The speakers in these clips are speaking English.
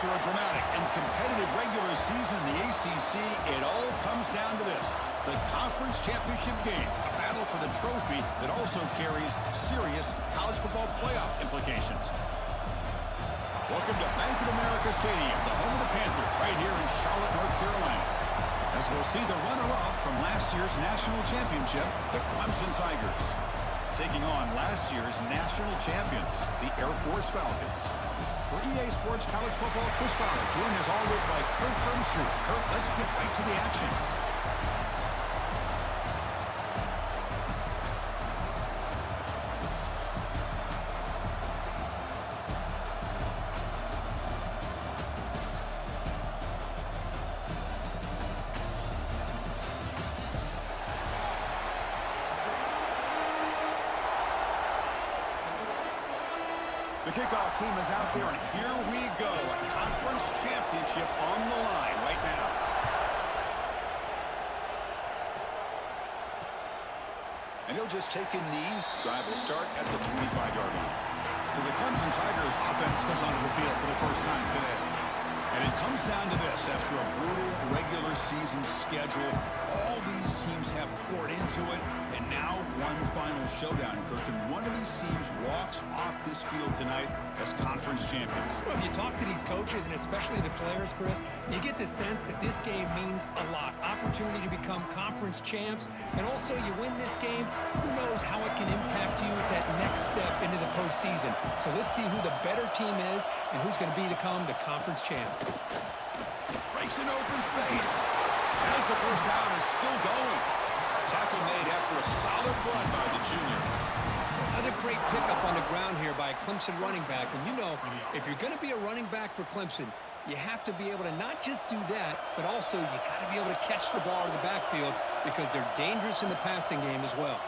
After a dramatic and competitive regular season in the ACC, it all comes down to this: the conference championship game, a battle for the trophy that also carries serious college football playoff implications. Welcome to Bank of America Stadium, the home of the Panthers, right here in Charlotte, North Carolina, as we'll see the runner-up from last year's national championship, the Clemson Tigers, taking on last year's national champions, the Air Force Falcons. For EA Sports College Football, Chris Fowler, joined as always by Kirk Hermstreet. Kirk, let's get right to the action. The kickoff team is out there, and here we go. A conference championship on the line right now. And he'll just take a knee. Drive will start at the 25-yard line. So the Clemson Tigers offense comes onto the field for the first time today. And it comes down to this. After a brutal regular season schedule, all these teams have poured into it, and now one final showdown, Kirk. And one of these teams walks off this field tonight as conference champions. Well, if you talk to these coaches, and especially the players, Chris, you get the sense that this game means a lot. Opportunity to become conference champs, and also you win this game, who knows how it can impact you at that next step into the postseason. So let's see who the better team is and who's going to become the conference champ. Breaks in open space. As the first down is still going. Tackle made after a solid run by the junior. Another great pickup on the ground here by a Clemson running back. And you know, if you're going to be a running back for Clemson, you have to be able to not just do that, but also you got to be able to catch the ball in the backfield because they're dangerous in the passing game as well.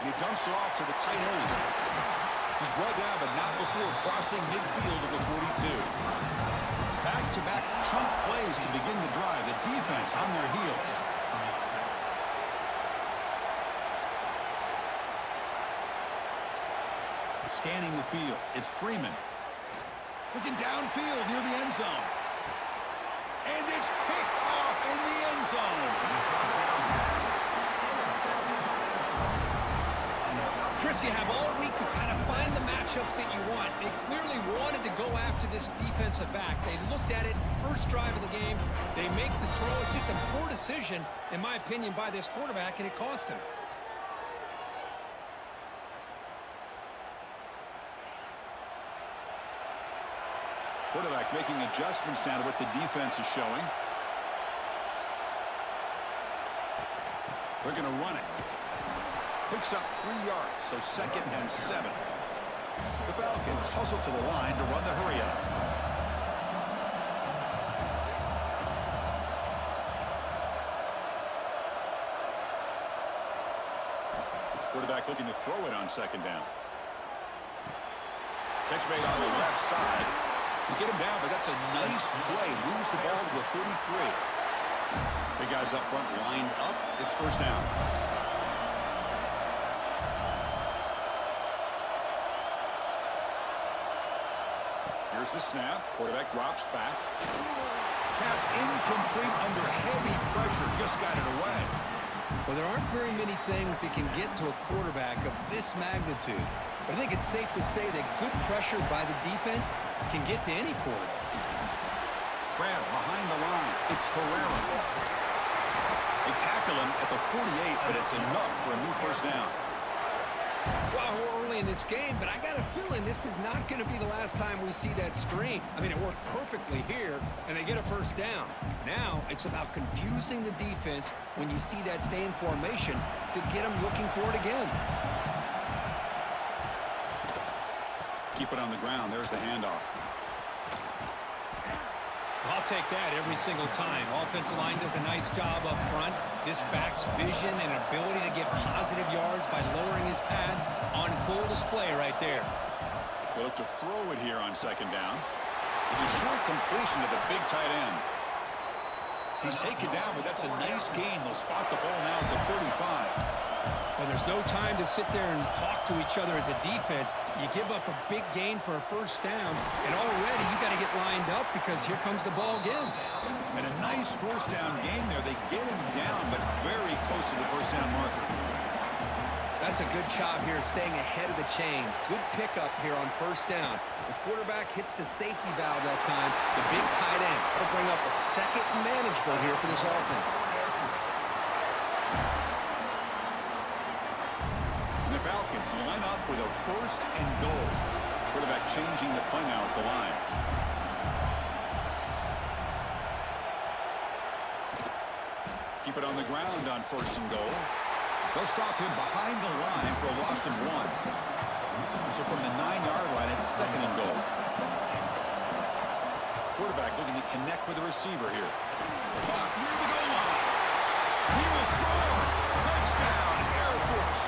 And he dumps it off to the tight end. He's brought down, but not before crossing midfield of the 42. Back-to-back chunk plays to begin the drive. The defense on their heels. Scanning the field. It's Freeman. Looking downfield near the end zone. And it's picked off in the end zone. Chris, you have all week to kind of find the matchups that you want. They clearly wanted to go after this defensive back. They looked at it, first drive of the game. They make the throw. It's just a poor decision, in my opinion, by this quarterback, and it cost him. Quarterback making adjustments now to what the defense is showing. They're going to run it. Picks up 3 yards, so 2nd and 7. The Falcons hustle to the line to run the hurry-up. Quarterback looking to throw it on 2nd down. Catch made on the left side. You get him down, but that's a nice play. Moves the ball to the 33. Big guys up front lined up. It's first down. Here's the snap. Quarterback drops back. Pass incomplete under heavy pressure. Just got it away. Well, there aren't very many things that can get to a quarterback of this magnitude. But I think it's safe to say that good pressure by the defense can get to any quarterback. Grab behind the line. It's Herrera. They tackle him at the 48, but it's enough for a new first down. Well, we're early in this game, but I got a feeling this is not going to be the last time we see that screen. I mean, it worked perfectly here, and they get a first down. Now, it's about confusing the defense when you see that same formation to get them looking for it again. Keep it on the ground. There's the handoff. I'll take that every single time. Offensive line does a nice job up front. This back's vision and ability to get positive yards by lowering his pads on full display right there. They look to throw it here on 2nd down. It's a short completion to the big tight end. He's taken down, but that's a nice gain. They'll spot the ball now at the 35. Well, there's no time to sit there and talk to each other as a defense. You give up a big gain for a first down, and already you got to get lined up because here comes the ball again. And a nice first down gain there. They get him down, but very close to the first down marker. That's a good job here, staying ahead of the chains. Good pickup here on first down. The quarterback hits the safety valve that time. The big tight end. That'll bring up a second manageable here for this offense. The Falcons line up with a first and goal. Quarterback changing the play now at the line. Keep it on the ground on first and goal. They'll stop him behind the line for a loss of 1. So from the 9-yard line, it's second and goal. Quarterback looking to connect with the receiver here. Caught near the goal line. He will score. Touchdown, Air Force.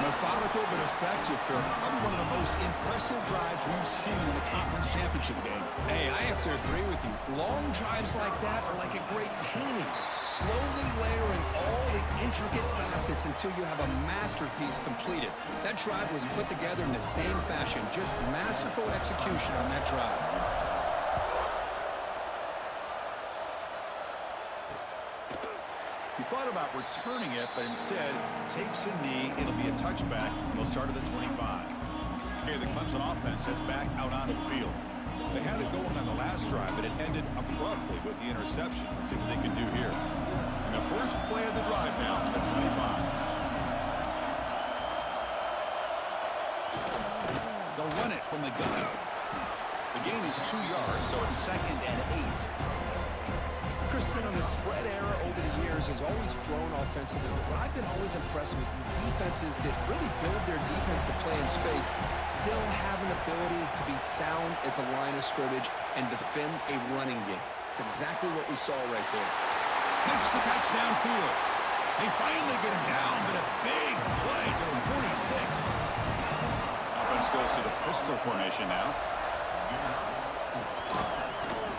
Methodical but effective, Kirk. Probably one of the most impressive drives we've seen in the conference championship game. Hey, I have to agree with you. Long drives like that are like a great painting. Slowly layering all the intricate facets until you have a masterpiece completed. That drive was put together in the same fashion. Just masterful execution on that drive. He thought about returning it, but instead takes a knee. It'll be a touchback. They'll start at the 25. Okay, the Clemson offense heads back out onto the field. They had it going on the last drive, but it ended abruptly with the interception. Let's see what they can do here. And the first play of the drive now from the 25. They'll run it from the gun. The gain is 2 yards, so it's second and 8. Christian, the spread era over the years has always grown offensively, but I've been always impressed with defenses that really build their defense to play in space, still have an ability to be sound at the line of scrimmage and defend a running game. It's exactly what we saw right there. Makes the touchdown field. They finally get him down, but a big play to the 46. Offense goes to the pistol formation now.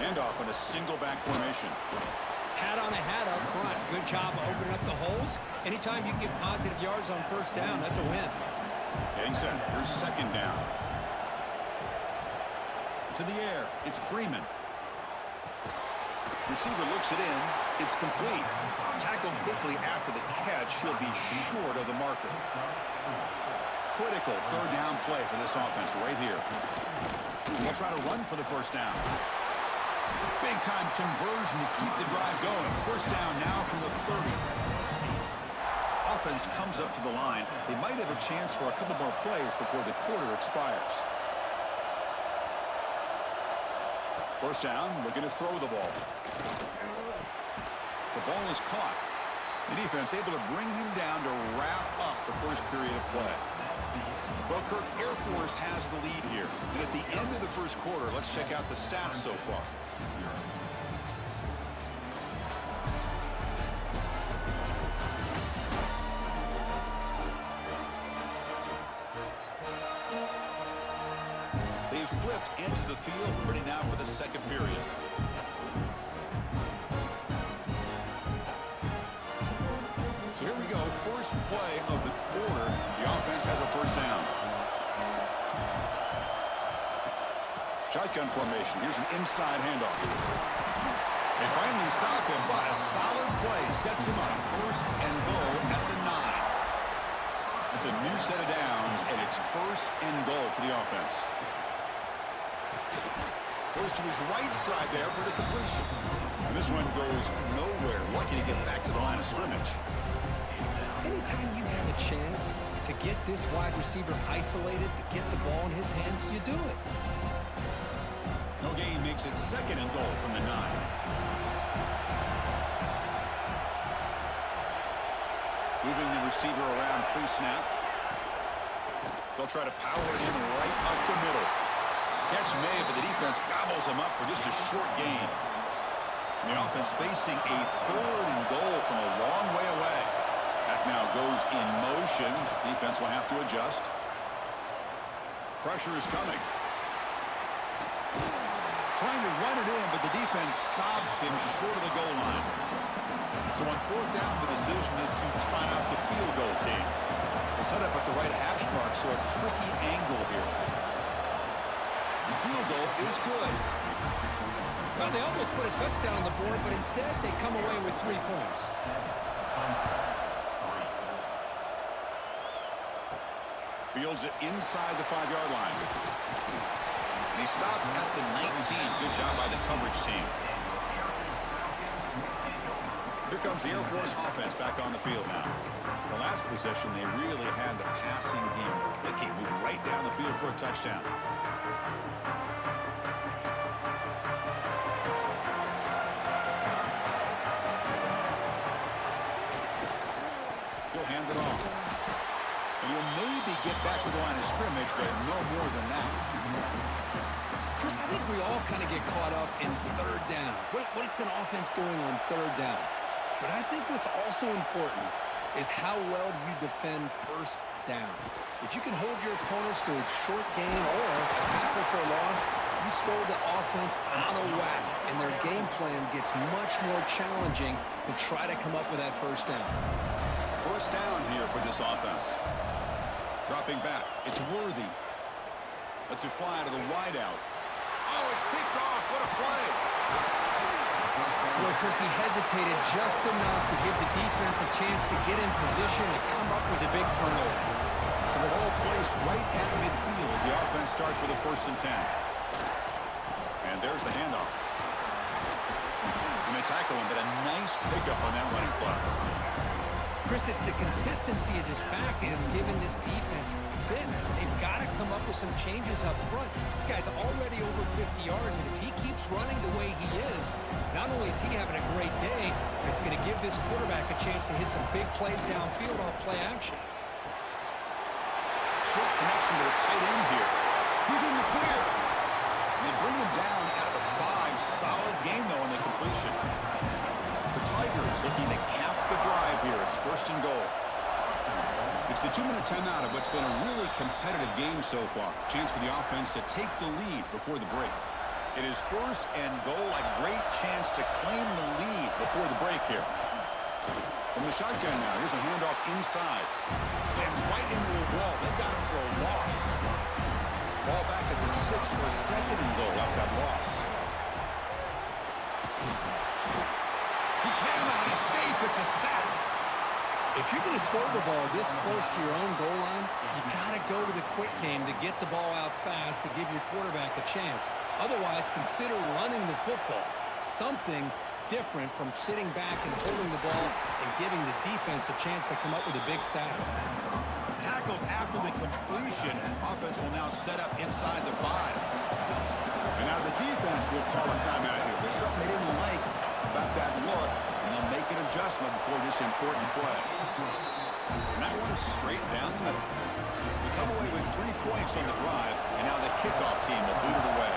Handoff in a single back formation. Hat on a hat up front. Good job opening up the holes. Anytime you can get positive yards on first down, that's a win. Getting set. Here's second down. To the air. It's Freeman. Receiver looks it in. It's complete. Tackled quickly after the catch. He'll be short of the marker. Critical third down play for this offense right here. They'll try to run for the first down. Big-time conversion to keep the drive going. First down now from the 30. Offense comes up to the line. They might have a chance for a couple more plays before the quarter expires. First down, looking to throw the ball. The ball is caught. The defense able to bring him down to wrap up the first period of play. Well, Kirk, Air Force has the lead here. And at the end of the first quarter, let's check out the stats so far. They've flipped into the field, ready now for the second period. So here we go, first play of the quarter. The offense has a first down. Shotgun formation. Here's an inside handoff. They finally stop him, but a solid play sets him up. First and goal at the 9. It's a new set of downs, and it's first and goal for the offense. Goes to his right side there for the completion. And this one goes nowhere. Lucky to get back to the line of scrimmage. Anytime you have a chance to get this wide receiver isolated, to get the ball in his hands, you do it. No gain makes it second and goal from the 9. Moving the receiver around pre-snap. They'll try to power it in right up the middle. Catch made, but the defense gobbles him up for just a short gain. And the offense facing a third and goal from a long way away. Back now goes in motion. Defense will have to adjust. Pressure is coming. Trying to run it in, but the defense stops him short of the goal line. So on fourth down, the decision is to try out the field goal team. They set up at the right hash mark, so a tricky angle here. The field goal is good. Well, they almost put a touchdown on the board, but instead they come away with 3 points. Fields it inside the 5-yard line. And he stopped at the 19. Good job by the coverage team. Here comes the Air Force offense back on the field now. The last possession, they really had the passing game clicking, moved right down the field for a touchdown. He'll hand it off. And he'll maybe get back to the line of scrimmage, but no more than that. Chris, I think we all kind of get caught up in third down. What's an offense doing on third down? But I think what's also important is how well you defend first down. If you can hold your opponents to a short gain or a tackle for a loss, you throw the offense out of whack, and their game plan gets much more challenging to try to come up with that first down. First down here for this offense. Dropping back. It's Worthy. Lets it fly to the wideout. Oh, it's picked off. What a play. Boy, Chris, he hesitated just enough to give the defense a chance to get in position and come up with a big turnover. So the ball placed right at midfield as the offense starts with a 1st and 10. And there's the handoff. And they tackle him, but a nice pickup on that running play. Chris, it's the consistency of this back that has given this defense fits. They've got to come up with some changes up front. This guy's already over 50 yards, and if he keeps running the way he is, not only is he having a great day, but it's going to give this quarterback a chance to hit some big plays downfield off play action. Short connection to the tight end here. He's in the clear. And they bring him down at the 5. Solid gain, though, on the completion. The Tigers looking to cap the drive here. It's 1st and goal. It's the 2-minute timeout of what's been a really competitive game so far. Chance for the offense to take the lead before the break. It is 1st and goal. A great chance to claim the lead before the break here. From the shotgun now, here's a handoff inside. Slams right into a wall. They got him for a loss. Ball back at the 6 for a 2nd and goal after that loss. He cannot escape. It's a sack. If you're going to throw the ball this close to your own goal line, you got to go to the quick game to get the ball out fast to give your quarterback a chance. Otherwise, consider running the football. Something different from sitting back and holding the ball and giving the defense a chance to come up with a big sack. Tackled after the completion. Offense will now set up inside the 5. And now the defense will call a timeout here. There's something they didn't like about that look, and they'll make an adjustment before this important play. And that one's straight down the middle. We come away with 3 points on the drive, and now the kickoff team will boot it away.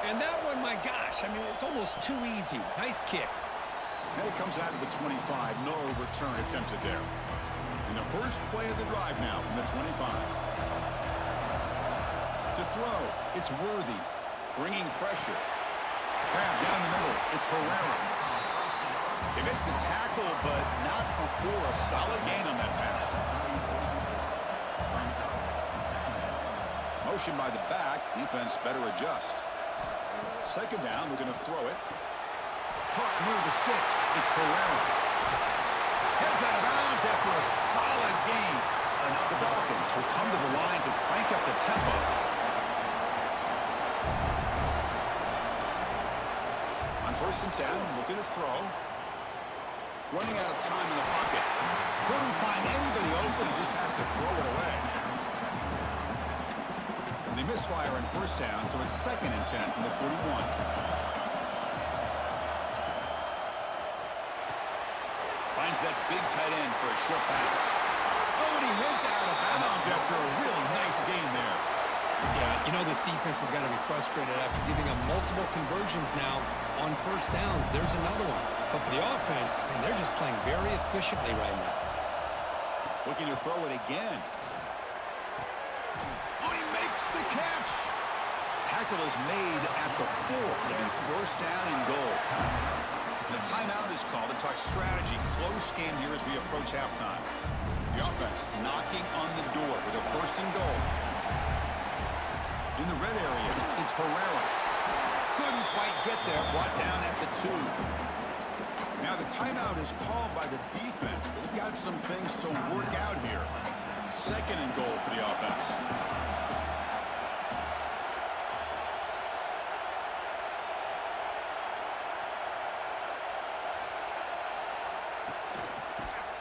And that one, my gosh, I mean, it's almost too easy. Nice kick. And it comes out of the 25. No return attempted there. And the first play of the drive now from the 25. To throw, it's Worthy, bringing pressure. Grab down the middle, it's Herrera. They make the tackle, but not before a solid gain on that pass. Motion by the back, defense better adjust. 2nd down, we're going to throw it. Caught near the sticks, it's Herrera. Heads out of bounds after a solid gain. And now the Falcons will come to the line to crank up the tempo. On 1st and 10, looking to throw. Running out of time in the pocket. Couldn't find anybody open, he just has to throw it away. And they misfire on 1st down, so it's 2nd and 10 from the 41. Finds that big tight end for a short pass. Oh, and he heads out of bounds after a really nice gain there. Yeah, you know this defense has got to be frustrated after giving them multiple conversions now on 1st downs. There's another one. But for the offense, man, they're just playing very efficiently right now. Looking to throw it again. Oh, he makes the catch. Tackle is made at the 4. It'll be first down and goal. The timeout is called to talk strategy. Close game here as we approach halftime. The offense knocking on the door with a first and goal. In the red area, it's Herrera. Couldn't quite get there. Brought down at the 2. Now the timeout is called by the defense. They've got some things to work out here. Second and goal for the offense.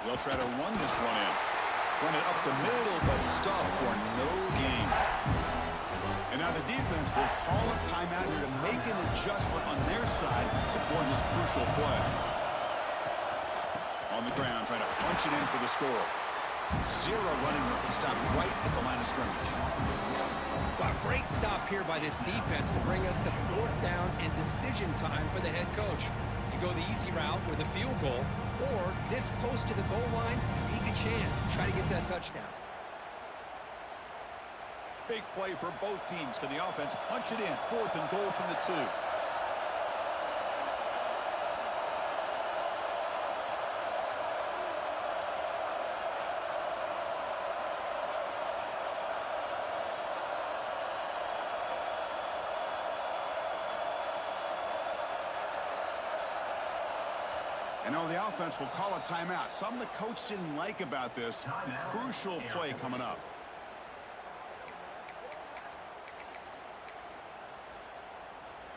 They'll try to run this one in. Run it up the middle, but stop for no gain. And now the defense will call a timeout here to make an adjustment on their side before this crucial play. On the ground, trying to punch it in for the score. Zero running room. Stop right at the line of scrimmage. Wow, great stop here by this defense to bring us to fourth down and decision time for the head coach. You go the easy route with a field goal, or this close to the goal line, you take a chance and try to get that touchdown. Big play for both teams. Can the offense punch it in? Fourth and goal from the 2. And now the offense will call a timeout. Something the coach didn't like about this. Crucial play coming up.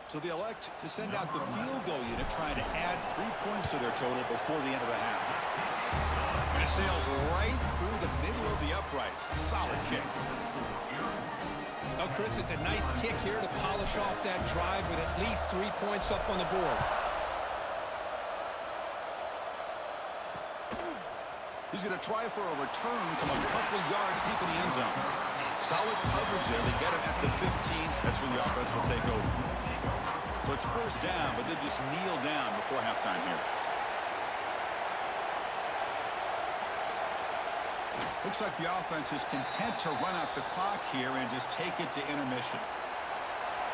So they elect to send out the field goal unit, trying to add 3 points to their total before the end of the half. And it sails right through the middle of the uprights. Solid kick. Oh, Chris, it's a nice kick here to polish off that drive with at least 3 points up on the board. He's going to try for a return from a couple yards deep in the end zone. Solid coverage there. They get him at the 15. That's when the offense will take over. So it's first down, but they just kneel down before halftime here. Looks like the offense is content to run out the clock here and just take it to intermission.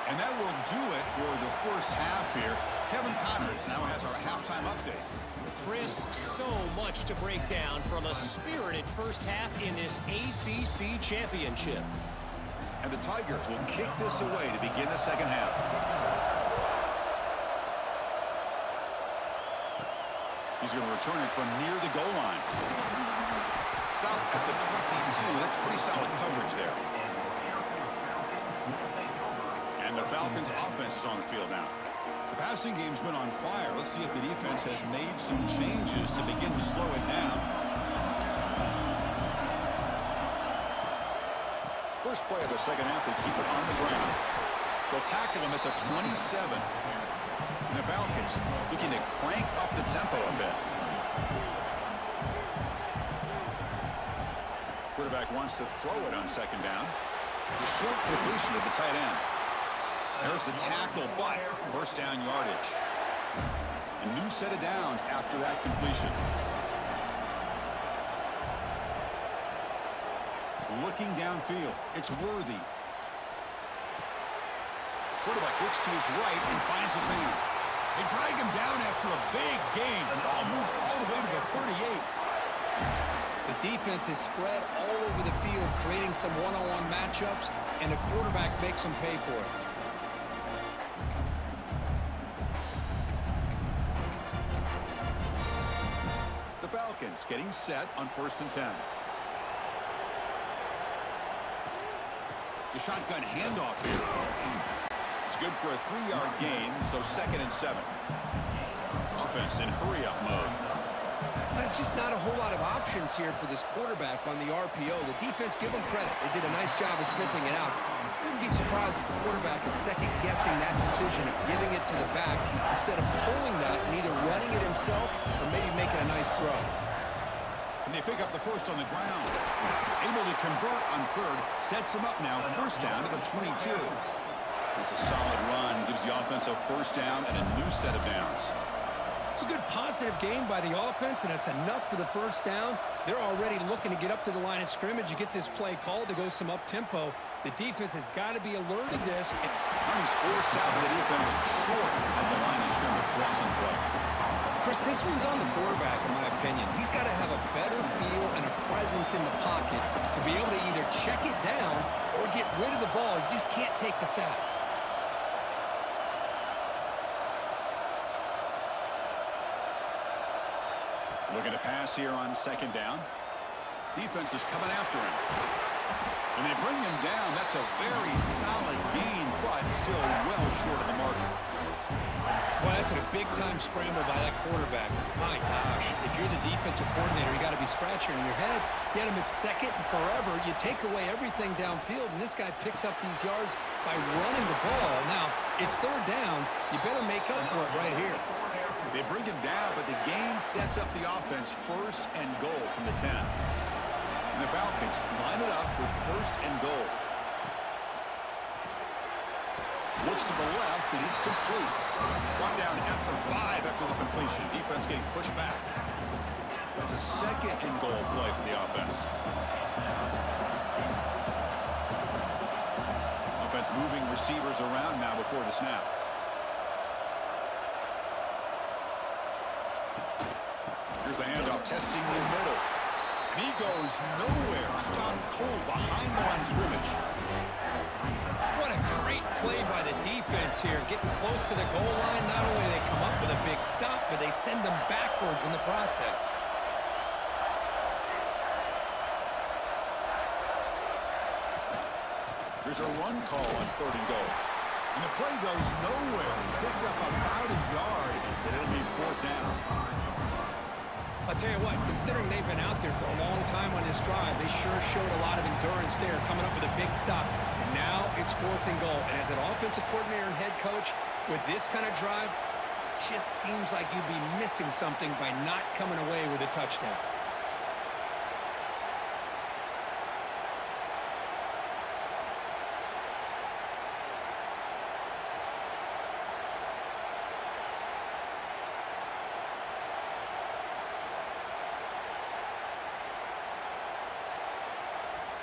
And that will do it for the first half here. Kevin Connors now has our halftime update. Chris, so much to break down from a spirited first half in this ACC championship. And the Tigers will kick this away to begin the second half. He's going to return it from near the goal line. Stop at the 22. That's pretty solid coverage there. And the Falcons' offense is on the field now. The passing game's been on fire. Let's see if the defense has made some changes to begin to slow it down. First play of the second half, they keep it on the ground. They'll tackle him at the 27. And the Falcons looking to crank up the tempo a bit. Quarterback wants to throw it on second down. The short completion of the tight end. There's the tackle, but first down yardage. A new set of downs after that completion. Looking downfield, it's Worthy. Quarterback looks to his right and finds his man. They drag him down after a big gain. The ball moved all the way to the 38. The defense is spread all over the field, creating some one-on-one matchups, and the quarterback makes them pay for it. The Falcons getting set on 1st and 10. The shotgun handoff here. It's good for a 3-yard gain, so 2nd and 7. Offense in hurry-up mode. There's just not a whole lot of options here for this quarterback on the RPO. The defense, give them credit. They did a nice job of sniffing it out. I wouldn't be surprised if the quarterback is second-guessing that decision of giving it to the back instead of pulling that and either running it himself or maybe making a nice throw. And they pick up the first on the ground. Able to convert on 3rd. Sets him up now. First down to the 22. It's a solid run. Gives the offense a first down and a new set of downs. It's a good positive game by the offense, and it's enough for the first down. They're already looking to get up to the line of scrimmage. You get this play called to go some up-tempo. The defense has got to be alert to this. He's forced out of the defense short of the line of scrimmage. Loss on play. Chris, this one's on the quarterback, in my opinion. He's got to have a better feel and a presence in the pocket to be able to either check it down or get rid of the ball. You just can't take the sack. Looking to pass here on second down. Defense is coming after him. And they bring him down. That's a very solid gain, but still well short of the mark. Well, that's a big-time scramble by that quarterback. My gosh, if you're the defensive coordinator, you got to be scratching your head. You had him at second and forever. You take away everything downfield, and this guy picks up these yards by running the ball. Now, it's third down. You better make up for it right here. They bring him down, but the game sets up the offense first and goal from the 10. And the Falcons line it up with first and goal. Looks to the left, and it's complete. Run down at the 5 after the completion. Defense getting pushed back. That's a second and goal play for the offense. Offense moving receivers around now before the snap. Here's the handoff, testing the middle. And he goes nowhere. Stopped cold behind the line of scrimmage. What a great play by the defense here. Getting close to the goal line, not only do they come up with a big stop, but they send them backwards in the process. Here's a run call on third and goal. And the play goes nowhere. Picked up about a yard, and it'll be fourth down. I'll tell you what, considering they've been out there for a long time on this drive, they sure showed a lot of endurance there, coming up with a big stop. And now it's fourth and goal. And as an offensive coordinator and head coach, with this kind of drive, it just seems like you'd be missing something by not coming away with a touchdown.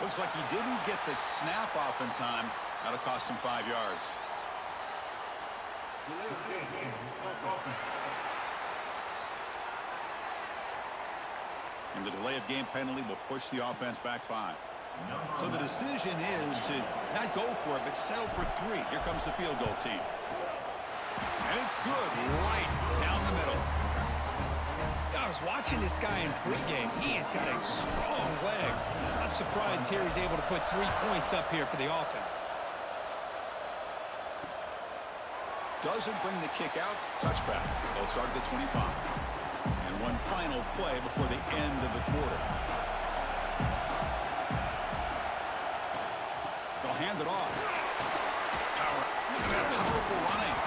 Looks like he didn't get the snap off in time. That'll cost him 5 yards. And the delay of game penalty will push the offense back 5. So the decision is to not go for it, but settle for 3. Here comes the field goal team. And it's good right down the middle. I was watching this guy in pregame. He has got a strong leg. I'm surprised here he's able to put 3 points up here for the offense. Doesn't bring the kick out. Touchback. They'll start at the 25. And one final play before the end of the quarter. They'll hand it off. Power. Look at that powerful running.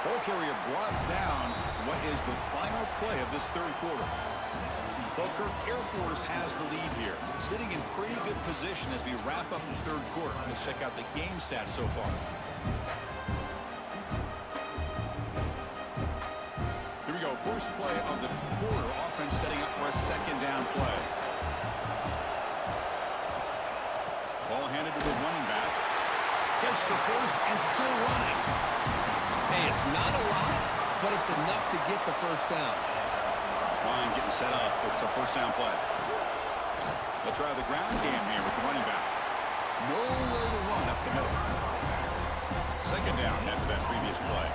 Ball carrier brought down. What is the final play of this third quarter? Well, Kirk, Air Force has the lead here. Sitting in pretty good position as we wrap up the third quarter. Let's check out the game stats so far. Here we go. First play of the quarter. Offense setting up for a second down play. Ball handed to the running back. Gets the first and still running. Hey, it's not a lot, but it's enough to get the first down. This line getting set up. It's a first down play. They'll try the ground game here with the running back. Nowhere to run up the middle. Second down after that previous play.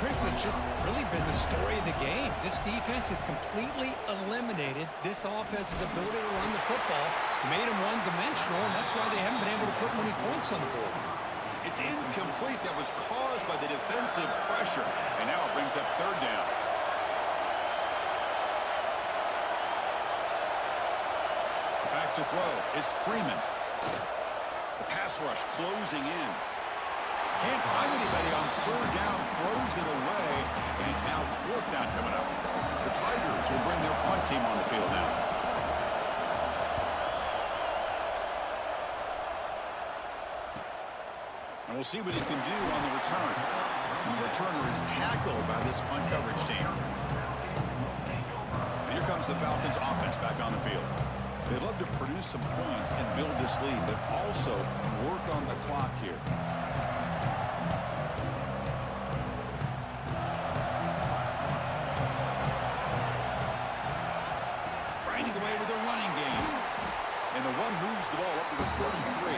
Chris has just really been the story of the game. This defense has completely eliminated this offense's ability to run the football, made them one-dimensional, and that's why they haven't been able to put many points on the board. It's incomplete. That was caused by the defensive pressure. And now it brings up third down. Back to throw. It's Freeman. The pass rush closing in. Can't find anybody on third down. Throws it away. And now fourth down coming up. The Tigers will bring their punt team on the field now. And we'll see what he can do on the return. And the returner is tackled by this punt coverage team. Here comes the Falcons offense back on the field. They'd love to produce some points and build this lead, but also work on the clock here. Grinding away with a running game. And the run moves the ball up to the 33.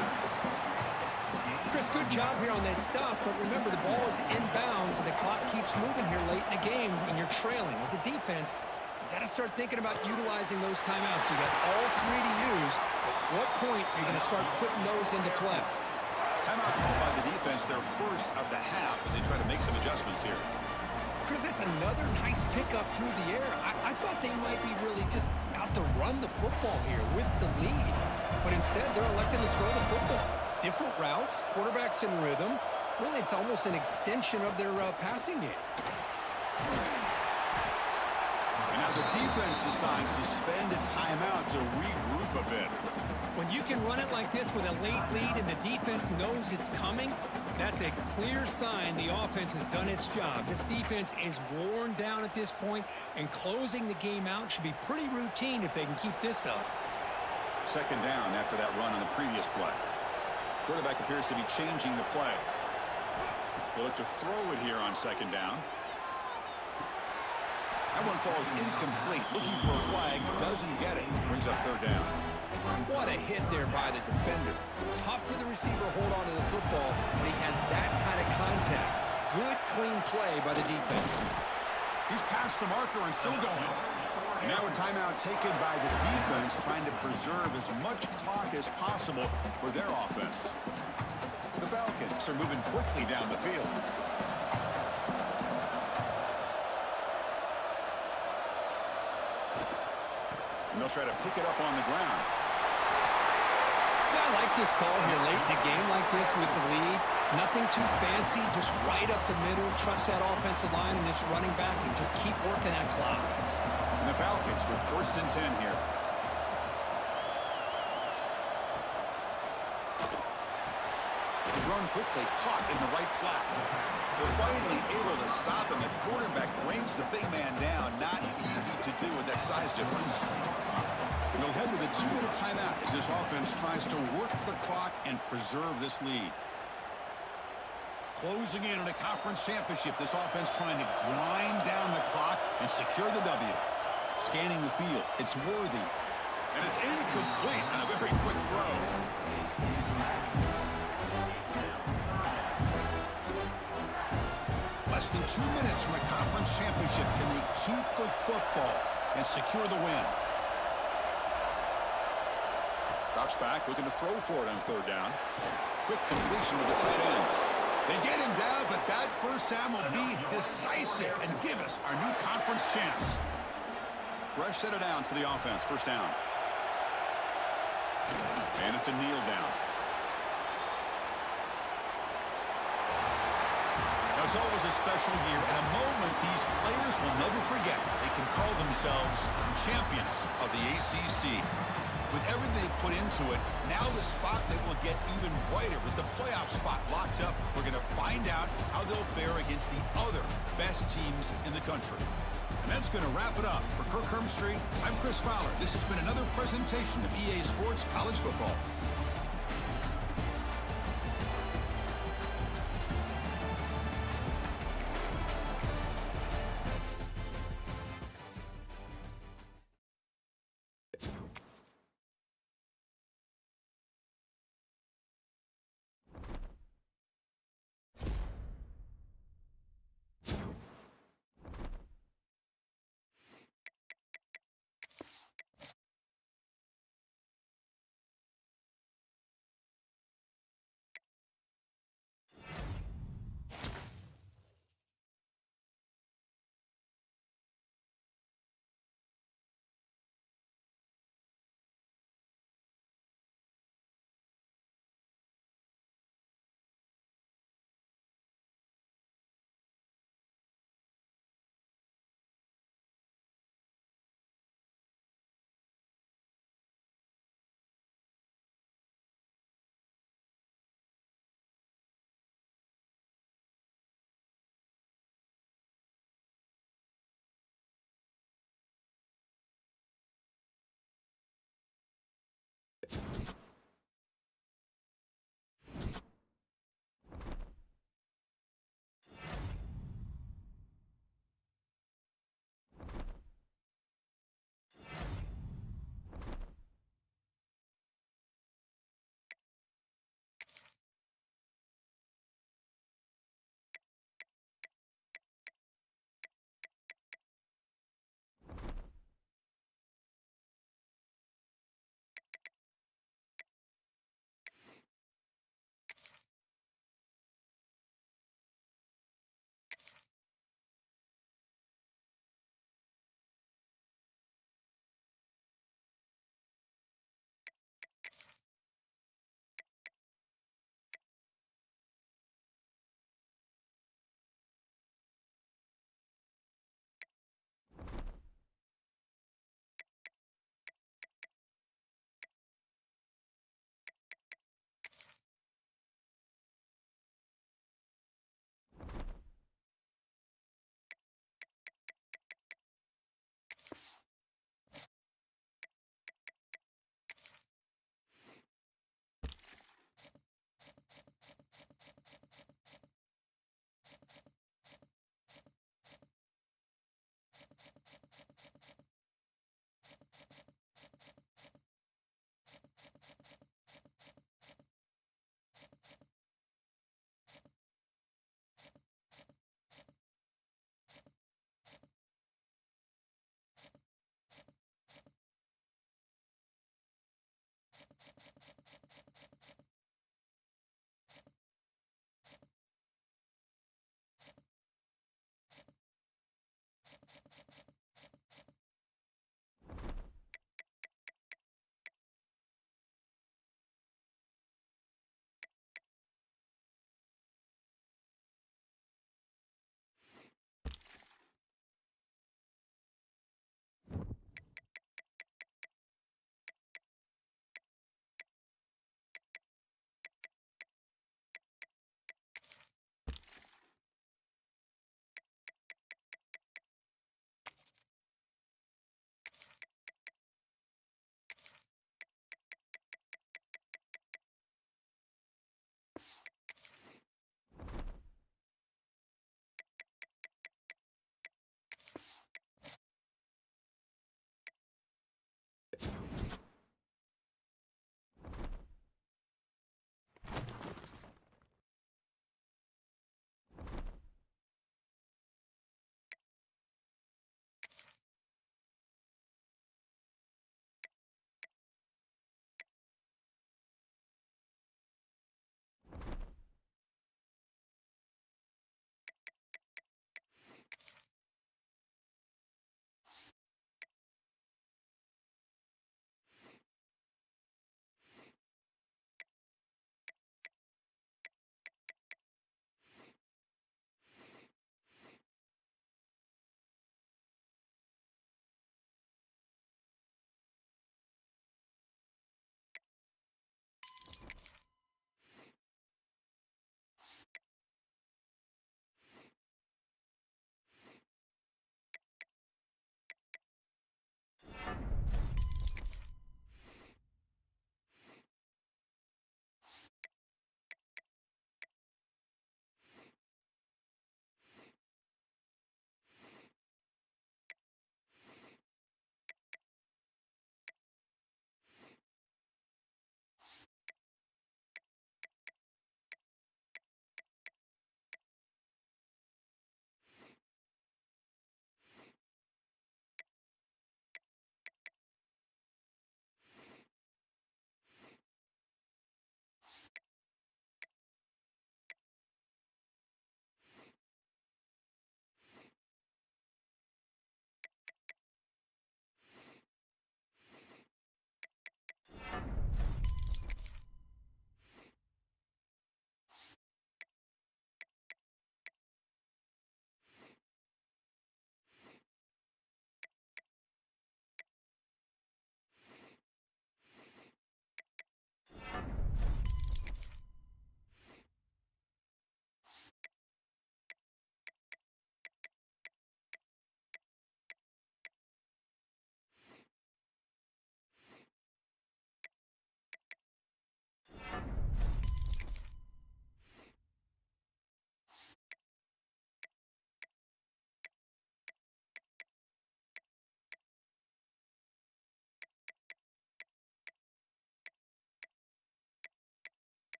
Chris, good job here on that stop, but remember the ball is inbounds and the clock keeps moving here late in the game and you're trailing. As a defense, you got to start thinking about utilizing those timeouts. You got all three to use. At what point are you going to start putting those into play? Timeout called by the defense, their first of the half, as they try to make some adjustments here. Chris, that's another nice pickup through the air. I thought they might be really just out to run the football here with the lead, but instead they're electing to throw the football. Different routes, quarterbacks in rhythm. Really, it's almost an extension of their passing game. And now the defense decides to spend a timeout to regroup a bit. When you can run it like this with a late lead and the defense knows it's coming, that's a clear sign the offense has done its job. This defense is worn down at this point, and closing the game out should be pretty routine if they can keep this up. Second down after that run on the previous play. Quarterback appears to be changing the play. He'll look to throw it here on second down. That one falls incomplete. Looking for a flag, doesn't get it. Brings up third down. What a hit there by the defender. Tough for the receiver to hold on to the football, but he has that kind of contact. Good, clean play by the defense. He's past the marker and still going. And now a timeout taken by the defense, trying to preserve as much clock as possible for their offense. The Falcons are moving quickly down the field. And they'll try to pick it up on the ground. Yeah, I like this call here late in the game like this with the lead. Nothing too fancy, just right up the middle. Trust that offensive line and this running back and just keep working that clock. And the Falcons with 1st and 10 here. Run quickly, caught in the right flat. They're finally able to stop him. The quarterback brings the big man down. Not easy to do with that size difference. And they'll head to the 2-minute timeout as this offense tries to work the clock and preserve this lead. Closing in on a conference championship, this offense trying to grind down the clock and secure the W. Scanning the field, it's worthy. And it's incomplete on a very quick throw. Less than 2 minutes from a conference championship. Can they keep the football and secure the win? Drops back, looking to throw for it on third down. Quick completion to the tight end. They get him down, but that first down will be decisive and give us our new conference champs. Fresh set of downs for the offense. First down. And it's a kneel down. Now, it's always a special year and a moment these players will never forget. They can call themselves champions of the ACC. With everything they put into it, now the spotlight will get even brighter. With the playoff spot locked up, we're going to find out how they'll fare against the other best teams in the country. And that's going to wrap it up. For Kirk Hermstreet, I'm Chris Fowler. This has been another presentation of EA Sports College Football.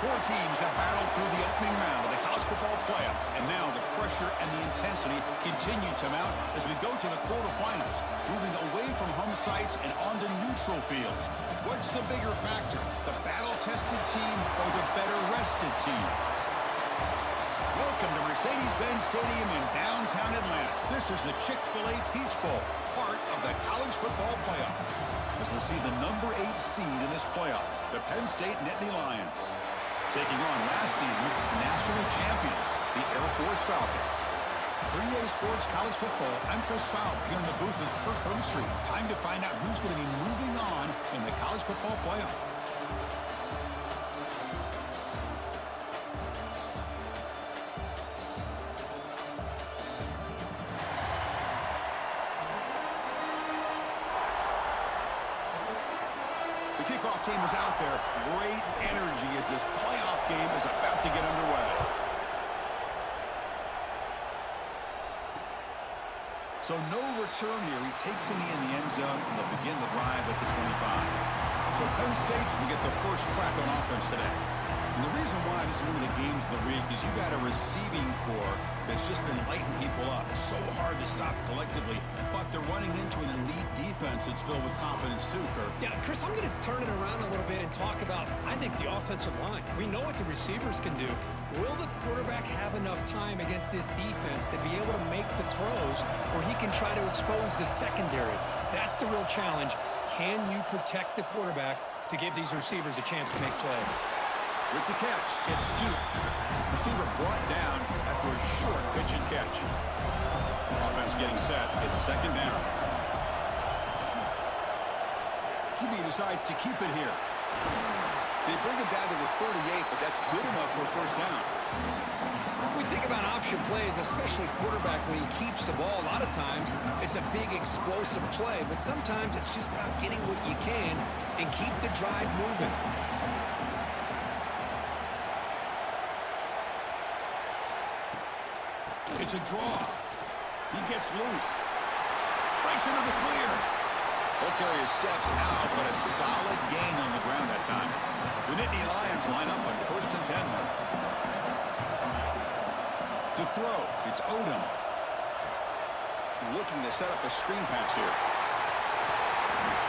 Four teams have battled through the opening round of the college football playoff, and now the pressure and the intensity continue to mount as we go to the quarterfinals, moving away from home sites and onto neutral fields. What's the bigger factor, the battle-tested team or the better-rested team? Welcome to Mercedes-Benz Stadium in downtown Atlanta. This is the Chick-fil-A Peach Bowl, part of the college football playoff. As we'll see the number 8 seed in this playoff, the Penn State Nittany Lions, taking on last season's national champions, the Air Force Falcons. For EA Sports College Football, I'm Chris Fowler here in the booth with Kirk Herbstreit. Time to find out who's going to be moving on in the college football playoff. The kickoff team is out there. Great energy as this playoff game is about to get underway. So no return here. He takes him in the end zone, and they'll begin the drive at the 25. So Penn State's will get the first crack on offense today. And the reason why this is one of the games of the week is you got a receiving core that's just been lighting people up. So hard to stop collectively, but they're running into an elite defense that's filled with confidence too, Kirk. Yeah, Chris, I'm going to turn it around a little bit and talk about, I think, the offensive line. We know what the receivers can do. Will the quarterback have enough time against this defense to be able to make the throws where he can try to expose the secondary? That's the real challenge. Can you protect the quarterback to give these receivers a chance to make plays? With the catch, it's Duke. Receiver brought down after a short pitch and catch. Offense getting set. It's second down. QB decides to keep it here. They bring it down to the 38, but that's good enough for a first down. We think about option plays, especially quarterback, when he keeps the ball. A lot of times, it's a big explosive play, but sometimes it's just about getting what you can and keep the drive moving. It's a draw. He gets loose. Breaks into the clear. He'll carry his steps out, but a solid gain on the ground that time. The Nittany Lions line up on first and 10. To throw, it's Odom. Looking to set up a screen pass here.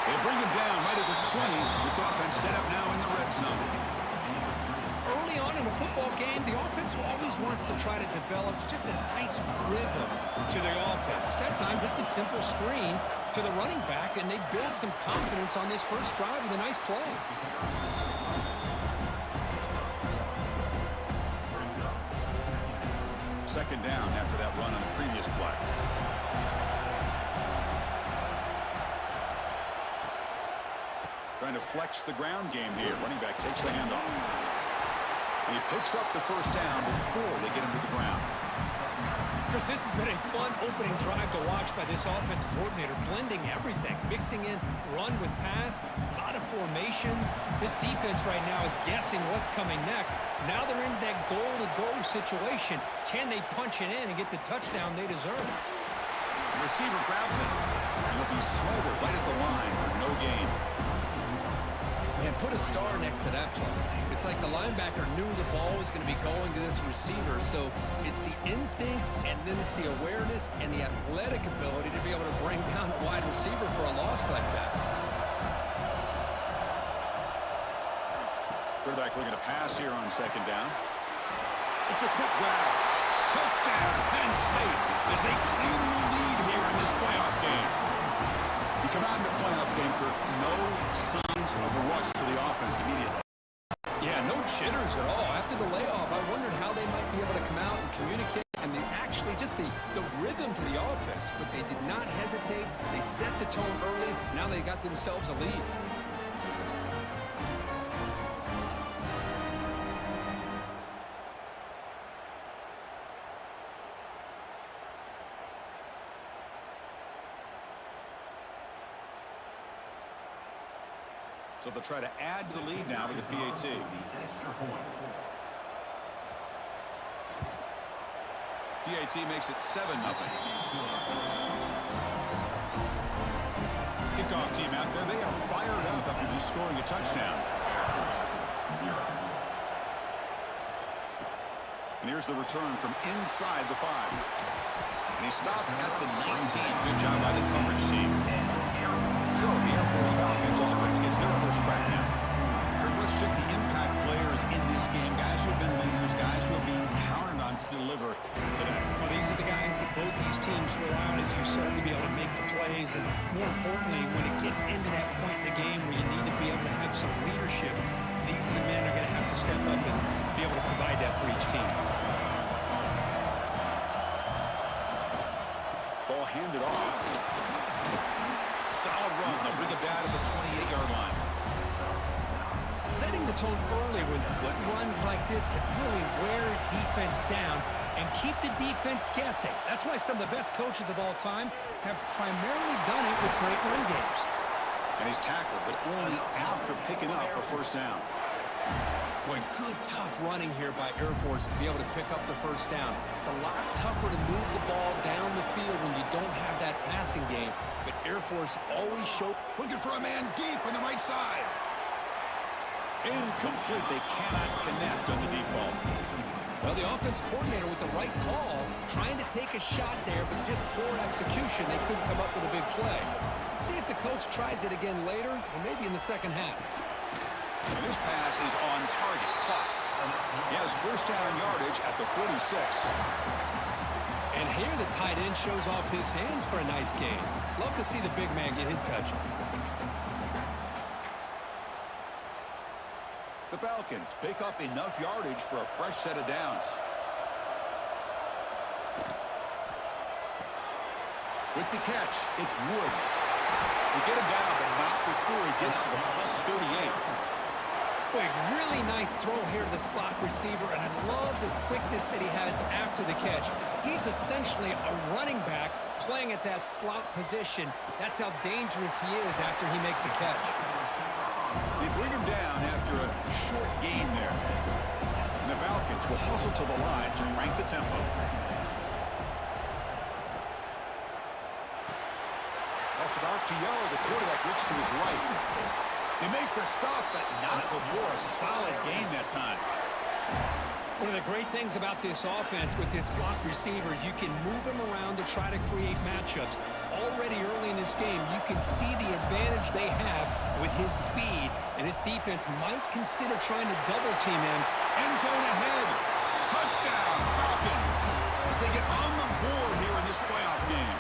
They bring him down right at the 20. This offense set up now in the red zone. Early on in a football game, the offense always wants to try to develop just a nice rhythm to their offense. That time, just a simple screen to the running back, and they build some confidence on this first drive with a nice play. Second down after that run on the previous play. Trying to flex the ground game here. Running back takes the handoff. And he picks up the first down before they get him to the ground. Chris, this has been a fun opening drive to watch by this offensive coordinator, blending everything, mixing in run with pass, a lot of formations. This defense right now is guessing what's coming next. Now they're into that goal-to-go situation. Can they punch it in and get the touchdown they deserve? The receiver grabs it, and he'll be smothered right at the line for no gain. And put a star next to that play. It's like the linebacker knew the ball was going to be going to this receiver, so it's the instincts, and then it's the awareness and the athletic ability to be able to bring down a wide receiver for a loss like that. Quarterback looking to pass here on second down. It's a quick grab. Touchdown, Penn State, as they claim the lead here in this playoff game. You come out in the playoff game, Kirk, no signs of a rush for the offense immediately. Yeah, no jitters at all. After the layoff, I wondered how they might be able to come out and communicate. I mean, actually, just the rhythm to the offense. But they did not hesitate. They set the tone early. Now they got themselves a lead. So they'll try to add to the lead now with the PAT. PAT makes it 7-0. Kickoff team out there. They are fired up after just scoring a touchdown. And here's the return from inside the 5. And he stopped at the 19. Good job by the coverage team. So the Air Force Falcons offense gets their first crack now. Let's check the impact players in this game. Guys who have been leaders, guys who are being counted on to deliver today. Well, these are the guys that both these teams rely on, as you said, to be able to make the plays. And more importantly, when it gets into that point in the game where you need to be able to have some leadership, these are the men who are going to have to step up and be able to provide that for each team. Ball handed off. Solid run. They'll bring it down to the 28-yard line. Setting the tone early with good runs like this can really wear defense down and keep the defense guessing. That's why some of the best coaches of all time have primarily done it with great run games. And he's tackled, but only after picking up a first down. Boy, good tough running here by Air Force to be able to pick up the first down. It's a lot tougher to move the ball down the field when you don't have that passing game. But Air Force always showed. Looking for a man deep on the right side. Incomplete. They cannot connect on the deep ball. Well, the offense coordinator with the right call, trying to take a shot there, but just poor execution. They couldn't come up with a big play. Let's see if the coach tries it again later, or maybe in the second half. And this pass is on target. Caught. He has first down yardage at the 46. And here the tight end shows off his hands for a nice gain. Love to see the big man get his touches. The Falcons pick up enough yardage for a fresh set of downs. With the catch, it's Woods. They get him down, but not before he gets to the plus 38. Boy, really nice throw here to the slot receiver, and I love the quickness that he has after the catch. He's essentially a running back playing at that slot position. That's how dangerous he is after he makes a catch. They bring him down after a short gain there. And the Falcons will hustle to the line to crank the tempo. Off an RPO, the quarterback looks to his right. They make the stop, but not before a solid gain that time. One of the great things about this offense with this slot receiver is you can move him around to try to create matchups. Already early in this game, you can see the advantage they have with his speed, and this defense might consider trying to double-team him. End zone ahead. Touchdown, Falcons, as they get on the board here in this playoff game.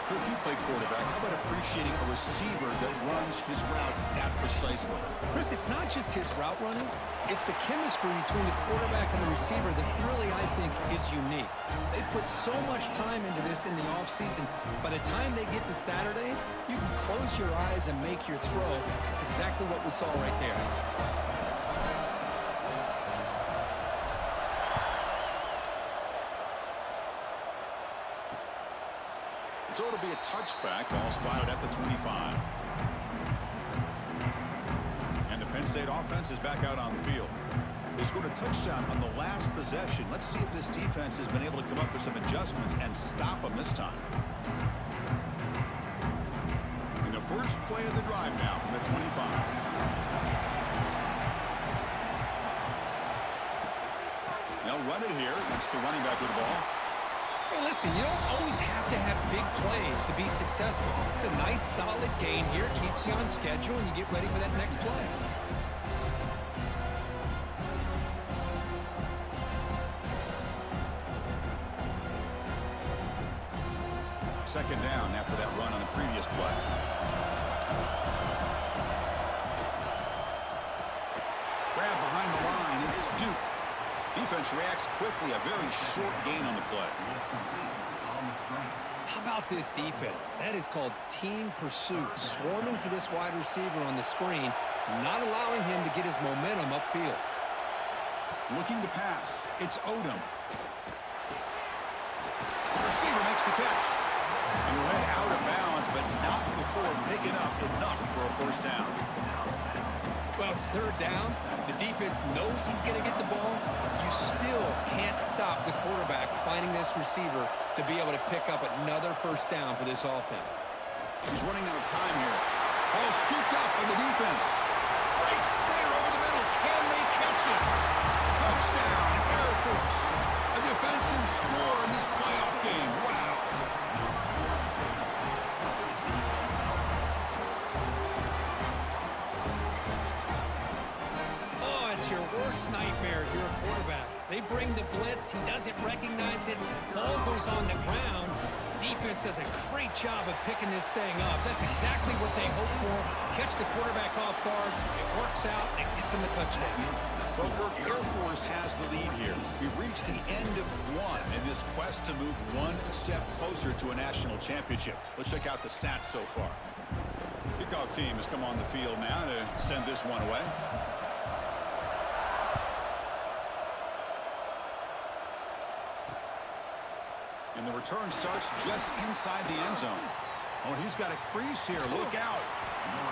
If you play quarterback, how about appreciating a receiver that runs his routes that precisely? Chris, it's not just his route running. It's the chemistry between the quarterback and the receiver that really, I think, is unique. They put so much time into this in the offseason. By the time they get to Saturdays, you can close your eyes and make your throw. It's exactly what we saw right there. So it'll be a touchback, ball spotted at the 25. And the Penn State offense is back out on the field. They scored a touchdown on the last possession. Let's see if this defense has been able to come up with some adjustments and stop them this time. In the first play of the drive now from the 25. They'll run it here. That's the running back with the ball. Hey, listen, you don't always have to have big plays to be successful. It's a nice, solid gain here. Keeps you on schedule, and you get ready for that next play. Second down after that run on the previous play. Grab behind the line and Duke. Defense reacts quickly. A very short gain on the play. How about this defense? That is called team pursuit. Swarming to this wide receiver on the screen, not allowing him to get his momentum upfield. Looking to pass. It's Odom. The receiver makes the catch. And he'll head out of bounds, but not before picking up enough for a first down. Well, it's third down. The defense knows he's going to get the ball. You still can't stop the quarterback finding this receiver to be able to pick up another first down for this offense. He's running out of time here. Ball scooped up by the defense. Breaks clear over the middle. Can they catch it? Touchdown, Air Force. A defensive score in this playoff game. Wow. Your worst nightmare if you're a quarterback. They bring the blitz. He doesn't recognize it. Ball goes on the ground. Defense does a great job of picking this thing up. That's exactly what they hope for. Catch the quarterback off guard. It works out and gets him a touchdown. Well, Kirk, Air Force has the lead here. We've reached the end of one in this quest to move one step closer to a national championship. Let's check out the stats so far. Kickoff team has come on the field now to send this one away. And the return starts just inside the end zone. Oh, he's got a crease here. Look out.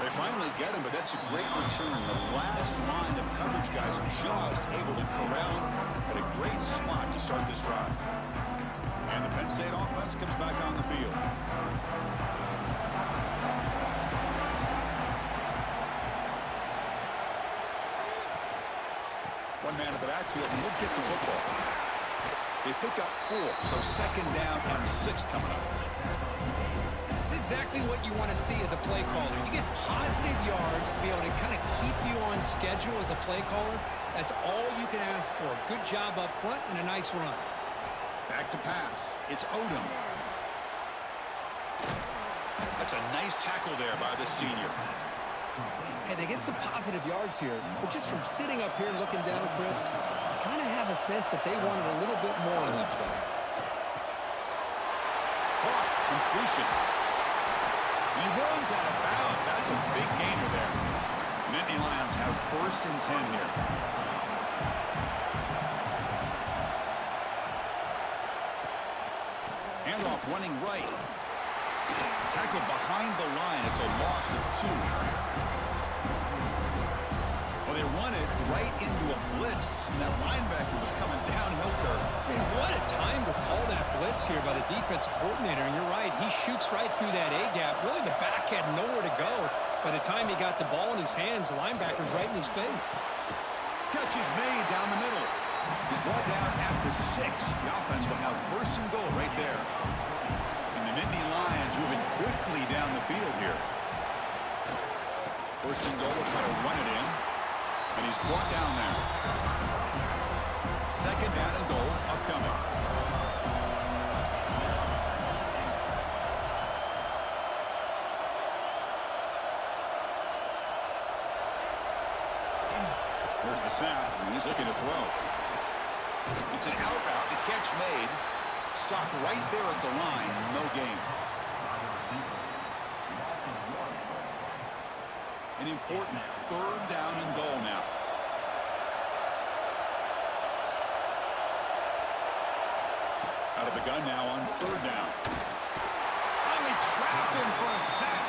They finally get him, but that's a great return. The last line of coverage guys are just able to corral at a great spot to start this drive. And the Penn State offense comes back on the field. One man at the backfield, and he'll get the football. They pick up 4, so second down and 6 coming up. That's exactly what you want to see as a play caller. You get positive yards to be able to kind of keep you on schedule as a play caller. That's all you can ask for. Good job up front and a nice run. Back to pass. It's Odom. That's a nice tackle there by the senior. Hey, they get some positive yards here, but just from sitting up here looking down, Chris, you kind of have a sense that they wanted a little bit more on that play. Caught. Completion. He runs out of bounds. That's a big gainer there. Nittany Lions have 1st and 10 here. Handoff running right. Tackled behind the line. It's a loss of 2. Well, they run it right into a blitz. And that linebacker was coming downhill curve. Man, what a time to call that blitz here by the defensive coordinator. And you're right, he shoots right through that A-gap. Really, the back had nowhere to go. By the time he got the ball in his hands, the linebacker's right in his face. Catch is made down the middle. He's brought down at the 6. The offense will have 1st and goal right there. And the Nittany Lions moving quickly down the field here. 1st and goal, will try to run it in. And he's brought down there. 2nd down and goal upcoming. There's the snap, and he's looking to throw. It's an out route. The catch made. Stopped right there at the line. No gain. An important 3rd down and goal now. Out of the gun now on 3rd down. Finally trapped him for a sack.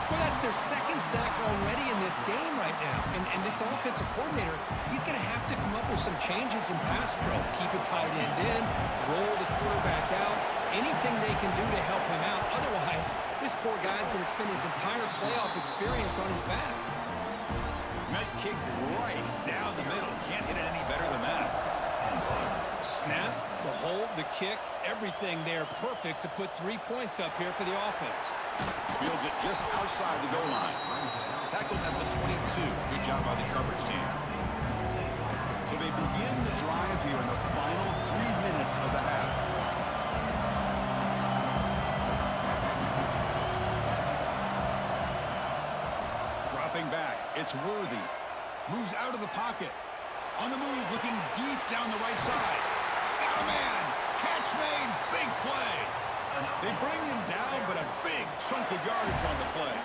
Well, that's their 2nd sack already in this game right now. And this offensive coordinator, he's going to have to come up with some changes in pass pro. Keep a tight end in, roll the quarterback out, anything they can do to help him out. Otherwise, this poor guy's going to spend his entire playoff experience on his back. Met kick right down the middle. Can't hit it any better than that. Snap, the hold, the kick, everything there perfect to put 3 points up here for the offense. Fields it just outside the goal line. Tackled at the 22. Good job by the coverage team. So they begin the drive here in the final 3 minutes of the half. Dropping back. It's Worthy. Moves out of the pocket. On the move, looking deep down the right side. Got a man. Catch made. Big play. They bring him down, but a big chunk of yardage on the play.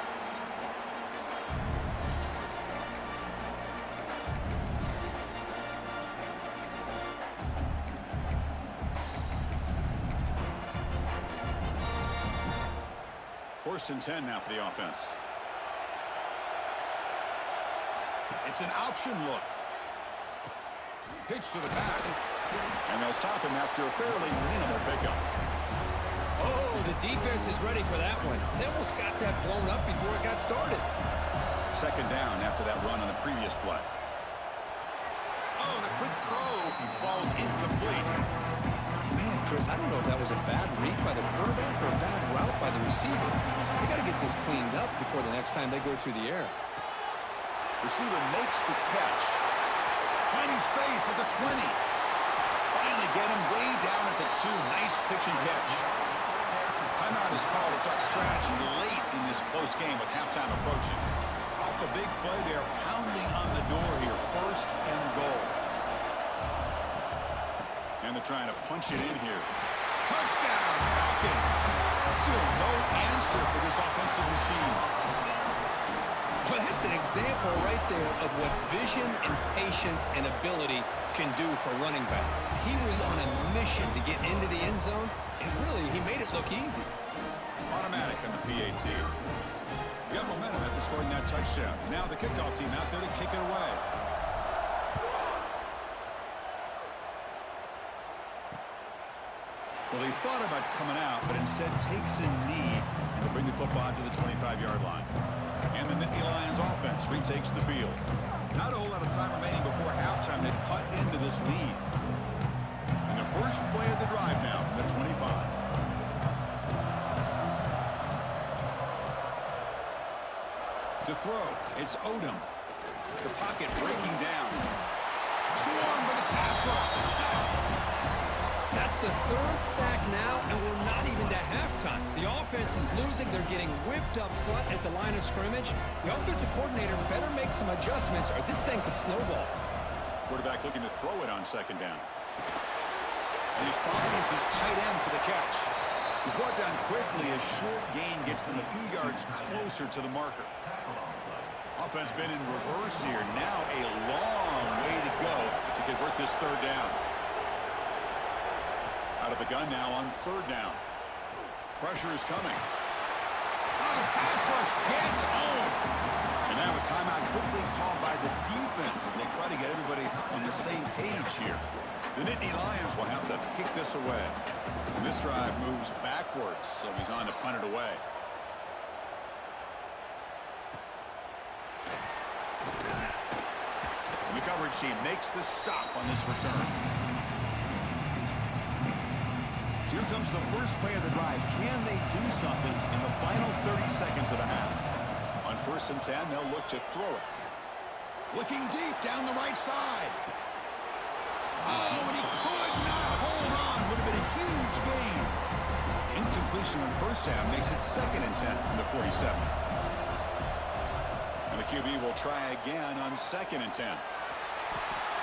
First and 10 now for the offense. It's an option look. Pitch to the back. And they'll stop him after a fairly minimal pickup. Oh, the defense is ready for that one. They almost got that blown up before it got started. 2nd down after that run on the previous play. Oh, the quick throw falls incomplete. Man, Chris, I don't know if that was a bad read by the quarterback or a bad route by the receiver. They got to get this cleaned up before the next time they go through the air. Receiver makes the catch. Finding space at the 20. Finally get him way down at the 2. Nice pitch and catch. Timeout is called to talk strategy late in this close game with halftime approaching. Off the big play, they're pounding on the door here. 1st and goal. And they're trying to punch it in here. Touchdown, Falcons. Still no answer for this offensive machine. Well, that's an example right there of what vision and patience and ability can do for running back. He was on a mission to get into the end zone, and really, he made it look easy. Automatic on the PAT. You got momentum after scoring that touchdown. Now the kickoff team out there to kick it away. Well, he thought about coming out, but instead takes a knee and will bring the football to the 25-yard line. And the Nittany Lions offense retakes the field. Not a whole lot of time remaining before halftime to cut into this lead. And the first play of the drive now from the 25. To throw, it's Odom. The pocket breaking down. Swarmed by the pass rush. The sack. That's the third sack now, and we're not even to halftime. The offense is losing. They're getting whipped up front at the line of scrimmage. The offensive coordinator better make some adjustments, or this thing could snowball. Quarterback looking to throw it on second down. And he finds his tight end for the catch. He's brought down quickly. A short gain gets them a few yards closer to the marker. Offense been in reverse here. Now a long way to go to convert this third down. Out of the gun now on third down. Pressure is coming. Oh, pass rush gets home. And now a timeout quickly called by the defense as they try to get everybody on the same page here. The Nittany Lions will have to kick this away. And this drive moves backwards, so he's on to punt it away. And the coverage team makes the stop on this return. Here comes the first play of the drive. Can they do something in the final 30 seconds of the half? On 1st and 10, they'll look to throw it. Looking deep down the right side. Oh, and he could not hold on. Would have been a huge gain. Incompletion on first down makes it 2nd and 10 from the 47. And the QB will try again on 2nd and 10.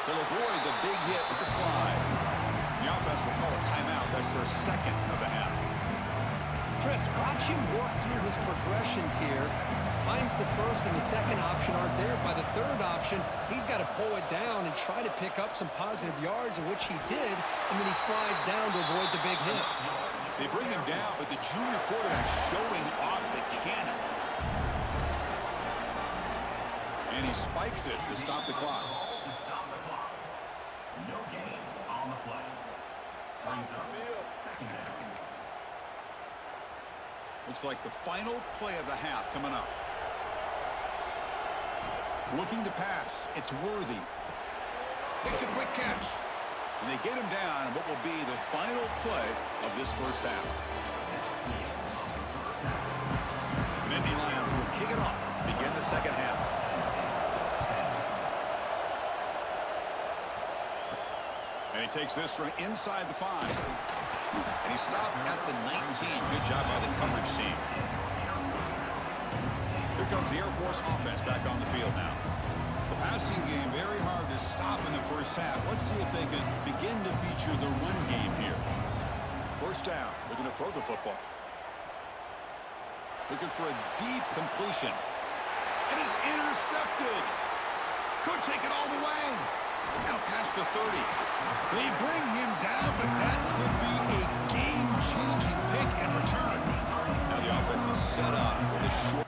They'll avoid the big hit with the slide. The offense will call a timeout. That's their second of the half. Chris, watch him work through his progressions here. Finds the first and the second option aren't there. By the third option, he's got to pull it down and try to pick up some positive yards, of which he did, and then he slides down to avoid the big hit. They bring him down, but the junior quarterback showing off the cannon. And he spikes it to stop the clock. No gain on the play. Looks like the final play of the half coming up. Looking to pass. It's Worthy. Makes a quick catch. And they get him down in what will be the final play of this first half. The Nittany Lions will kick it off to begin the second half. And he takes this from inside the 5. And he stopped at the 19. Good job by the coverage team. Here comes the Air Force offense back on the field now. The passing game very hard to stop in the first half. Let's see if they can begin to feature the run game here. First down. Looking to throw the football. Looking for a deep completion. And he's intercepted. Could take it all the way. Now past the 30. They bring him down, but that could be a game-changing pick and return. Now the offense is set up with a short.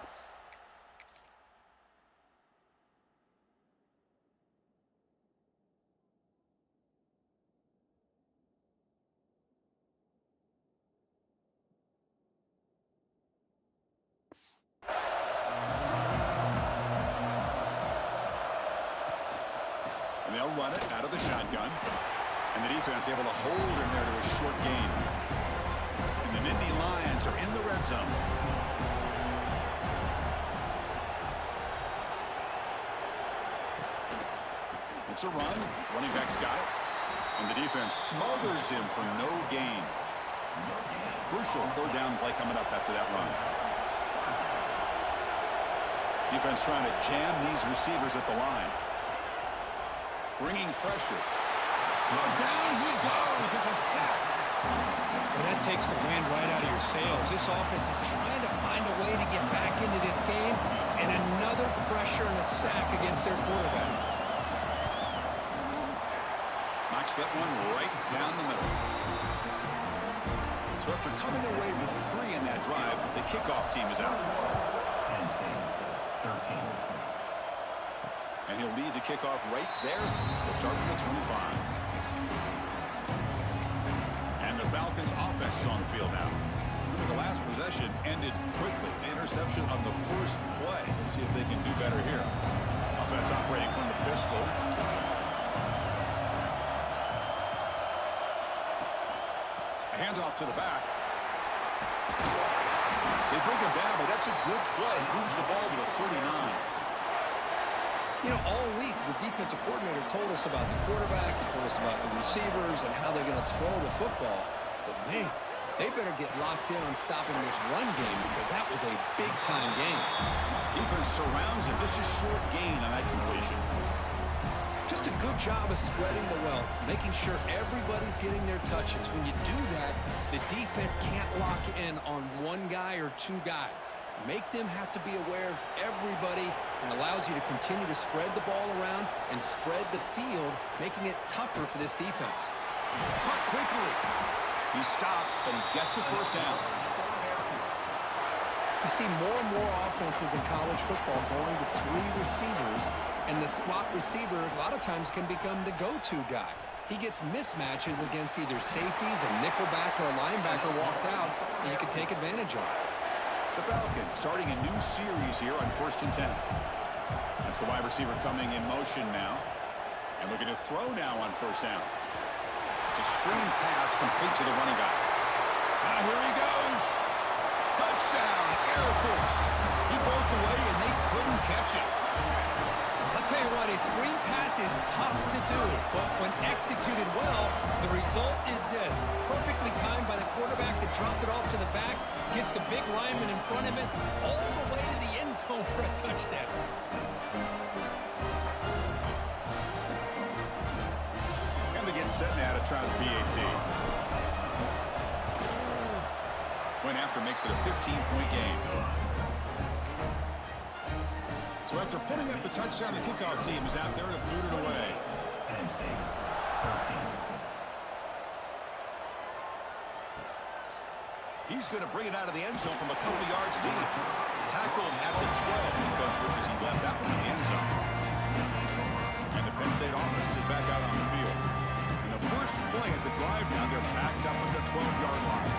And they'll run it out of the shotgun. And the defense able to hold him there to a short gain. And the Nittany Lions are in the red zone. It's a run. Running back's got it. And the defense smothers him for no gain. Crucial third down play coming up after that run. Defense trying to jam these receivers at the line. Bringing pressure. Down he goes. It's a sack. Well, that takes the wind right out of your sails. This offense is trying to find a way to get back into this game, and another pressure and a sack against their quarterback. Knocks that one right down the middle. So after coming away with 3 in that drive, the kickoff team is out. Penn State, 13. And he'll lead the kickoff right there. We'll start from the 25. And the Falcons offense is on the field now. Remember, the last possession ended quickly. Interception on the first play. Let's see if they can do better here. Offense operating from the pistol. A handoff to the back. They bring him down, but that's a good play. Moves the ball to the 39. You know, all week, the defensive coordinator told us about the quarterback. He told us about the receivers and how they're going to throw the football. But, man, they better get locked in on stopping this run game because that was a big-time game. Defense surrounds him. Just a short gain on that completion. Just a good job of spreading the wealth, making sure everybody's getting their touches. When you do that, the defense can't lock in on one guy or 2 guys. Make them have to be aware of everybody and allows you to continue to spread the ball around and spread the field, making it tougher for this defense. Cut quickly. He stopped, but he gets a first down. You see more and more offenses in college football going to 3 receivers, and the slot receiver a lot of times can become the go-to guy. He gets mismatches against either safeties, a nickelback, or a linebacker walked out, and you can take advantage of it. The Falcons starting a new series here on 1st and 10. That's the wide receiver coming in motion now. And looking to throw now on 1st down. It's a screen pass complete to the running back. Now here he goes. Touchdown, Air Force. He broke away and they couldn't catch him. I'll tell you what, a screen pass is tough to do, but when executed well, the result is this. Perfectly timed by the quarterback that dropped it off to the back, gets the big lineman in front of it, all the way to the end zone for a touchdown. And they get set now to try the BAT. Went after makes it a 15-point game. So after putting up the touchdown, the kickoff team is out there to boot it away. Penn State, 13. He's going to bring it out of the end zone from a couple yards deep. Tackled at the 12. The coach wishes he left that one in the end zone. And the Penn State offense is back out on the field. In the first play at the drive now, they're backed up at the 12-yard line.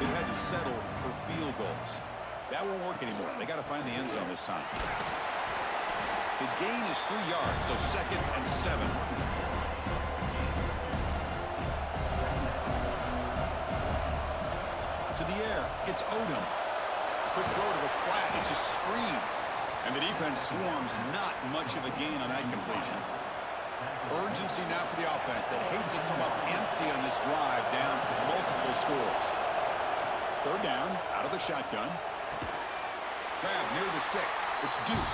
They've had to settle for field goals. That won't work anymore. They got to find the end zone this time. The gain is 3 yards, so 2nd and 7. To the air, it's Odom. Quick throw to the flat, it's a screen. And the defense swarms, not much of a gain on that completion. Urgency now for the offense that hates to come up empty on this drive, down multiple scores. 3rd down, out of the shotgun. Grab near the sticks. It's Duke.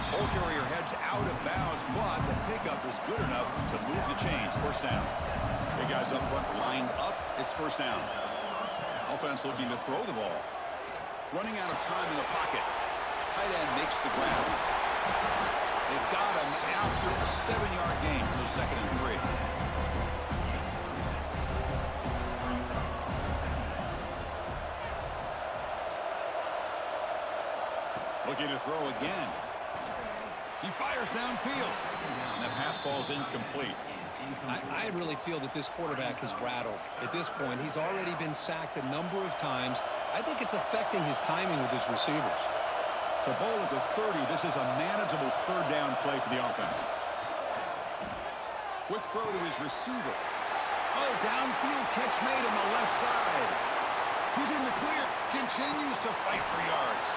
Ball carrier heads out of bounds, but the pickup is good enough to move the chains. 1st down. Big guys up front lined up. It's 1st down. Offense looking to throw the ball. Running out of time in the pocket. Tight end makes the grab. They've got him after a 7-yard gain, so 2nd and 3. Looking to throw again. He fires downfield. And that pass falls incomplete. I really feel that this quarterback is rattled. At this point, he's already been sacked a number of times. I think it's affecting his timing with his receivers. So ball at the 30. This is a manageable 3rd down play for the offense. Quick throw to his receiver. Oh, downfield catch made on the left side. He's in the clear. Continues to fight for yards.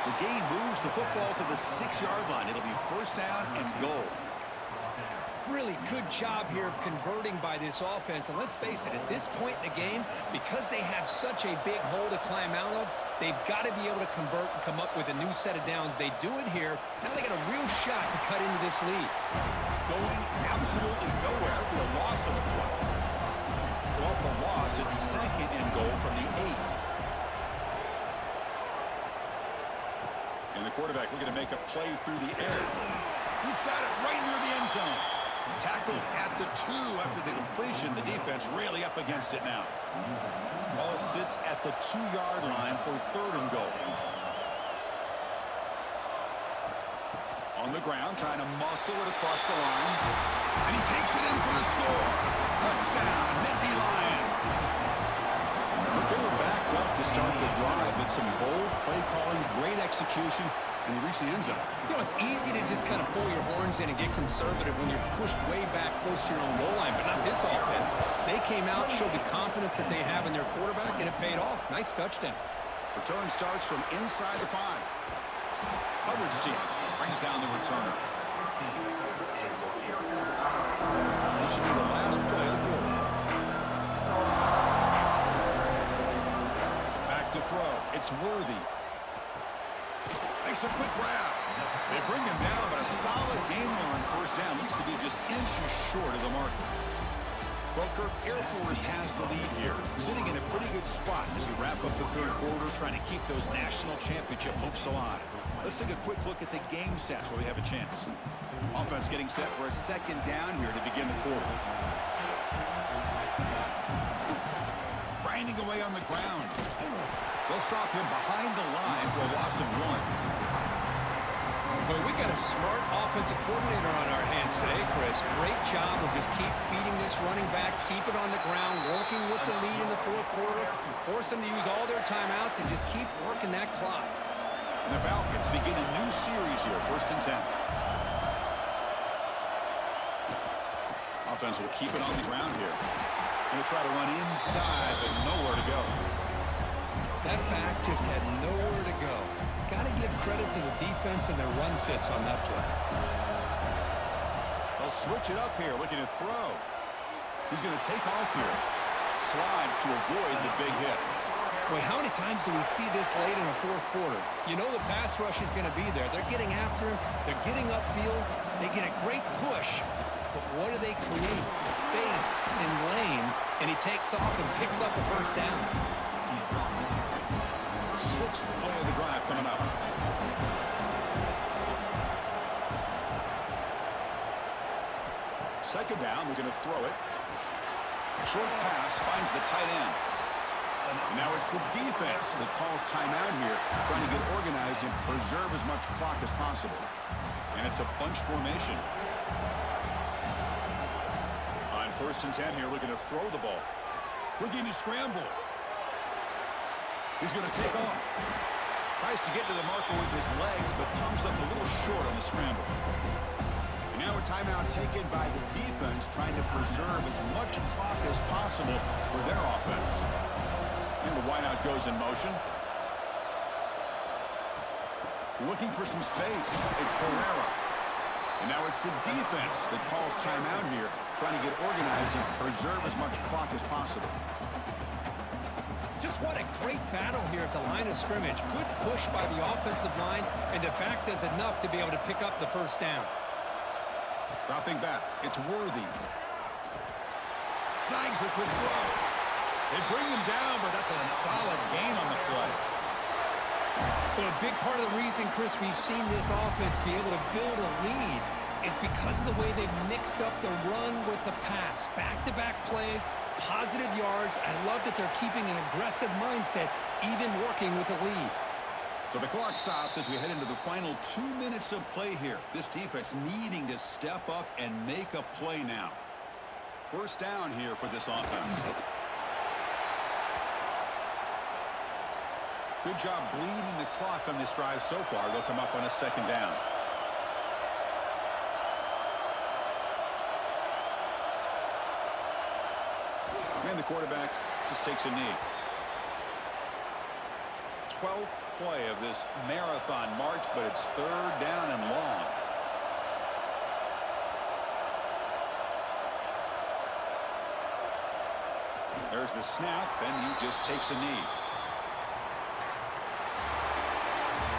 The gain moves the football to the 6-yard line. It'll be 1st down and goal. Really good job here of converting by this offense. And let's face it, at this point in the game, because they have such a big hole to climb out of, they've got to be able to convert and come up with a new set of downs. They do it here. Now they got a real shot to cut into this lead. Going absolutely nowhere after the loss of the play. So off the loss, it's 2nd and goal from the 8. And the quarterback looking to make a play through the air. He's got it right near the end zone. Tackled at the 2 after the completion. interception. The defense really up against it now. Ball sits at the 2-yard line for 3rd and goal. On the ground, trying to muscle it across the line. And he takes it in for the score. Touchdown, Natty Lions. But they were backed up to start the drive with some bold play calling, great execution, and he reached the end zone. You know, it's easy to just kind of pull your horns in and get conservative when you're pushed way back close to your own goal line, but not this offense. They came out, showed the confidence that they have in their quarterback, and it paid off. Nice touchdown. Return starts from inside the 5. Coverage team brings down the returner. This should be the last play of the quarter. Back to throw. It's Worthy. Makes a quick grab. They bring him down, but a solid game there on 1st down. Needs to be just inches short of the mark. Well, Kirk, Air Force has the lead here, sitting in a pretty good spot as we wrap up the 3rd quarter, trying to keep those national championship hopes alive. Let's take a quick look at the game stats where we have a chance. Offense getting set for a 2nd down here to begin the quarter. Grinding away on the ground. They'll stop him behind the line for a loss of 1. Well, we got a smart offensive coordinator on our hands today, Chris. Great job of just keep feeding this running back, keep it on the ground, working with the lead in the 4th quarter, force them to use all their timeouts, and just keep working that clock. And the Falcons begin a new series here, 1st and 10. Offense will keep it on the ground here. Going to try to run inside, but nowhere to go. That back just had nowhere to go. Got to give credit to the defense and their run fits on that play. They'll switch it up here, looking to throw. He's going to take off here. Slides to avoid the big hit. Boy, how many times do we see this late in the 4th quarter? You know the pass rush is going to be there. They're getting after him. They're getting upfield. They get a great push. But what do they create? Space in lanes. And he takes off and picks up a 1st down. 6th play of the drive coming up. Second down, we're going to throw it. Short pass finds the tight end. Now it's the defense that calls timeout here, trying to get organized and preserve as much clock as possible. And it's a bunch formation. On 1st and 10 here, looking to throw the ball. We're getting a scramble. He's going to take off. Tries to get to the marker with his legs, but comes up a little short on the scramble. And now a timeout taken by the defense, trying to preserve as much clock as possible for their offense. And the wideout goes in motion. Looking for some space. It's Herrera. And now it's the defense that calls timeout here, trying to get organized and preserve as much clock as possible. Just what a great battle here at the line of scrimmage. Good push by the offensive line, and the back does enough to be able to pick up the 1st down. Dropping back, it's Worthy. Snags the quick throw. They bring him down, but that's a solid gain on the play. Well, a big part of the reason, Chris, we've seen this offense be able to build a lead is because of the way they've mixed up the run with the pass. Back-to-back plays, positive yards. I love that they're keeping an aggressive mindset, even working with a lead. So the clock stops as we head into the final 2 minutes of play here. This defense needing to step up and make a play now. 1st down here for this offense. Good job bleeding the clock on this drive so far. They'll come up on a 2nd down. And the quarterback just takes a knee. 12th play of this marathon march, but it's 3rd down and long. There's the snap, and he just takes a knee.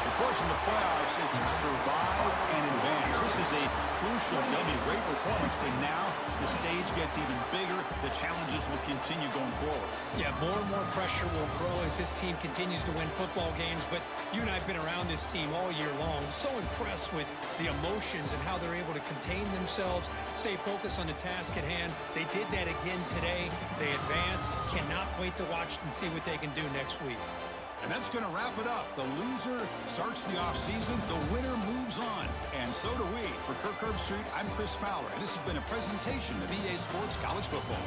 Of course, in the playoffs, it's survive and advance. This is a crucial W. Great performance, but now The stage gets even bigger. The challenges will continue going forward. Yeah, more and more pressure will grow as this team continues to win football games. But you and I have been around this team all year long. So impressed with the emotions and how they're able to contain themselves, stay focused on the task at hand. They did that again today. They advance. Cannot wait to watch and see what they can do next week. And that's going to wrap it up. The loser starts the offseason. The winner moves on. And so do we. For Kirk Herbstreit, I'm Chris Fowler. And this has been a presentation of EA Sports College Football.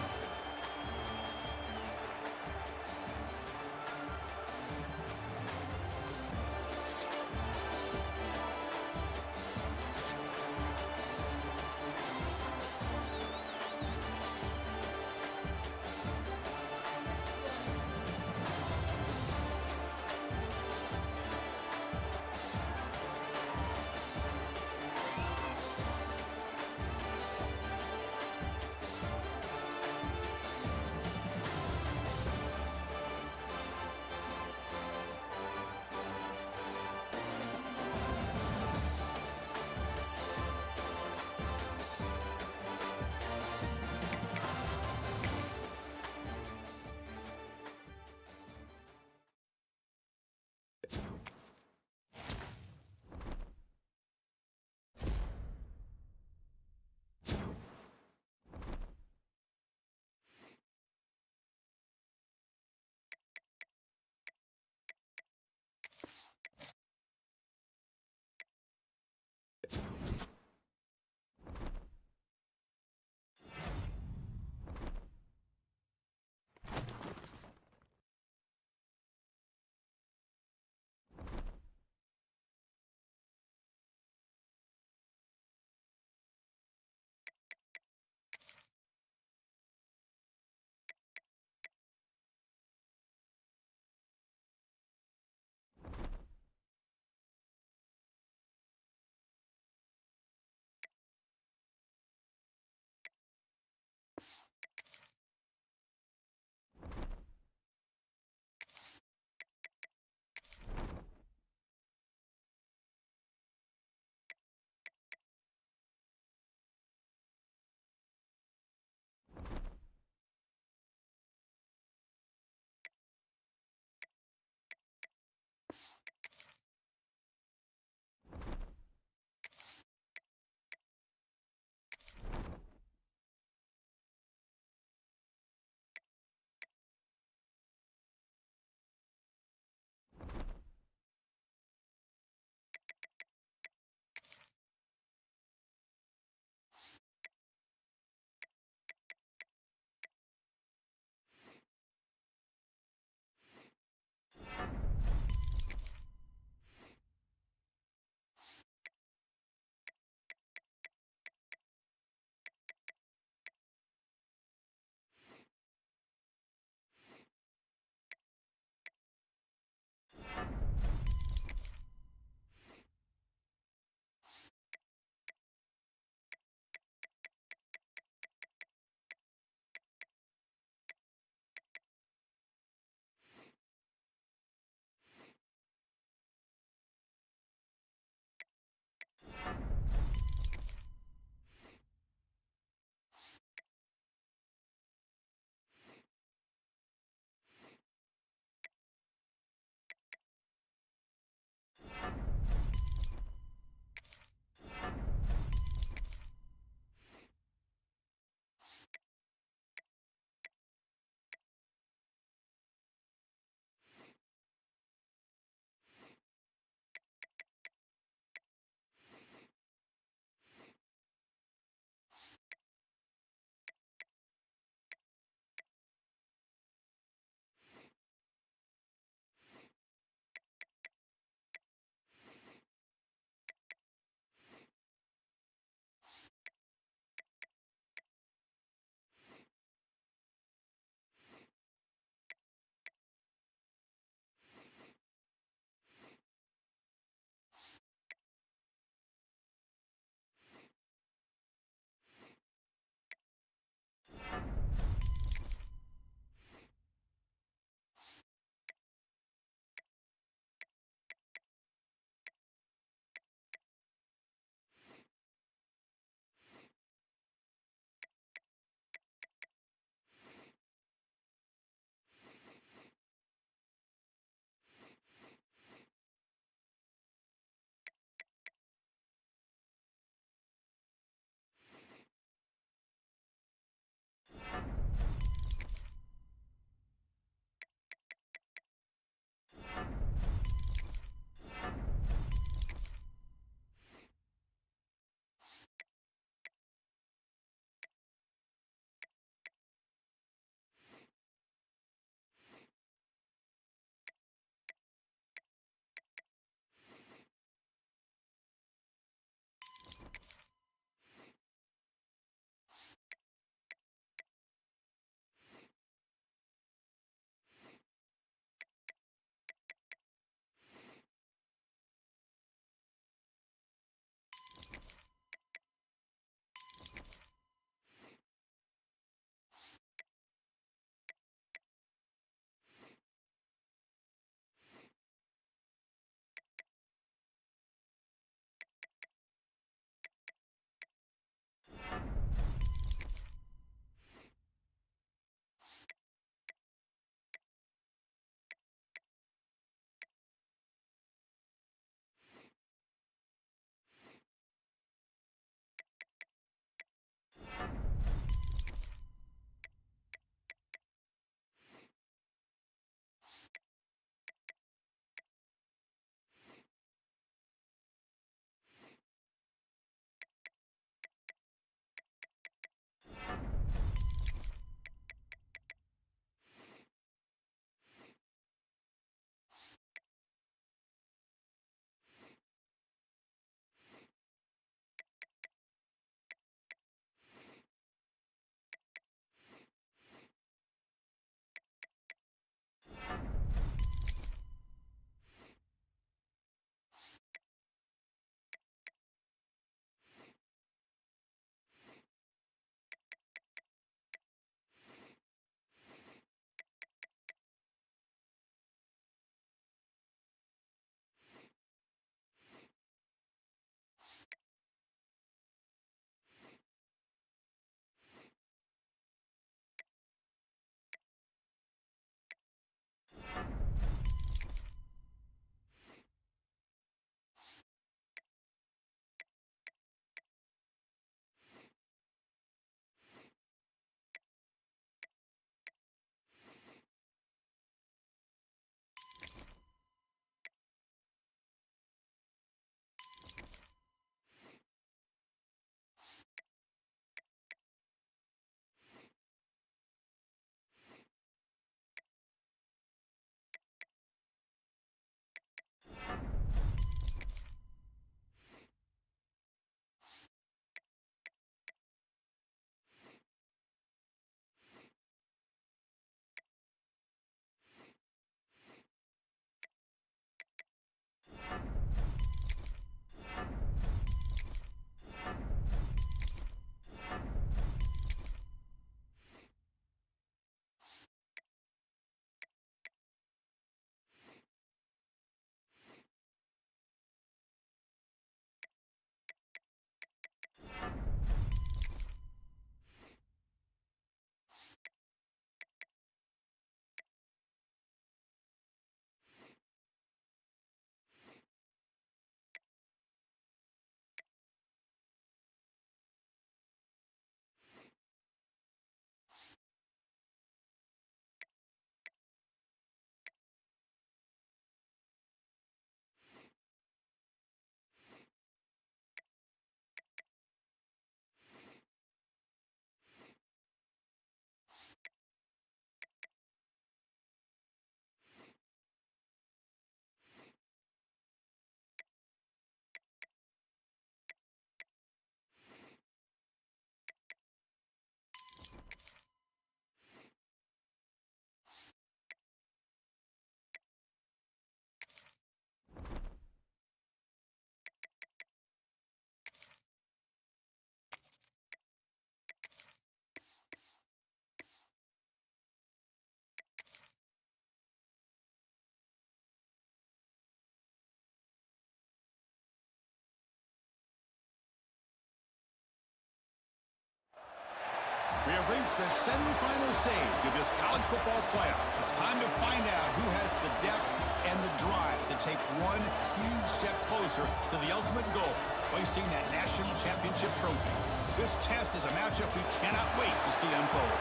reached the semifinal stage of this college football playoff. It's time to find out who has the depth and the drive to take one huge step closer to the ultimate goal, hoisting that national championship trophy. This test is a matchup we cannot wait to see unfold.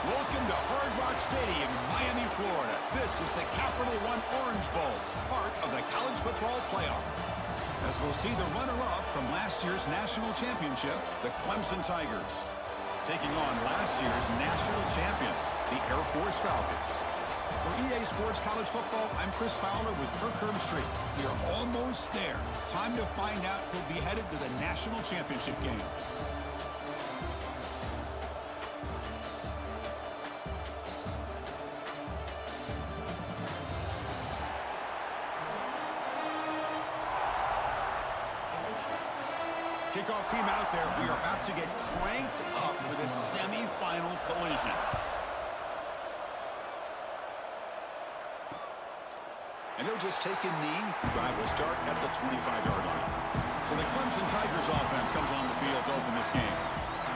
Welcome to Hard Rock Stadium in Miami, Florida. This is the Capital One Orange Bowl, part of the college football playoff. As we'll see the runner-up from last year's national championship, the Clemson Tigers, taking on last year's national champions, the Air Force Falcons. For EA Sports College Football, I'm Chris Fowler with Kirk Herbstreit. We are almost there. Time to find out who'll be headed to the national championship game. Kickoff team out there. We are about to get cranked up with a semifinal collision. And he'll just take a knee. Drive will start at the 25-yard line. So the Clemson Tigers offense comes on the field to open this game.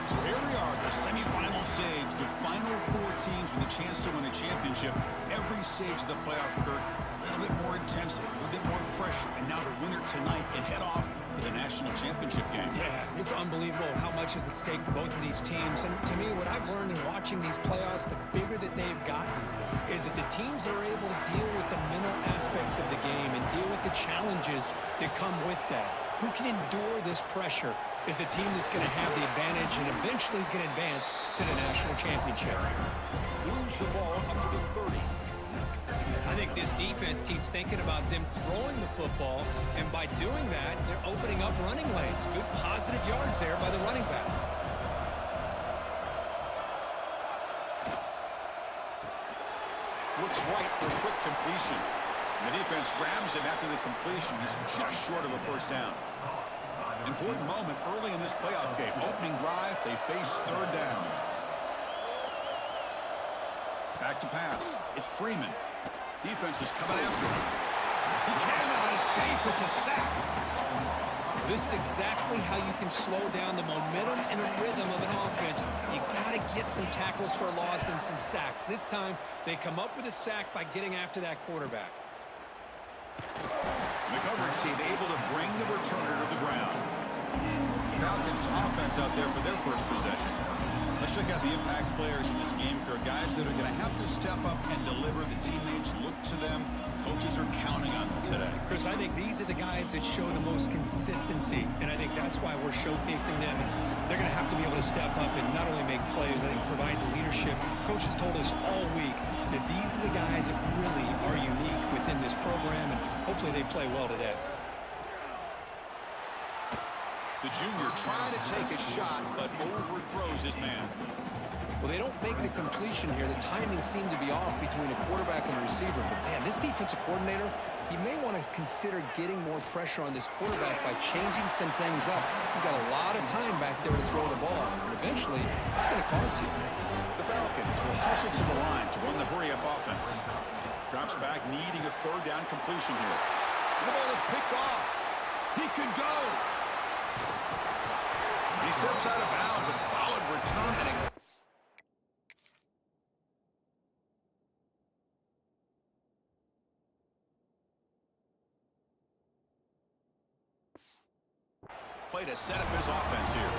So here we are, the semifinal stage, the final four teams with a chance to win a championship. Every stage of the playoff, Kurt, a little bit more intensity, a little bit more pressure. And now the winner tonight can head off to the national championship game. Yeah, it's unbelievable how much is at stake for both of these teams. And to me, what I've learned in watching these playoffs, the bigger that they've gotten, is that the teams are able to deal with the mental aspects of the game and deal with the challenges that come with that. Who can endure this pressure is the team that's going to have the advantage and eventually is going to advance to the national championship. Moves the ball up to the 30. I think this defense keeps thinking about them throwing the football, and by doing that, they're opening up running lanes. Good positive yards there by the running back. Looks right for a quick completion. The defense grabs him after the completion. He's just short of a first down. Important moment early in this playoff game. Opening drive, they face third down. Back to pass. It's Freeman. Defense is coming after him. He cannot escape. It's a sack. This is exactly how you can slow down the momentum and a rhythm of an offense. You got to get some tackles for a loss and some sacks. This time, they come up with a sack by getting after that quarterback. The coverage team able to bring the returner to the ground. Falcons offense out there for their first possession. Let's check out the impact players in this game, Kurt. Guys that are going to have to step up and deliver. The teammates look to them. Coaches are counting on them today. Chris, I think these are the guys that show the most consistency, and I think that's why we're showcasing them. They're going to have to be able to step up and not only make plays, I think provide the leadership. Coaches told us all week that these are the guys that really are unique within this program, and hopefully they play well today. The junior trying to take a shot, but overthrows his man. Well, they don't make the completion here. The timing seemed to be off between a quarterback and a receiver. But, man, this defensive coordinator, he may want to consider getting more pressure on this quarterback by changing some things up. You've got a lot of time back there to throw the ball. And eventually, it's going to cost you. The Falcons will hustle to the line to run the hurry-up offense. Drops back, needing a third down completion here. The ball is picked off. He could go. He steps out of bounds. A solid return and a play to set up his offense here.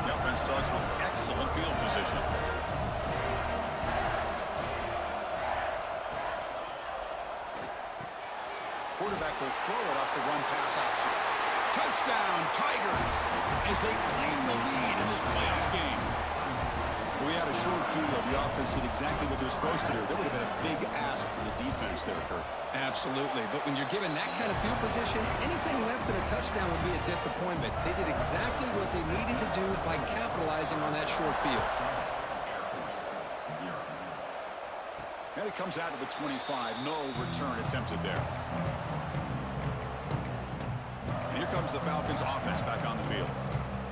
The offense starts with excellent field position. Quarterback will throw it off the run-pass option. Touchdown, Tigers, as they claim the lead in this playoff game. We had a short field of the offense did exactly what they're supposed to do. That would have been a big ask for the defense there, Kurt. Absolutely. But when you're given that kind of field position, anything less than a touchdown would be a disappointment. They did exactly what they needed to do by capitalizing on that short field. And it comes out to the 25. No return attempted there. And here comes the Falcons offense back on the field.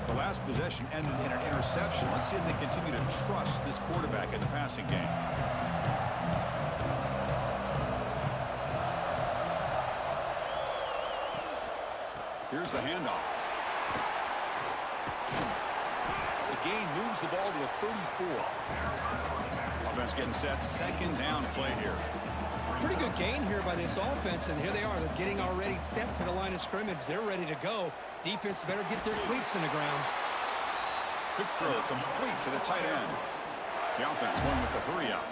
The last possession ended in an interception. Let's see if they continue to trust this quarterback in the passing game. Here's the handoff. The gain moves the ball to the 34. Offense getting set. Second down play here. Pretty good gain here by this offense, and here they are. They're getting already set to the line of scrimmage. They're ready to go. Defense better get their cleats in the ground. Quick throw complete to the tight end. The offense going with the hurry-up.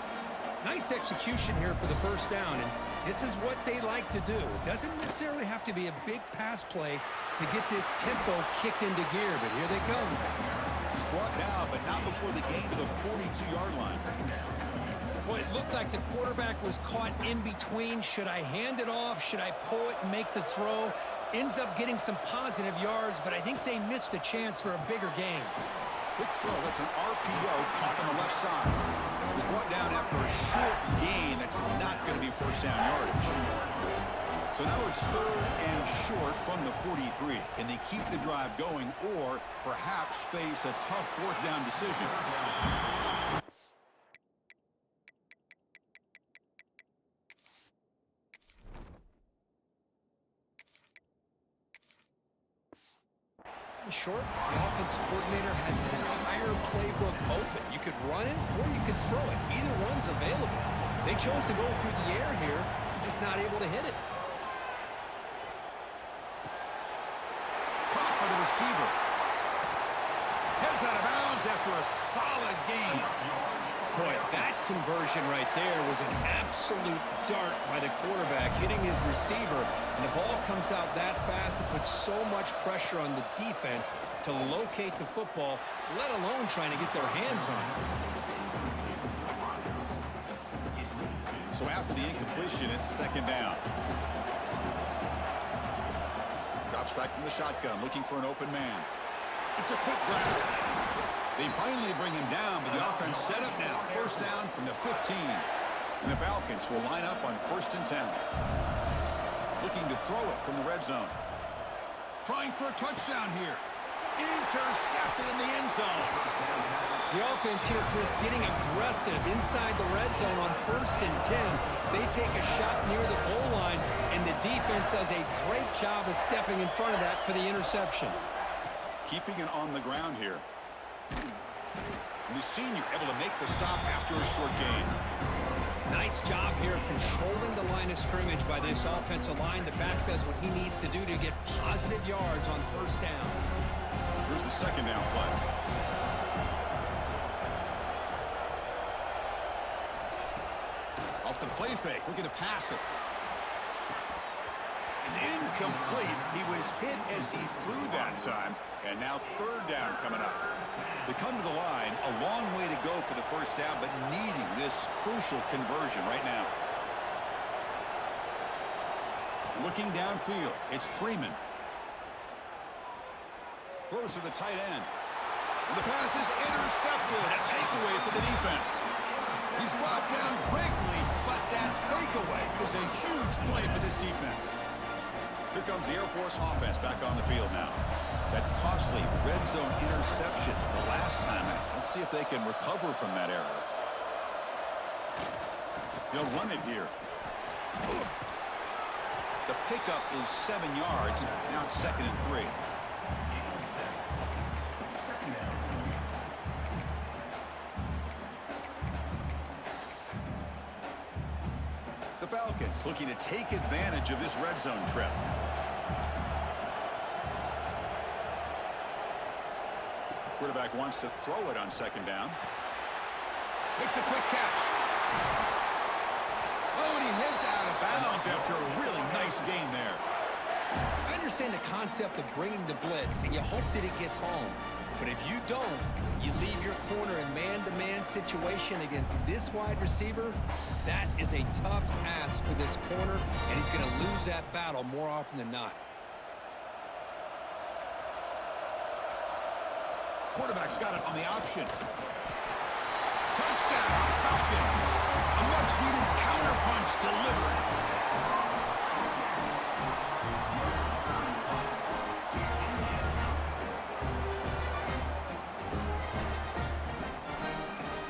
Nice execution here for the first down, and this is what they like to do. It doesn't necessarily have to be a big pass play to get this tempo kicked into gear, but here they come. He's brought down, but not before the gain to the 42-yard line. Well, it looked like the quarterback was caught in between. Should I hand it off? Should I pull it and make the throw? Ends up getting some positive yards, but I think they missed a chance for a bigger gain. Quick throw. That's an RPO caught on the left side. It was brought down after a short gain. That's not going to be first down yardage. So now it's third and short from the 43. Can they keep the drive going or perhaps face a tough fourth down decision? Short, the offensive coordinator has his entire playbook open. You could run it or you could throw it. Either one's available. They chose to go through the air here, just not able to hit it. Caught by the receiver. Heads out of bounds after a solid gain. Boy, that conversion right there was an absolute dart by the quarterback hitting his receiver, and the ball comes out that fast to put so much pressure on the defense to locate the football, let alone trying to get their hands on it. So after the incompletion, it's second down. Drops back from the shotgun, looking for an open man. It's a quick grab. They finally bring him down, but the offense set up now. First down from the 15. And the Falcons will line up on 1st and 10. Looking to throw it from the red zone. Trying for a touchdown here. Intercepted in the end zone. The offense here, Chris, getting aggressive inside the red zone on 1st and 10. They take a shot near the goal line, and the defense does a great job of stepping in front of that for the interception. Keeping it on the ground here. And the senior able to make the stop after a short gain. Nice job here of controlling the line of scrimmage by this offensive line. The back does what he needs to do to get positive yards on first down. Here's the second down play. Off the play fake, looking to pass it. It's incomplete. He was hit as he threw that time. And now third down coming up. They come to the line, a long way to go for the first down, but needing this crucial conversion right now. Looking downfield, it's Freeman. Throws to the tight end. And the pass is intercepted. A takeaway for the defense. He's brought down quickly, but that takeaway is a huge play for this defense. Here comes the Air Force offense back on the field now. That costly red zone interception the last time out. Let's see if they can recover from that error. They'll run it here. The pickup is 7 yards. Now it's 2nd and 3. The Falcons looking to take advantage of this red zone trip. Quarterback wants to throw it on 2nd down. Makes a quick catch. Oh, and he heads out of bounds after a really nice gain there. I understand the concept of bringing the blitz, and you hope that it gets home. But if you don't, you leave your corner in man-to-man situation against this wide receiver, that is a tough ask for this corner, and he's going to lose that battle more often than not. Quarterback's got it on the option. Touchdown, Falcons. A much-needed counterpunch delivered.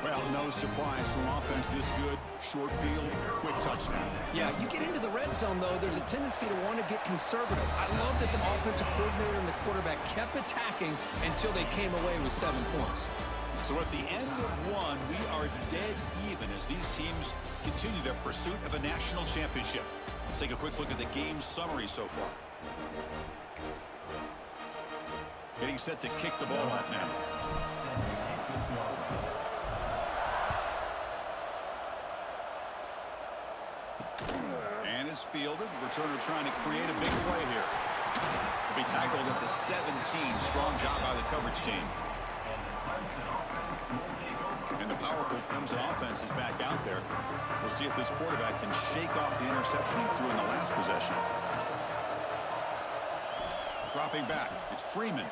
Well, no surprise from offense this good. Short field, quick touchdown. Yeah, you get into the red zone, though, there's a tendency to want to get conservative. I love that the offensive coordinator and the quarterback kept attacking until they came away with 7 points. So at the end of one, we are dead even as these teams continue their pursuit of a national championship. Let's take a quick look at the game summary so far. Getting set to kick the ball off now. And it's fielded. Returner trying to create a big play here. He'll be tackled at the 17. Strong job by the coverage team. And the powerful Clemson offense is back out there. We'll see if this quarterback can shake off the interception he threw in the last possession. Dropping back, it's Freeman.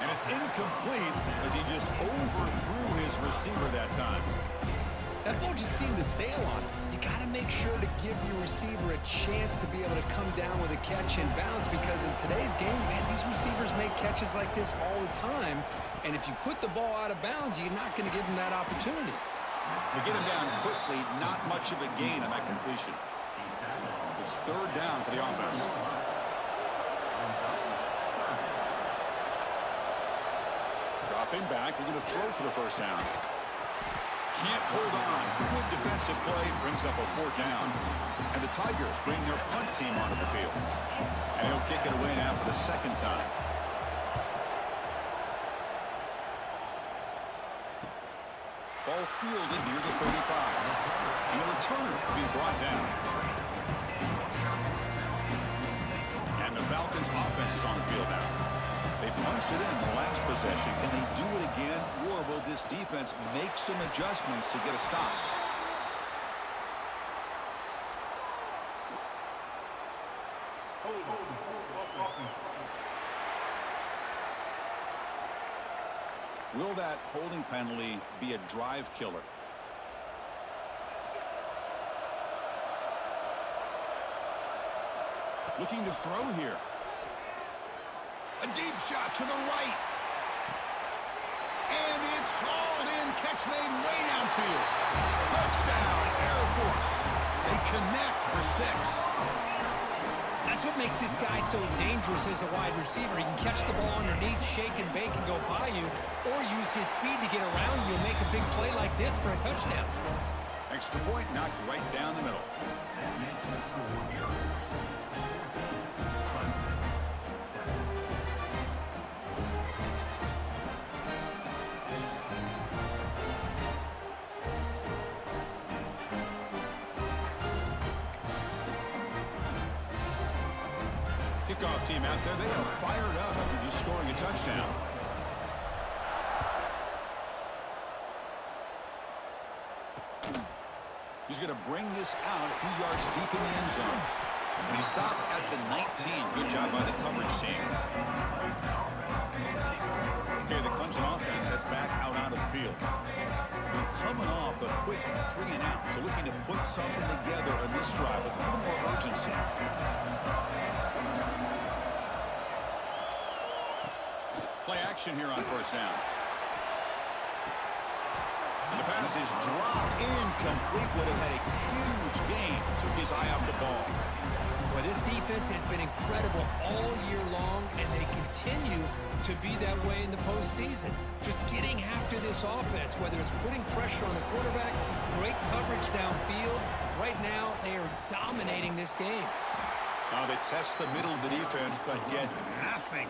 And it's incomplete as he just overthrew his receiver that time. That ball just seemed to sail on him. You got to make sure to give your receiver a chance to be able to come down with a catch and bounce, because in today's game, man, these receivers make catches like this all the time. And if you put the ball out of bounds, you're not going to give them that opportunity. To get him down quickly, not much of a gain on that completion. It's third down for the offense. Dropping back, they're going to throw for the first down. Can't hold on. Good defensive play brings up a fourth down. And the Tigers bring their punt team onto the field. And he'll kick it away now for the second time. Ball fielded near the 35. And the returner will be brought down. And the Falcons offense is on the field now. They punched it in the last possession. Can they do it again, or will this defense make some adjustments to get a stop? Will that holding penalty be a drive killer? Looking to throw here. A deep shot to the right. And it's hauled in. Catch made way downfield. Touchdown, Air Force. They connect for 6. That's what makes this guy so dangerous as a wide receiver. He can catch the ball underneath, shake and bake and go by you, or use his speed to get around you and make a big play like this for a touchdown. Extra point knocked right down the middle. Kickoff team out there, they are fired up after just scoring a touchdown. He's going to bring this out a few yards deep in the end zone. And he stopped at the 19. Good job by the coverage team. Okay, the Clemson offense heads back out onto the field. They're coming off a quick 3 and out, so looking to put something together on this drive with a little more urgency. Play action here on first down. And the pass is dropped, incomplete. Would have had a huge gain. Took his eye off the ball. Well, this defense has been incredible all year long, and they continue to be that way in the postseason. Just getting after this offense, whether it's putting pressure on the quarterback, great coverage downfield. Right now, they are dominating this game. Now they test the middle of the defense, but get nothing.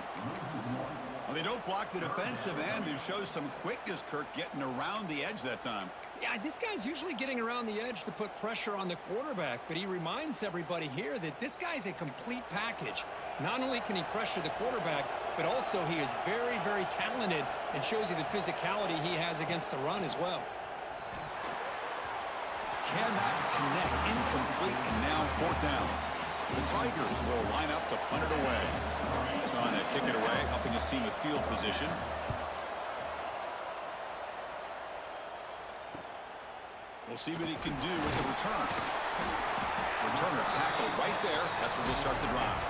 Well, they don't block the defensive end, who shows some quickness, Kirk, getting around the edge that time. Yeah, this guy's usually getting around the edge to put pressure on the quarterback, but he reminds everybody here that this guy's a complete package. Not only can he pressure the quarterback, but also he is very, very talented and shows you the physicality he has against the run as well. Cannot connect, incomplete, and now fourth down. The Tigers will line up to punt it away. He's on to kick it away, helping his team with field position. We'll see what he can do with the return. Returner tackled right there. That's where they'll start the drive.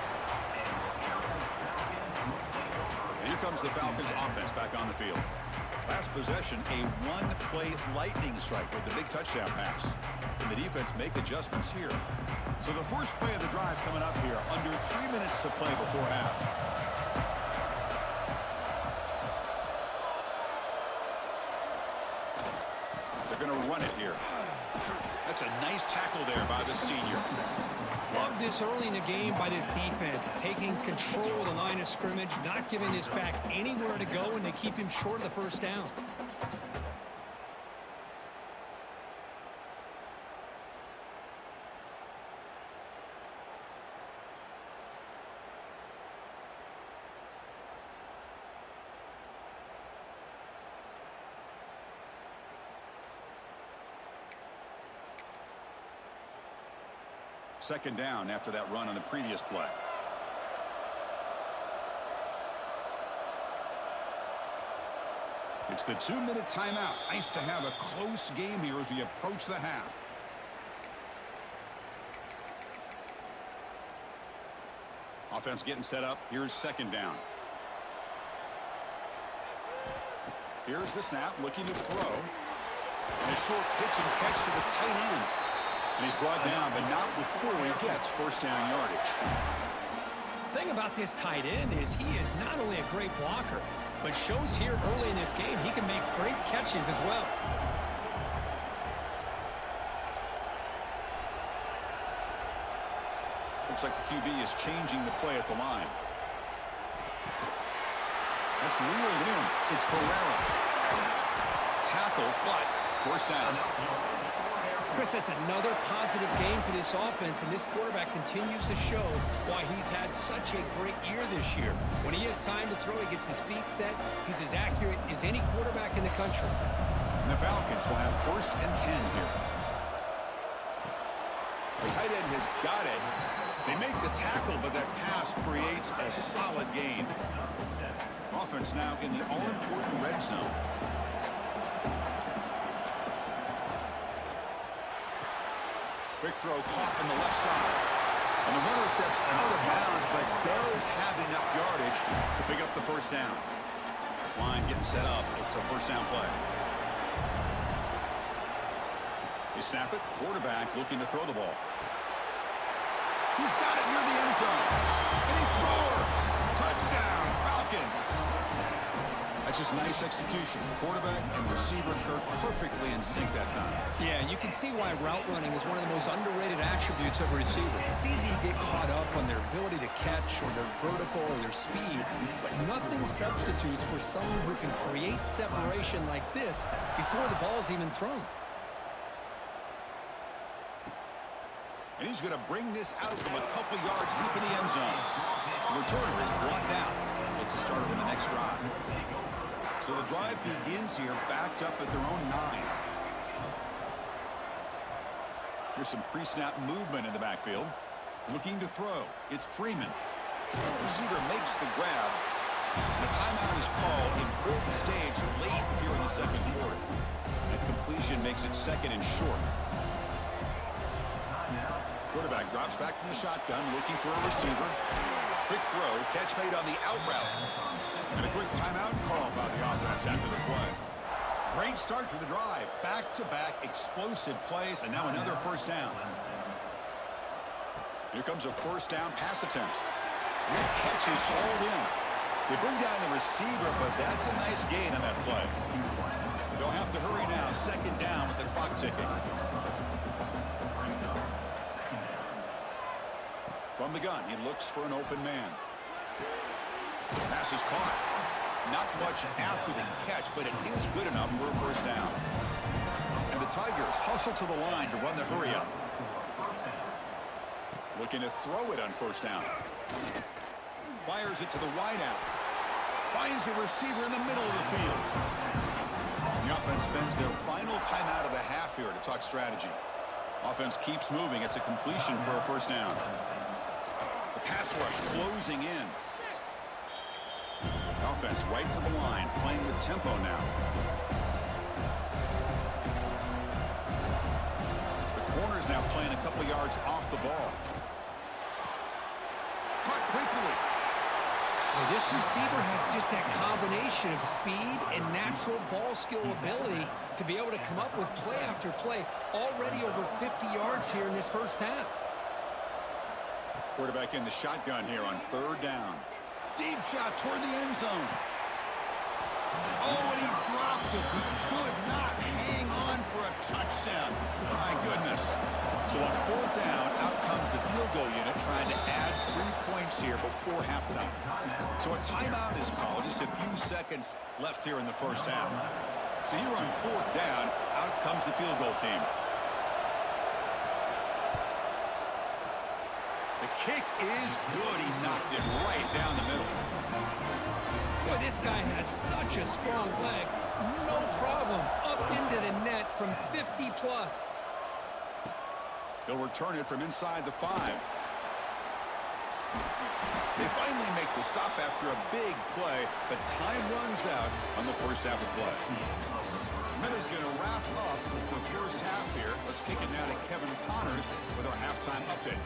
And here comes the Falcons offense back on the field. Last possession, a one-play lightning strike with the big touchdown pass. Can the defense make adjustments here? So the first play of the drive coming up here, under 3 minutes to play before half. They're going to run it here. That's a nice tackle there by the senior. Love this early in the game by this defense, taking control of the line of scrimmage, not giving this back anywhere to go, and they keep him short of the first down. Second down after that run on the previous play. It's the 2-minute timeout. Nice to have a close game here as we approach the half. Offense getting set up. Here's second down. Here's the snap, looking to throw. And a short pitch and catch to the tight end. And he's brought down, but not before he gets first down yardage. The thing about this tight end is he is not only a great blocker, but shows here early in this game he can make great catches as well. Looks like the QB is changing the play at the line. That's reeled in. It's Barrera. Tackle, but first down. Chris, that's another positive game for this offense, and this quarterback continues to show why he's had such a great year this year. When he has time to throw, he gets his feet set. He's as accurate as any quarterback in the country. And the Falcons will have first and 10 here. The tight end has got it. They make the tackle, but that pass creates a solid gain. Offense now in the all-important red zone. Quick throw caught on the left side. And the runner steps out of bounds, but does have enough yardage to pick up the first down. This line getting set up. It's a first down play. They snap it. Quarterback looking to throw the ball. He's got it near the end zone. And he scores. Touchdown, Falcons. That's just nice execution. Quarterback and receiver Kirk perfectly in sync that time. Yeah, you can see why route running is one of the most underrated attributes of a receiver. It's easy to get caught up on their ability to catch or their vertical or their speed, but nothing substitutes for someone who can create separation like this before the ball's even thrown. And he's going to bring this out from a couple yards deep in the end zone. The returner is blocked out. Gets a start on the next drive. So the drive begins here, backed up at their own 9. Here's some pre-snap movement in the backfield. Looking to throw. It's Freeman. Receiver makes the grab. And a timeout is called. Important stage late here in the second quarter. That completion makes it second and short. Quarterback drops back from the shotgun, looking for a receiver. Quick throw, catch made on the out route. And a quick timeout call by the offense after the play. Great start for the drive. Back-to-back explosive plays, and now another first down. Here comes a first down pass attempt. Good catch is hauled in. They bring down the receiver, but that's a nice gain on that play. They'll have to hurry now. Second down with the clock ticking. From the gun, he looks for an open man. Pass is caught. Not much after the catch, but it is good enough for a first down. And the Tigers hustle to the line to run the hurry up. Looking to throw it on first down. Fires it to the wideout. Finds a receiver in the middle of the field. The offense spends their final timeout of the half here to talk strategy. Offense keeps moving. It's a completion for a first down. The pass rush closing in. Offense right to the line, playing with tempo now. The corner's now playing a couple yards off the ball. Caught quickly. Well, this receiver has just that combination of speed and natural ball skill ability to be able to come up with play after play. Already over 50 yards here in this first half. Quarterback in the shotgun here on third down. Deep shot toward the end zone. Oh, and he dropped it. He could not hang on touchdown. My goodness. So on fourth down, out comes the field goal unit trying to add 3 points here before halftime. So a timeout is called. Just a few seconds left here in the first half. So here on fourth down, out comes the field goal team. The kick is good. He knocked it right down the middle. Boy, this guy has such a strong leg. No problem. Up into the net from 50 plus. He'll return it from inside the 5. They finally make the stop after a big play, but time runs out on the first half of play. Miller's going to wrap up the first half here. Let's kick it now to Kevin Connors with our halftime update.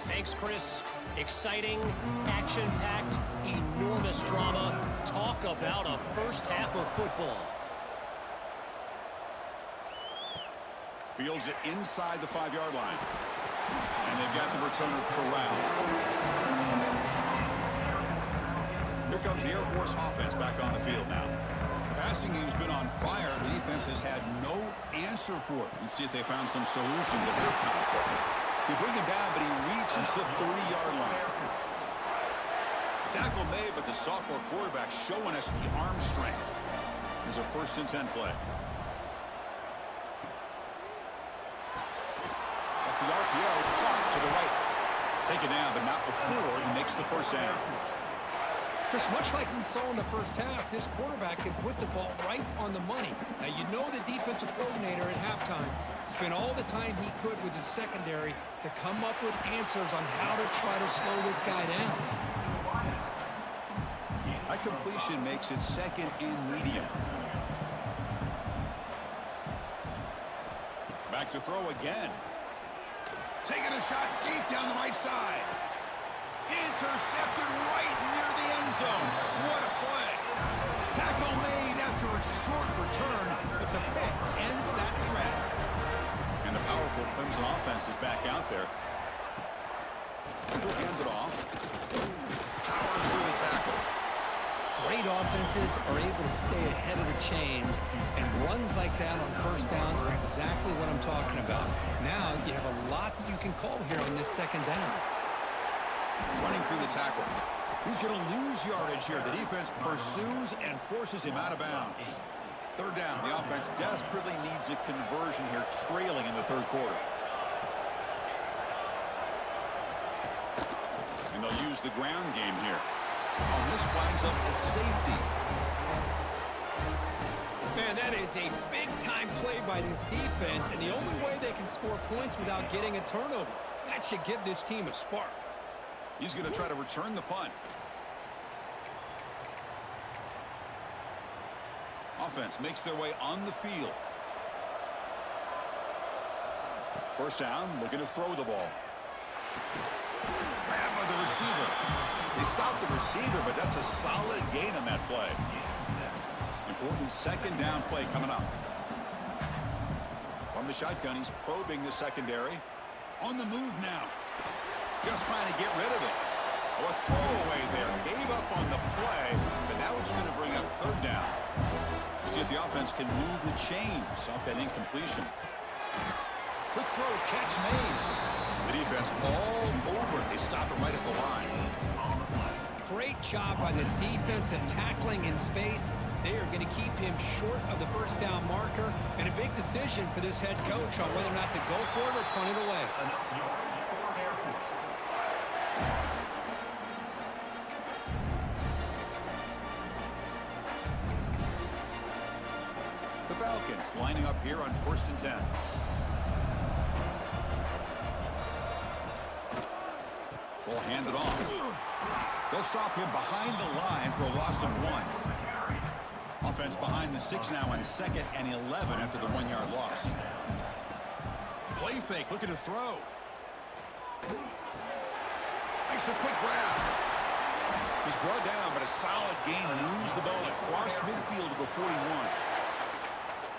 Thanks, Chris. Exciting, action-packed, enormous drama. Talk about a first half of football. Fields it inside the 5-yard line. And they've got the returner corralled. Here comes the Air Force offense back on the field now. The passing game's been on fire. The defense has had no answer for it. Let's see if they found some solutions at their time. They bring him down, but he reaches the 30-yard line. The tackle made, but the sophomore quarterback showing us the arm strength. Here's a 1st and 10 play. The RPO clock to the right. Take it down, but not before he makes the first down. Just much like we saw in the first half, this quarterback can put the ball right on the money. Now, you know the defensive coordinator at halftime spent all the time he could with his secondary to come up with answers on how to try to slow this guy down. That completion makes it 2nd and medium. Back to throw again. Taking a shot deep down the right side. Intercepted right near the end zone. What a play. Tackle made after a short return, but the pick ends that threat. And the powerful Clemson offense is back out there. He'll hand it off. Powers through the tackle. Great offenses are able to stay ahead of the chains, and runs like that on first down are exactly what I'm talking about. Now you have a lot that you can call here on this 2nd down. Running through the tackle. He's going to lose yardage here. The defense pursues and forces him out of bounds. 3rd down. The offense desperately needs a conversion here, trailing in the 3rd quarter. And they'll use the ground game here. Oh, this winds up as safety. Man, that is a big-time play by this defense, and the only way they can score points without getting a turnover. That should give this team a spark. He's going to try to return the punt. Offense makes their way on the field. 1st down, looking to throw the ball. Grab by the receiver. They stopped the receiver, but that's a solid gain on that play. Important 2nd down play coming up. From the shotgun, he's probing the secondary. On the move now. Just trying to get rid of it. Oh, a throwaway there. Gave up on the play, but now it's going to bring up 3rd down. See if the offense can move the chains off that incompletion. Quick throw, catch made. The defense all over it. They stop it right at the line. Great job by this defense at tackling in space. They are going to keep him short of the 1st down marker, and a big decision for this head coach on whether or not to go for it or punt it away. The Falcons lining up here on 1st and 10. Ball handed off. They'll stop him behind the line for a loss of 1. Offense behind the 6 now on 2nd and 11 after the 1-yard loss. Play fake, looking to throw. Makes a quick grab. He's brought down, but a solid gain moves the ball across midfield to the 41.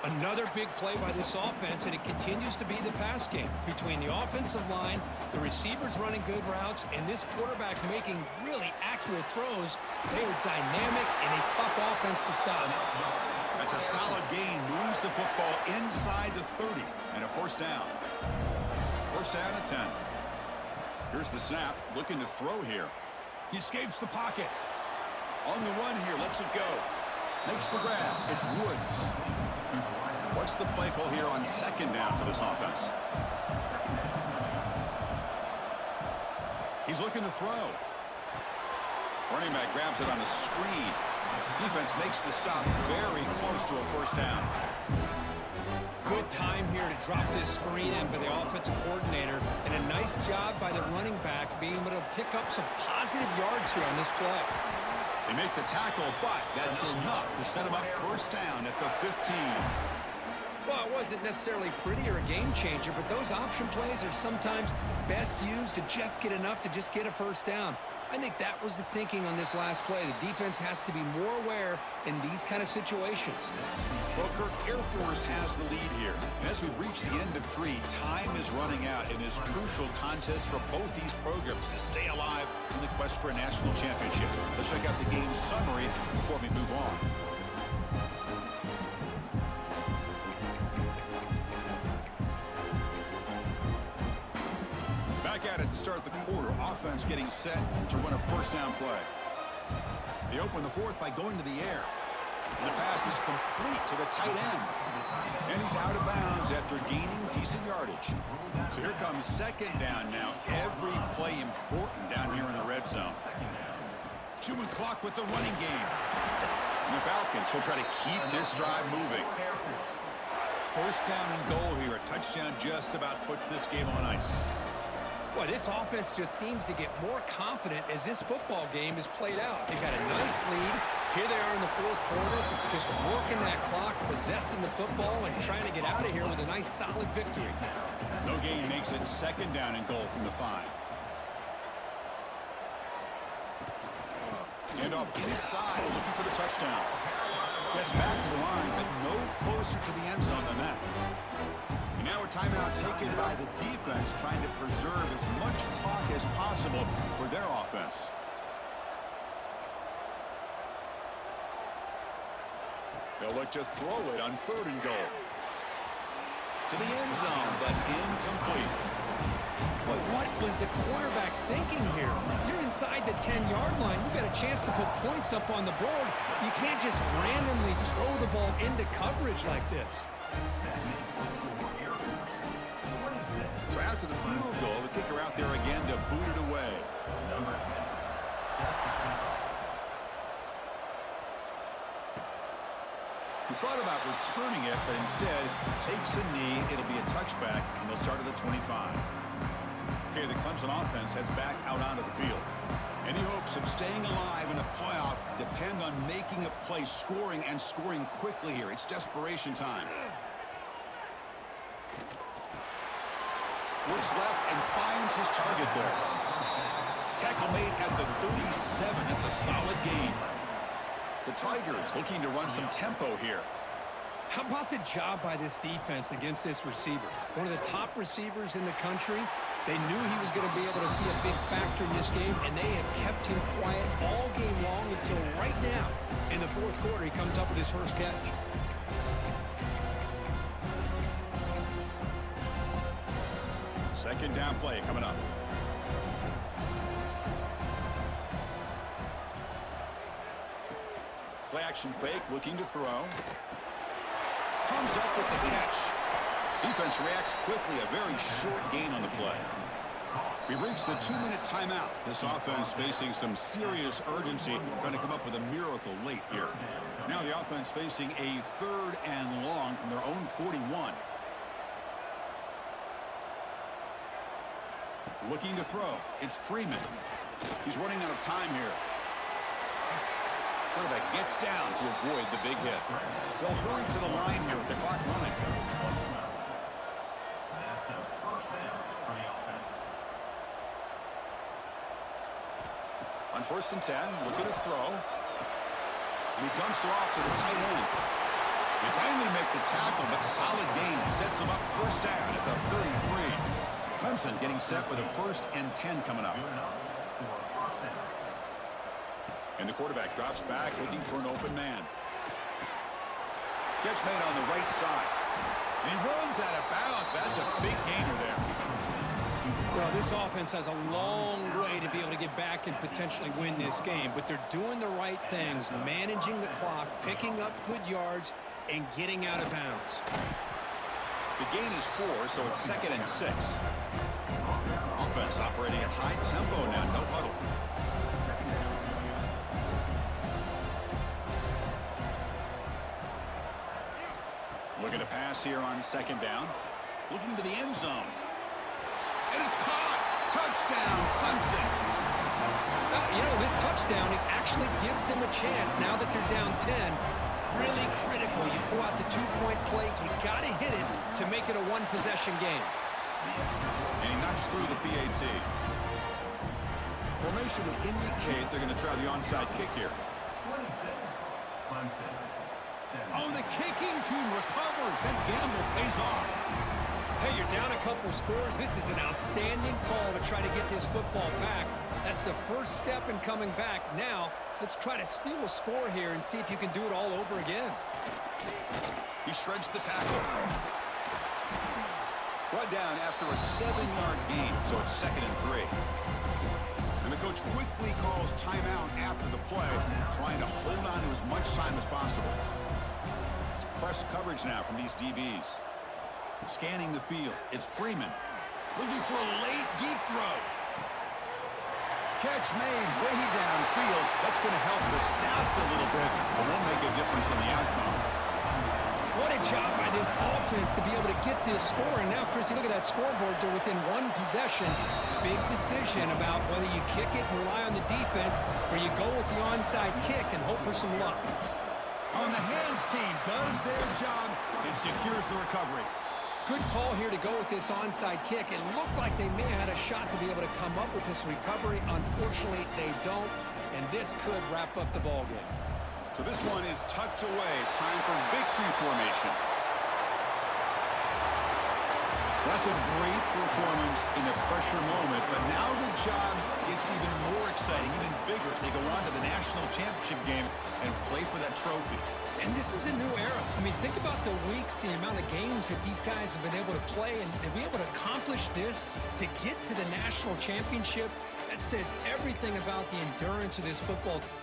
Another big play by this offense, and it continues to be the pass game. Between the offensive line, the receivers running good routes, and this quarterback making really accurate throws, they are dynamic and a tough offense to stop. That's a solid gain. Moves the football inside the 30 and a first down. First down at 10. Here's the snap, looking to throw here. He escapes the pocket. On the run here, lets it go. Makes the grab. It's Woods. What's the play call here on second down for this offense? He's looking to throw. Running back grabs it on a screen. Defense makes the stop very close to a first down. Good time here to drop this screen in by the offensive coordinator, and a nice job by the running back being able to pick up some positive yards here on this play. They make the tackle, but that's enough to set him up first down at the 15. Well, it wasn't necessarily pretty or a game changer, but those option plays are sometimes best used to just get enough to just get a first down. I think that was the thinking on this last play. The defense has to be more aware in these kind of situations. Well, Kirk, Air Force has the lead here. And as we reach the end of 3, time is running out in this crucial contest for both these programs to stay alive in the quest for a national championship. Let's check out the game summary before we move on. At it to start the quarter. Offense getting set to run a first down play. They open the fourth by going to the air. And the pass is complete to the tight end. And he's out of bounds after gaining decent yardage. So here comes second down now. Every play important down here in the red zone. Chewing clock with the running game. And the Falcons will try to keep this drive moving. First down and goal here. A touchdown just about puts this game on ice. Well, this offense just seems to get more confident as this football game is played out. They've got a nice lead. Here they are in the fourth quarter, just working that clock, possessing the football, and trying to get out of here with a nice, solid victory. No gain makes it second down and goal from the 5. Hand off inside, looking for the touchdown. Gets back to the line, but no closer to the end zone than that. And now a timeout taken by the defense, trying to preserve as much clock as possible for their offense. They'll look to throw it on 3rd and goal. To the end zone, but incomplete. But what was the quarterback thinking here? You're inside the 10-yard line. You've got a chance to put points up on the board. You can't just randomly throw the ball into coverage like this. So after the field goal, the kicker out there again to boot it away. He thought about returning it, but instead takes a knee. It'll be a touchback, and they'll start at the 25. Okay, the Clemson offense heads back out onto the field. Any hopes of staying alive in a playoff depend on making a play, scoring, and scoring quickly here. It's desperation time. Looks left and finds his target there. Tackle made at the 37. That's a solid gain. The Tigers looking to run some tempo here. How about the job by this defense against this receiver? One of the top receivers in the country. They knew he was going to be able to be a big factor in this game, and they have kept him quiet all game long until right now. In the fourth quarter, he comes up with his first catch. Second down play coming up. Play action fake, looking to throw. Comes up with the catch. Defense reacts quickly, a very short gain on the play. We've reached the 2-minute timeout. This offense facing some serious urgency, trying to come up with a miracle late here. Now the offense facing a 3rd and long from their own 41. Looking to throw. It's Freeman. He's running out of time here. Quarterback gets down to avoid the big hit. They'll hurry to the line here with the clock running. That's a first down for the offense. On 1st and 10, looking to throw. And he dumps it off to the tight end. They finally make the tackle, but solid gain sets him up first down at the 33. Clemson getting set with a 1st and 10 coming up. And the quarterback drops back, looking for an open man. Catch made on the right side. And he runs out of bounds. That's a big gainer there. Well, this offense has a long way to be able to get back and potentially win this game, but they're doing the right things, managing the clock, picking up good yards, and getting out of bounds. The gain is 4, so it's 2nd and 6. Offense operating at high tempo now, no huddle. Looking to pass here on 2nd down. Looking to the end zone. And it's caught. Touchdown, Clemson. You know, this touchdown, it actually gives them a chance now that they're down 10. Really critical. You pull out the 2-point play. You got to hit it to make it a one-possession game. And he knocks through the PAT. Formation would indicate they're going to try the onside kick here. 26, Clemson. 7. Oh, the kicking team recovers. That gamble pays off. Hey, you're down a couple scores. This is an outstanding call to try to get this football back. That's the first step in coming back. Now, let's try to steal a score here and see if you can do it all over again. He shreds the tackle. Brought down after a 7-yard gain, so it's 2nd and 3. And the coach quickly calls timeout after the play, trying to hold on to as much time as possible. It's press coverage now from these DBs. Scanning the field, it's Freeman. Looking for a late, deep throw. Catch made way downfield. That's going to help the stats a little bit, but won't make a difference in the outcome. What a job by this offense to be able to get this score. And now, Chris, you look at that scoreboard. They're within one possession. Big decision about whether you kick it and rely on the defense or you go with the onside kick and hope for some luck. On the hands team does their job and secures the recovery. Good call here to go with this onside kick. It looked like they may have had a shot to be able to come up with this recovery. Unfortunately, they don't, and this could wrap up the ballgame. So this one is tucked away. Time for victory formation. That's a great performance in a pressure moment, but now the job gets even more exciting, even bigger as they go on to the national championship game and play for that trophy. And this is a new era. I mean, think about the weeks, the amount of games that these guys have been able to play, and to be able to accomplish this, to get to the national championship, that says everything about the endurance of this football team.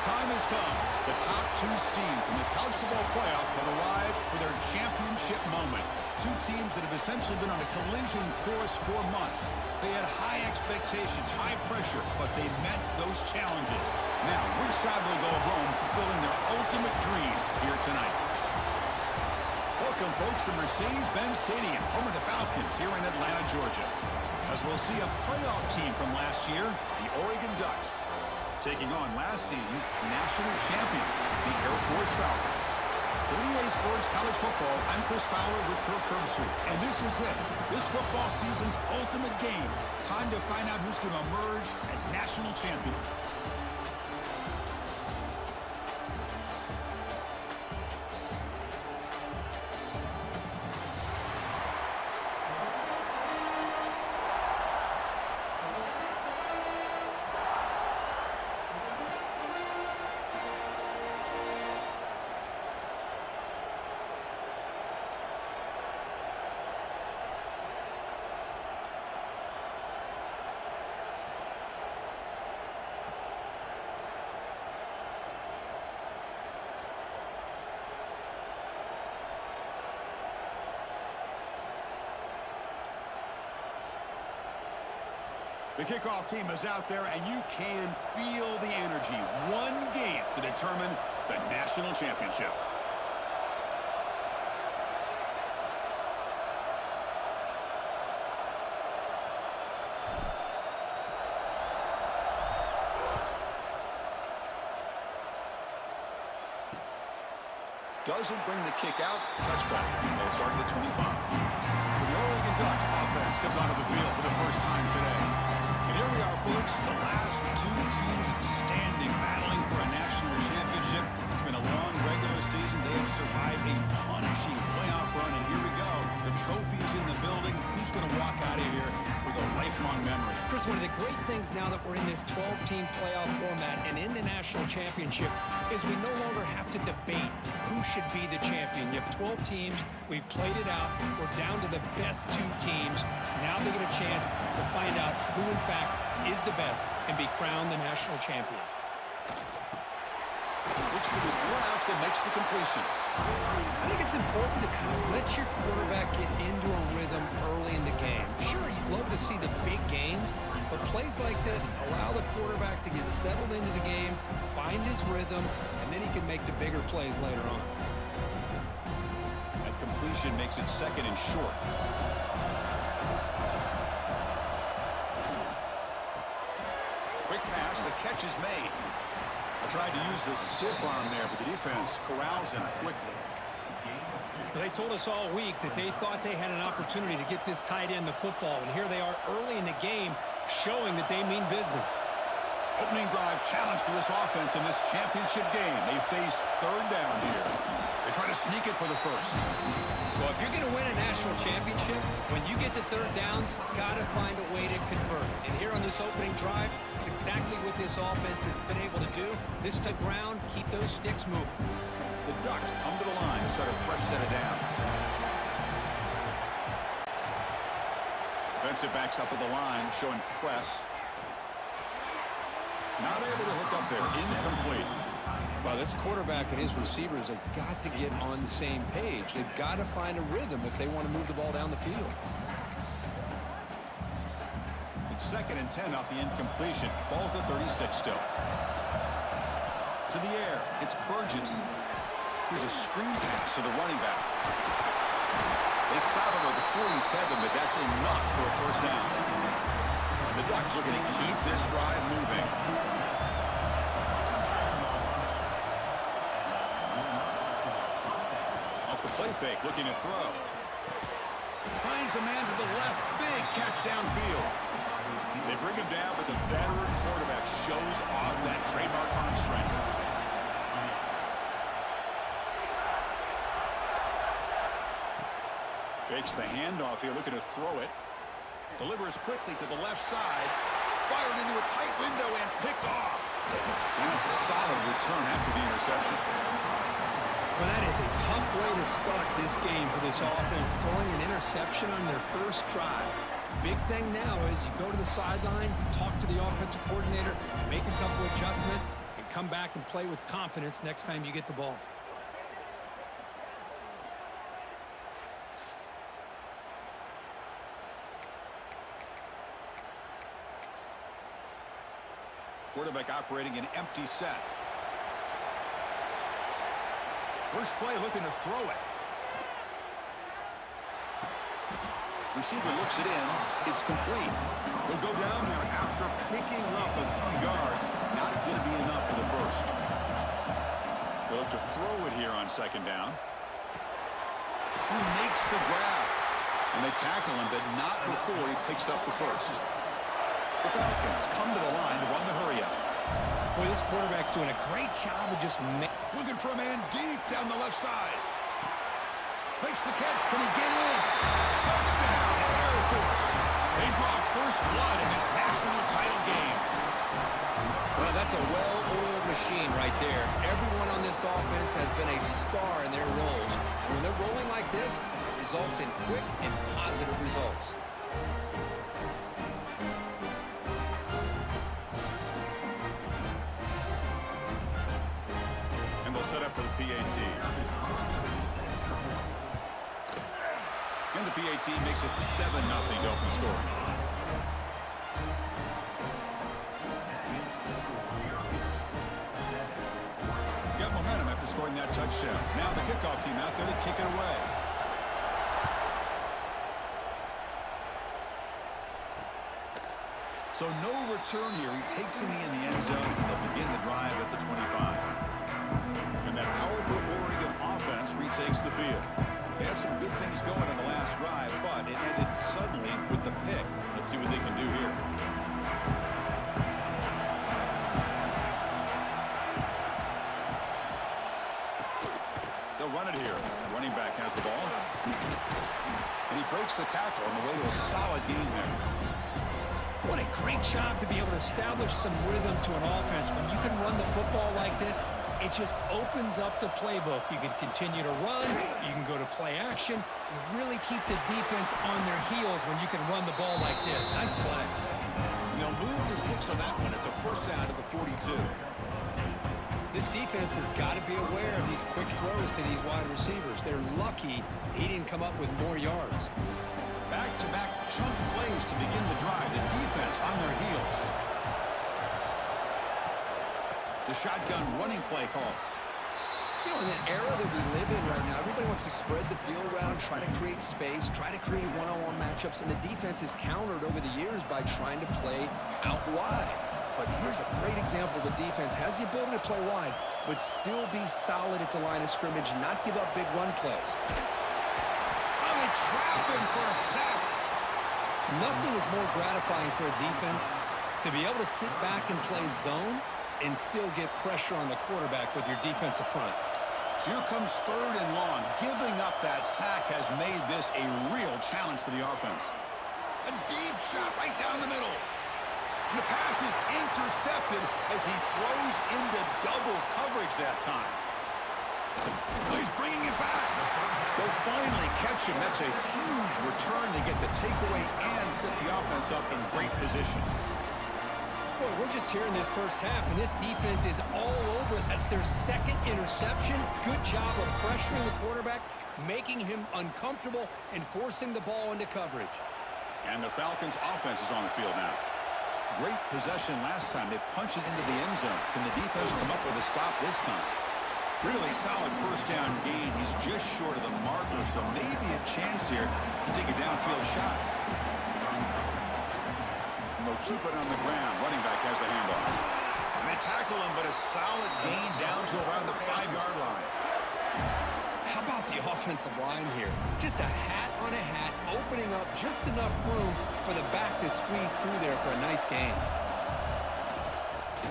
time has come. The top two seeds in the college football playoff have arrived for their championship moment. Two teams that have essentially been on a collision course for months. They had high expectations, high pressure, but they met those challenges. Now, which side will go home fulfilling their ultimate dream here tonight? Welcome, folks, to Mercedes-Benz Stadium, home of the Falcons here in Atlanta, Georgia. As we'll see a playoff team from last year, the Oregon Ducks, taking on last season's national champions, the Air Force Falcons. For EA Sports College Football, I'm Chris Fowler with Kirk Herbstreit, and this is it. This football season's ultimate game. Time to find out who's going to emerge as national champion. The kickoff team is out there, and you can feel the energy. One game to determine the national championship. Doesn't bring the kick out. Touchback. They'll start at the 25. For the Oregon Ducks, offense comes onto the field for the first time today. And here we are, folks, the last two teams standing, battling for a national championship. It's been a long regular season. They have survived a punishing playoff run, and here we go. The trophy is in the building. Who's going to walk out of here with a lifelong memory? Chris, one of the great things now that we're in this 12-team playoff format and in the national championship is we no longer have to debate who should be the champion. You have 12 teams. We've played it out. We're down to the best two teams. Now they get a chance to find out who, in fact, is the best and be crowned the national champion. Looks to his left and makes the completion. I think it's important to kind of let your quarterback get into a rhythm early in the game. Sure, you'd love to see the big gains, but plays like this allow the quarterback to get settled into the game, find his rhythm, and then he can make the bigger plays later on. That completion makes it second and short. Quick pass, the catch is made. I tried to use the stiff arm there, but the defense corrals him quickly. They told us all week that they thought they had an opportunity to get this tight end the football, and here they are early in the game showing that they mean business. Opening drive challenge for this offense in this championship game. They face third down here. They try to sneak it for the first. Well, if you're going to win a national championship, when you get to third downs, you've got to find a way to convert. And here on this opening drive, it's exactly what this offense has been able to do. This to ground, keep those sticks moving. The Ducks come to the line to start a fresh set of downs. Defensive backs up at the line, showing press. Not able to hook up there. Incomplete. Well, this quarterback and his receivers have got to get on the same page. They've got to find a rhythm if they want to move the ball down the field. It's second and 10 off the incompletion. Ball to 36 still. To the air. It's Burgess. Here's a screen pass to the running back. They stop him at the 47, but that's enough for a first down. The Ducks looking to keep this drive moving. Off the play fake, looking to throw. Finds a man to the left. Big catch downfield. They bring him down, but the veteran quarterback shows off that trademark arm strength. Fakes the handoff here, looking to throw it. Delivers quickly to the left side. Fired into a tight window and picked off. And that's a solid return after the interception. Well, that is a tough way to start this game for this offense, throwing an interception on their first drive. Big thing now is you go to the sideline, talk to the offensive coordinator, make a couple adjustments, and come back and play with confidence next time you get the ball. Quarterback operating an empty set. First play looking to throw it. Receiver looks it in. It's complete. He'll go down there after picking up a few yards. Not going to be enough for the first. They'll look to throw it here on second down. He makes the grab. And they tackle him, but not before he picks up the first. The Falcons come to the line to run the hurry-up. Boy, this quarterback's doing a great job of just looking for a man deep down the left side. Makes the catch. Can he get in? Touchdown, Air Force. They draw first blood in this national title game. Well, that's a well-oiled machine right there. Everyone on this offense has been a star in their roles. And when they're rolling like this, it results in quick and positive results. And they'll set up for the PAT. And the PAT makes it 7-0 to open scoring. Got momentum after scoring that touchdown. Now the kickoff team out there to kick it away. So no return here. He takes it in the end zone, and they'll begin the drive at the 25. And that powerful Oregon offense retakes the field. They had some good things going in the last drive, but it ended suddenly with the pick. Let's see what they can do here. They'll run it here. Running back has the ball. And he breaks the tackle on the way to a solid gain there. What a great job to be able to establish some rhythm to an offense. When you can run the football like this, it just opens up the playbook. You can continue to run. You can go to play action. You really keep the defense on their heels when you can run the ball like this. Nice play. And they'll move to 6 on that one. It's a first down to the 42. This defense has got to be aware of these quick throws to these wide receivers. They're lucky he didn't come up with more yards. Back-to-back chunk plays to begin the drive. The defense on their heels. The shotgun running play call. You know, in the era that we live in right now, everybody wants to spread the field around, try to create space, try to create one-on-one matchups, and the defense is countered over the years by trying to play out wide. But here's a great example. The defense has the ability to play wide, but still be solid at the line of scrimmage, not give up big run plays. Oh, they trap him for a sack. Nothing is more gratifying for a defense to be able to sit back and play zone and still get pressure on the quarterback with your defensive front. So here comes 3rd and long. Giving up that sack has made this a real challenge for the offense. A deep shot right down the middle. And the pass is intercepted as he throws into double coverage that time. Oh, he's bringing it back. They'll finally catch him. That's a huge return. They get the takeaway and set the offense up in great position. Boy, we're just here in this first half, and this defense is all over it. That's their 2nd interception. Good job of pressuring the quarterback, making him uncomfortable, and forcing the ball into coverage. And the Falcons' offense is on the field now. Great possession last time. They punch it into the end zone. Can the defense come up with a stop this time? Really solid first down gain. He's just short of the marker, so maybe a chance here to take a downfield shot. And they'll keep it on the ground. Running back has the handoff. And they tackle him, but a solid gain down to around the 5-yard line. How about the offensive line here? Just a hat on a hat, opening up just enough room for the back to squeeze through there for a nice gain.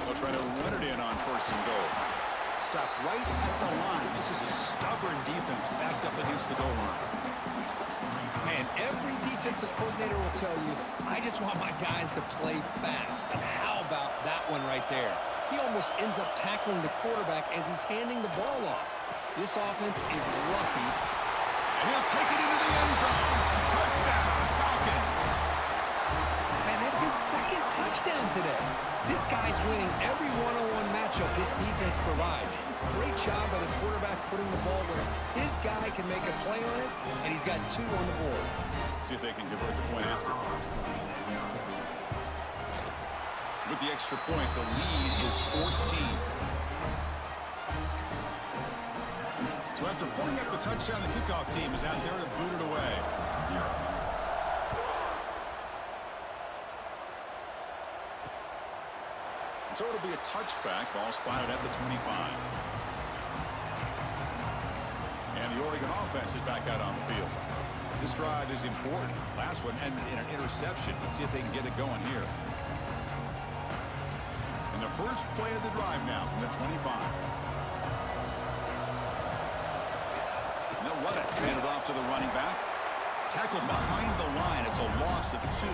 They'll try to run it in on 1st and goal. Stop right at the line. This is a stubborn defense backed up against the goal line. Man, every defensive coordinator will tell you, I just want my guys to play fast. And how about that one right there? He almost ends up tackling the quarterback as he's handing the ball off. This offense is lucky. And he'll take it into the end zone. Touchdown, Falcons. Man, that's his 2nd touchdown today. This guy's winning every one-on-one matchup this defense provides. Great job by the quarterback putting the ball where his guy can make a play on it, and he's got 2 on the board. See if they can convert the point after. With the extra point, the lead is 14. So after pulling up the touchdown, the kickoff team is out there to boot it away. So it'll be a touchback. Ball spotted at the 25. And the Oregon offense is back out on the field. This drive is important. Last one ended in an interception. Let's see if they can get it going here. And the first play of the drive now from the 25. They'll run it. Hand it off to the running back. Tackled behind the line. It's a loss of 2.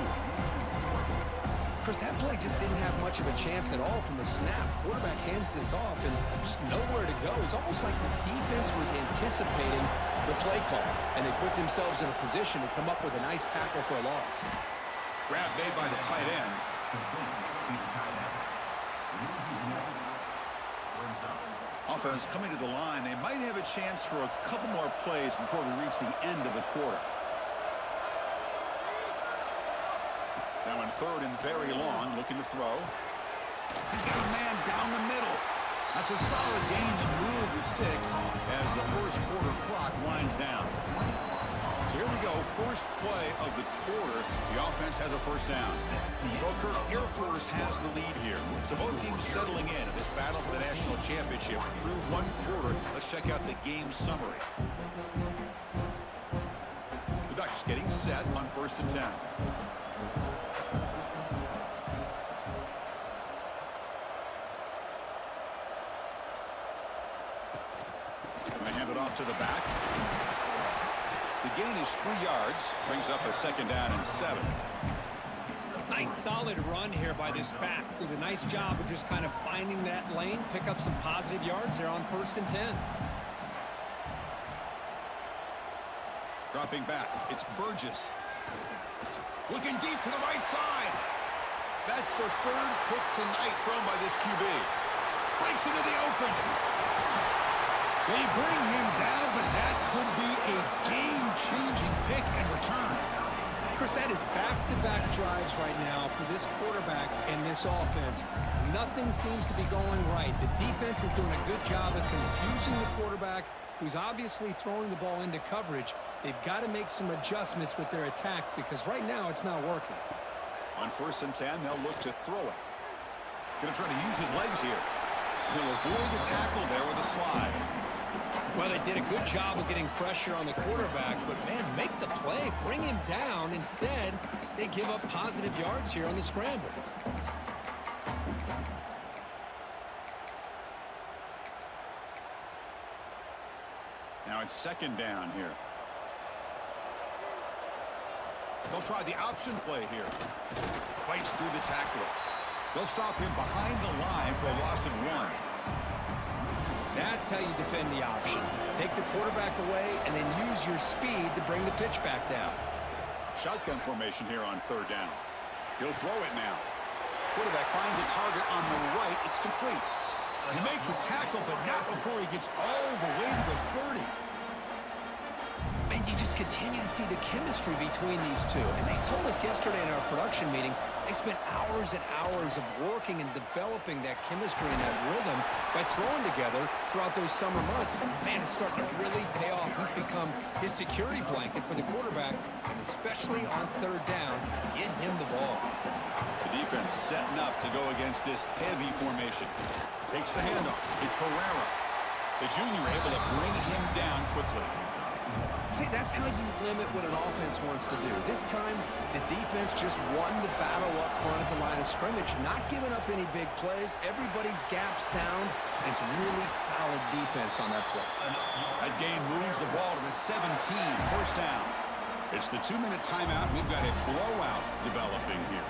Chris, that play just didn't have much of a chance at all from the snap. Quarterback hands this off and just nowhere to go. It's almost like the defense was anticipating the play call, and they put themselves in a position to come up with a nice tackle for a loss. Grab made by the tight end. Offense coming to the line. They might have a chance for a couple more plays before we reach the end of the quarter. Now in third and very long, looking to throw. He's got a man down the middle. That's a solid gain to move the sticks as the first quarter clock winds down. So here we go, first play of the quarter. The offense has a first down. Well, Kirk, Air Force has the lead here. So both teams settling in this battle for the national championship through one quarter. Let's check out the game summary. The Ducks getting set on 1st and 10. To the back. The gain is 3 yards. Brings up a 2nd down and 7. Nice solid run here by this back. Did a nice job of just kind of finding that lane, pick up some positive yards there on 1st and 10. Dropping back. It's Burgess. Looking deep to the right side. That's the 3rd pick tonight thrown by this QB. Breaks into the open. They bring him down, but that could be a game-changing pick and return. Chris, that is back-to-back drives right now for this quarterback and this offense. Nothing seems to be going right. The defense is doing a good job of confusing the quarterback, who's obviously throwing the ball into coverage. They've got to make some adjustments with their attack because right now it's not working. On 1st and 10, they'll look to throw it. Going to try to use his legs here. He'll avoid the tackle there with a slide. Well, they did a good job of getting pressure on the quarterback, but, man, make the play, bring him down. Instead, they give up positive yards here on the scramble. Now it's 2nd down here. They'll try the option play here. Fights through the tackler. They'll stop him behind the line for a loss of 1. That's how you defend the option. Take the quarterback away and then use your speed to bring the pitch back down. Shotgun formation here on 3rd down. He'll throw it now. Quarterback finds a target on the right. It's complete. You make the tackle, but not before he gets all the way to the 30. And you just continue to see the chemistry between these two. And they told us yesterday in our production meeting, they spent hours and hours of working and developing that chemistry and that rhythm by throwing together throughout those summer months. And, man, it's starting to really pay off. He's become his security blanket for the quarterback, and especially on 3rd down, get him the ball. The defense setting up to go against this heavy formation. Takes the handoff. It's Herrera. The junior able to bring him down quickly. See, that's how you limit what an offense wants to do. This time, the defense just won the battle up front at the line of scrimmage, not giving up any big plays. Everybody's gap sound, and it's really solid defense on that play. That gain moves the ball to the 17, 1st down. It's the 2-minute timeout. We've got a blowout developing here.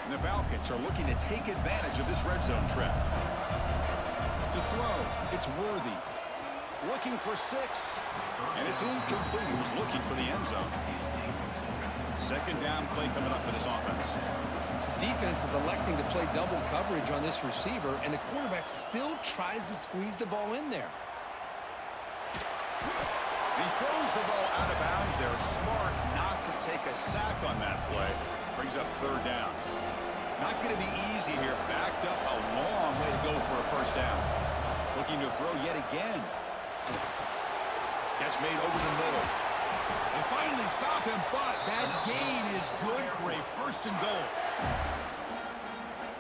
And the Falcons are looking to take advantage of this red zone trap. To throw, it's Worthy. Looking for 6. And it's incomplete. He was looking for the end zone. Second down play coming up for this offense. The defense is electing to play double coverage on this receiver, and the quarterback still tries to squeeze the ball in there. He throws the ball out of bounds. They're smart not to take a sack on that play. Brings up third down. Not going to be easy here. Backed up a long way to go for a first down. Looking to throw yet again. Catch made over the middle. They finally stop him, but that gain is good for a first and goal.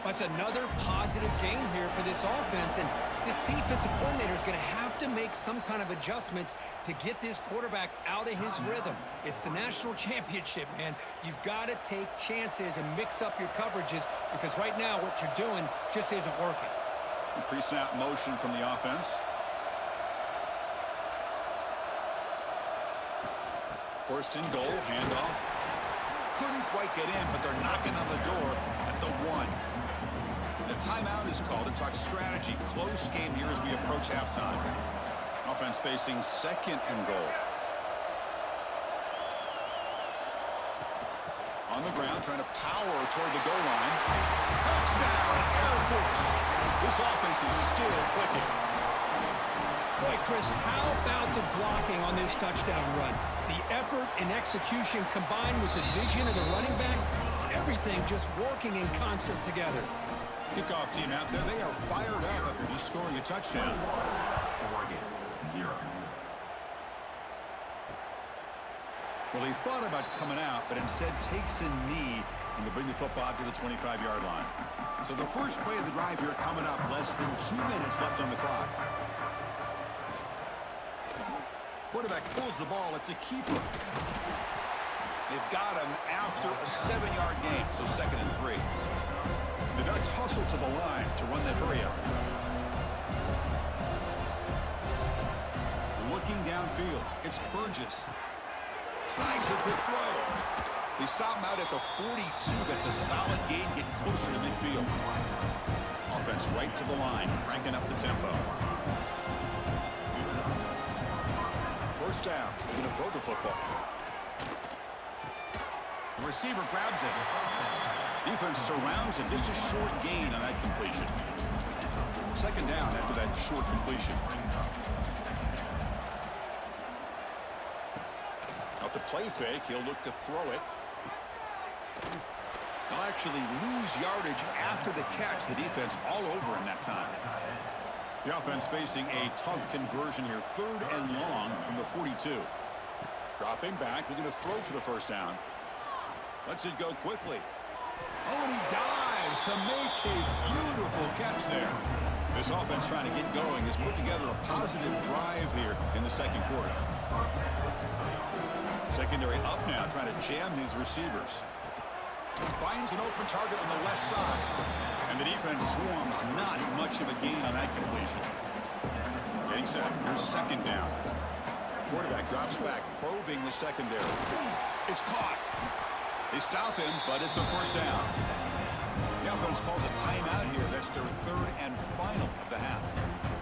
That's another positive gain here for this offense, and this defensive coordinator is going to have to make some kind of adjustments to get this quarterback out of his rhythm. It's the national championship, man. You've got to take chances and mix up your coverages, because right now what you're doing just isn't working. Pre-snap motion from the offense. First and goal, handoff. Couldn't quite get in, but they're knocking on the door at the 1. The timeout is called to talk strategy. Close game here as we approach halftime. Offense facing second and goal. On the ground, trying to power toward the goal line. Touchdown, Air Force. This offense is still clicking. Boy, Chris, how about the blocking on this touchdown run? The effort and execution combined with the vision of the running back, everything just working in concert together. Kickoff team out there, they are fired up after just scoring a touchdown. Oregon, 0. Well, he thought about coming out, but instead takes a knee and to bring the football to the 25-yard line. So the first play of the drive here coming up, less than 2 minutes left on the clock. Quarterback pulls the ball. It's a keeper. They've got him after a 7-yard gain, so second and 3. The Ducks hustle to the line to run that hurry up. Looking downfield, it's Burgess. Slides a quick throw. They stop him out at the 42. That's a solid gain, getting closer to midfield. Offense right to the line, cranking up the tempo. First down. They're going to throw the football. The receiver grabs it. Defense surrounds him. Just a short gain on that completion. Second down after that short completion. Off the play fake, he'll look to throw it. They'll actually lose yardage after the catch. The defense all over him that time. The offense facing a tough conversion here. Third and long from the 42. Dropping back, looking to throw for the first down. Lets it go quickly. Oh, and he dives to make a beautiful catch there. This offense trying to get going has put together a positive drive here in the second quarter. Secondary up now, trying to jam these receivers. Finds an open target on the left side. And the defense swarms, not much of a gain on that completion. Getting set, here's second down. Quarterback drops back, probing the secondary. It's caught. They stop him, but it's a first down. The offense calls a timeout here. That's their third and final of the half.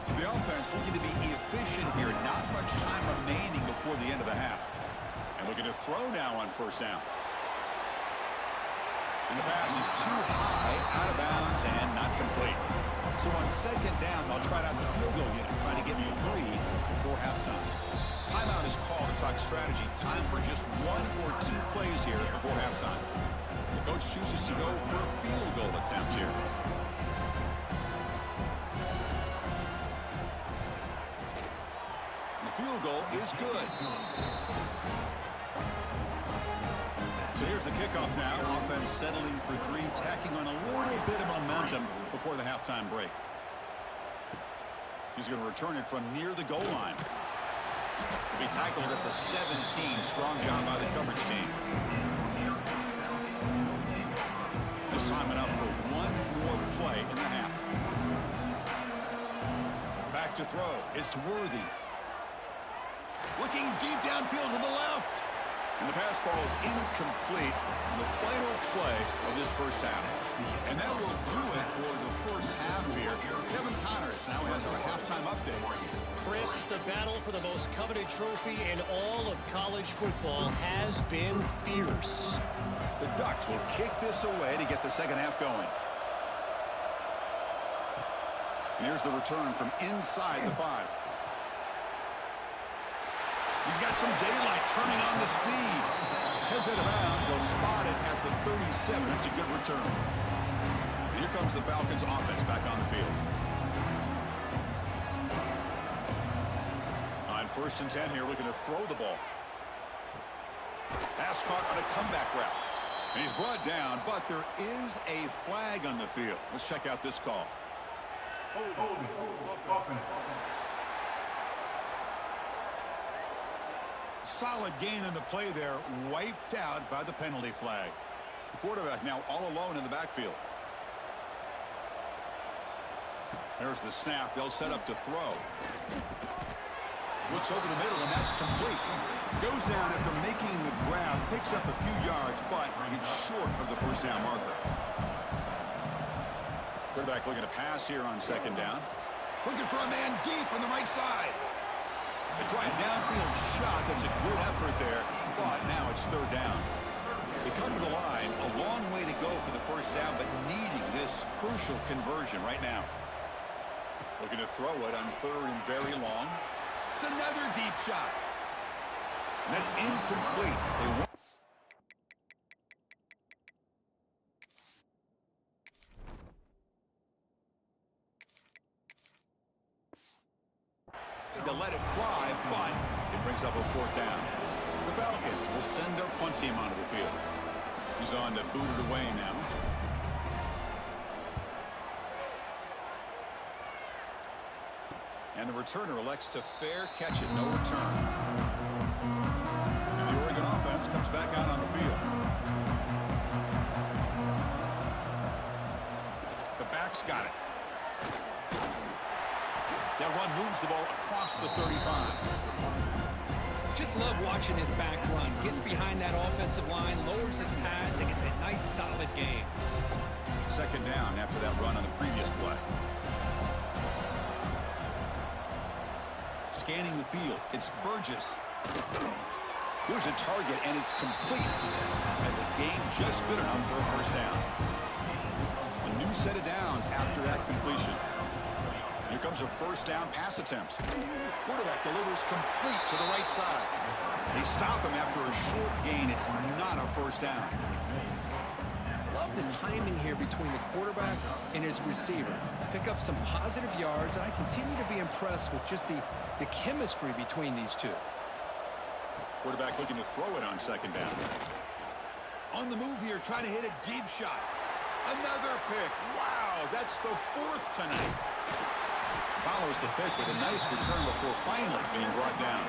So the offense looking to be efficient here. Not much time remaining before the end of the half. And looking to throw now on first down. And the pass is too high, out of bounds, and not complete. So on second down, they'll try out the field goal unit, trying to get 3 before halftime. Timeout is called to talk strategy. Time for just 1 or 2 plays here before halftime. The coach chooses to go for a field goal attempt here. And the field goal is good. So here's the kickoff now. Offense settling for 3, tacking on a little bit of momentum before the halftime break. He's going to return it from near the goal line. He'll be tackled at the 17. Strong job by the coverage team. This time enough for 1 more play in the half. Back to throw. It's Worthy. Looking deep downfield to the left. And the pass ball is incomplete. on the final play of this first half. And that will do it for the first half here. Kevin Connors now has our halftime update. Chris, the battle for the most coveted trophy in all of college football has been fierce. The Ducks will kick this away to get the second half going. And here's the return from inside the 5. He's got some daylight turning on the speed. Heads out of bounds. They'll spot it at the 37. It's a good return. And here comes the Falcons offense back on the field. On 1st and 10 here, looking to throw the ball. Pass caught on a comeback route. And he's brought down, but there is a flag on the field. Let's check out this call. Solid gain in the play there, wiped out by the penalty flag. The quarterback now all alone in the backfield. There's the snap. They'll set up to throw. Looks over the middle, and that's complete. Goes down after making the grab, picks up a few yards, but it's short of the first down marker. Quarterback looking to pass here on 2nd down. Looking for a man deep on the right side. A try downfield shot. That's a good effort there, but now it's 3rd down. They come to the line, a long way to go for the first down, but needing this crucial conversion right now. Looking to throw it on 3rd and very long. It's another deep shot. And that's incomplete. They won't. To let it fly, but it brings up a 4th down. The Falcons will send their punt team onto the field. He's on to boot it away now. And the returner elects to fair catch it, no return. And the Oregon offense comes back out on the field. The back's got it. That run moves the ball across the 35. Just love watching this back run. Gets behind that offensive line, lowers his pads, and gets a nice solid gain. 2nd down after that run on the previous play. Scanning the field, it's Burgess. Here's a target, and it's complete. And the game just good enough for a first down. A new set of downs after that completion. Here comes a first down pass attempt. Quarterback delivers complete to the right side. They stop him after a short gain. It's not a first down. Love the timing here between the quarterback and his receiver. Pick up some positive yards, and I continue to be impressed with just the chemistry between these two. Quarterback looking to throw it on 2nd down. On the move here, trying to hit a deep shot. Another pick. Wow, that's the 4th tonight. Follows the pick with a nice return before finally being brought down.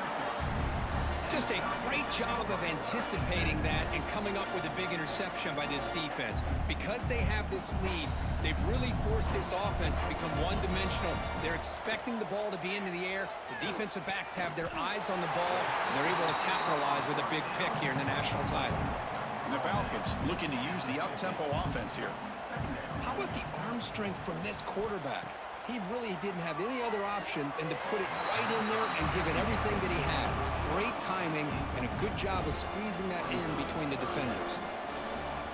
Just a great job of anticipating that and coming up with a big interception by this defense. Because they have this lead, they've really forced this offense to become one-dimensional. They're expecting the ball to be into the air. The defensive backs have their eyes on the ball, and they're able to capitalize with a big pick here in the national title. And the Falcons looking to use the up-tempo offense here. How about the arm strength from this quarterback? He really didn't have any other option than to put it right in there and give it everything that he had. Great timing and a good job of squeezing that in between the defenders.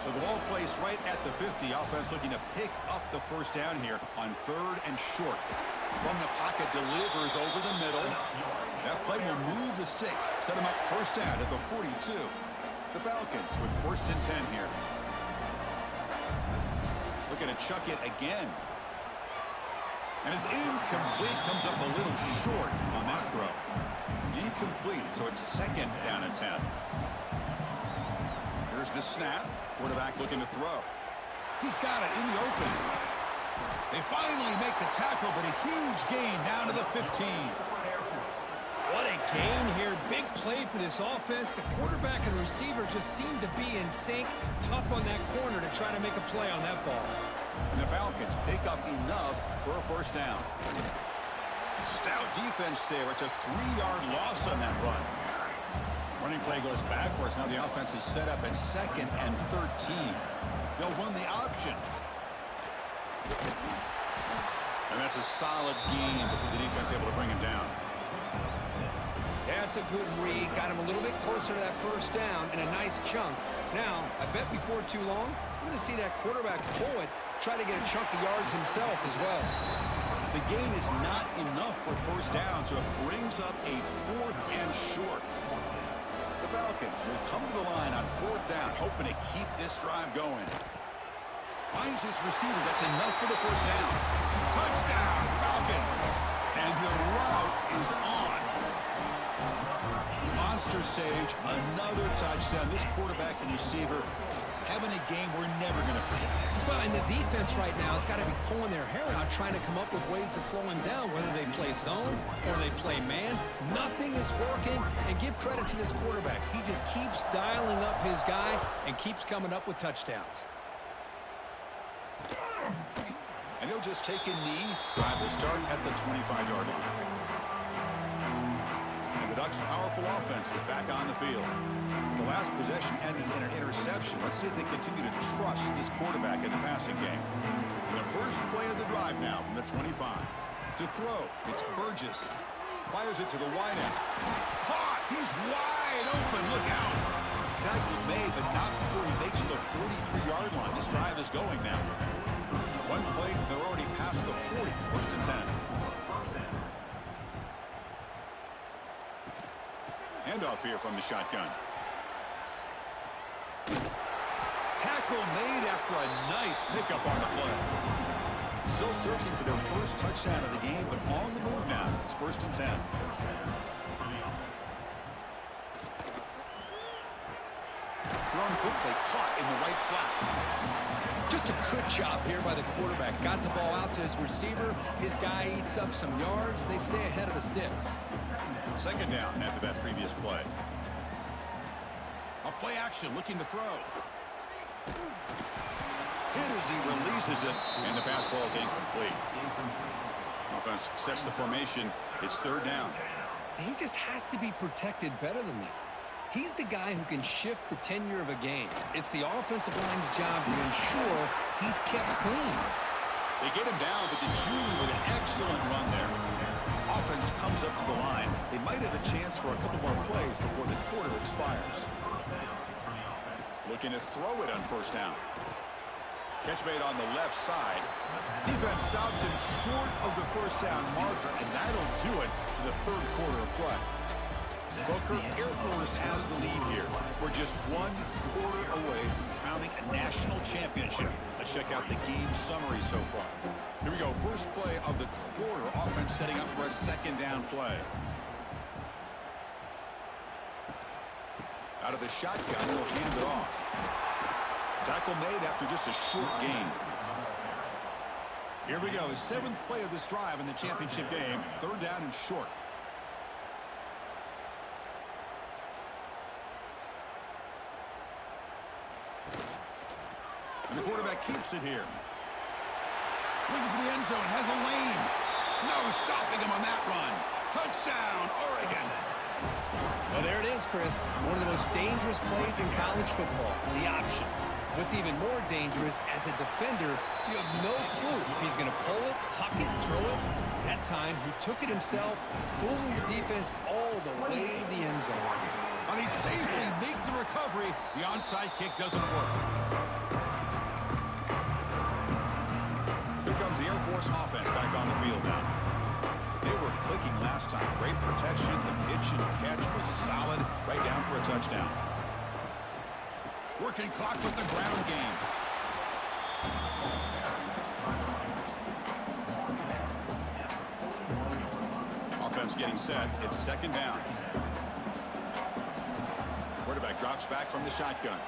So the ball placed right at the 50. Offense looking to pick up the first down here on 3rd and short. From the pocket, delivers over the middle. That play will move the sticks. Set him up first down at the 42. The Falcons with 1st and 10 here. Looking to chuck it again. And it's incomplete. Comes up a little short on that throw. Incomplete, so it's 2nd down and 10. Here's the snap. Quarterback looking to throw. He's got it in the open. They finally make the tackle, but a huge gain down to the 15. What a gain here. Big play for this offense. The quarterback and receiver just seem to be in sync. Tough on that corner to try to make a play on that ball. And the Falcons pick up enough for a first down. Stout defense there. It's a 3-yard loss on that run. Running play goes backwards. Now the offense is set up at 2nd and 13. They'll run the option. And that's a solid gain before the defense able to bring him down. That's a good read. Got him a little bit closer to that first down and a nice chunk. Now, I bet before too long, we're going to see that quarterback pull it, try to get a chunk of yards himself as well. The gain is not enough for first down, so it brings up a 4th and short. The Falcons will come to the line on 4th down, hoping to keep this drive going. Finds his receiver. That's enough for the first down. Touchdown, Falcons. And the route is on. Monster stage, another touchdown. This quarterback and receiver having a game we're never going to forget. Well, and the defense right now has got to be pulling their hair out, trying to come up with ways to slow him down, whether they play zone or they play man. Nothing is working, and give credit to this quarterback. He just keeps dialing up his guy and keeps coming up with touchdowns. And he'll just take a knee. Drive will start at the 25-yard line. And the Ducks' powerful offense is back on the field. The last possession ended in an interception. Let's see if they continue to trust this quarterback in the passing game. The first play of the drive now from the 25. To throw, it's Burgess. Fires it to the wide end. Caught! He's wide open. Look out! Tackle's made, but not before he makes the 43-yard line. This drive is going now. One play, they're already past the 40. 1st and 10. Handoff here from the shotgun. Tackle made after a nice pickup on the play. Still searching for their first touchdown of the game, but on the move now. It's 1st and 10. Thrown quickly, caught in the right flat. Just a good job here by the quarterback. Got the ball out to his receiver. His guy eats up some yards. They stay ahead of the sticks. 2nd down after that previous play. A play action, looking to throw. Hit as he releases it, and the pass ball is incomplete. Offense sets the formation. It's 3rd down. He just has to be protected better than that. He's the guy who can shift the tenure of a game. It's the offensive line's job to ensure he's kept clean. They get him down, but the junior with an excellent run there. Offense comes up to the line. They might have a chance for a couple more plays before the quarter expires. Looking to throw it on 1st down. Catch made on the left side. Defense stops him short of the 1st down marker, and that'll do it for the 3rd quarter of play. Booker, Air Force has the lead here. We're just 1 quarter away from crowning a national championship. Let's check out the game summary so far. Here we go. First play of the quarter. Offense setting up for a 2nd down play. Out of the shotgun, he'll hand it off. Tackle made after just a short gain. Here we go. The 7th play of this drive in the championship game. 3rd down and short. And the quarterback keeps it here. Looking for the end zone. Has a lane. No stopping him on that run. Touchdown, Oregon. Well, there it is, Chris. One of the most dangerous plays in college football, the option. What's even more dangerous, as a defender, you have no clue if he's going to pull it, tuck it, throw it. That time, he took it himself, fooling the defense all the way to the end zone. And he safely makes the recovery. The onside kick doesn't work. Here comes the Air Force offense back on the field now. They were clicking last time. Great protection. The pitch and catch was solid. Right down for a touchdown. Working clock with the ground game. Offense getting set. It's 2nd down. Quarterback drops back from the shotgun.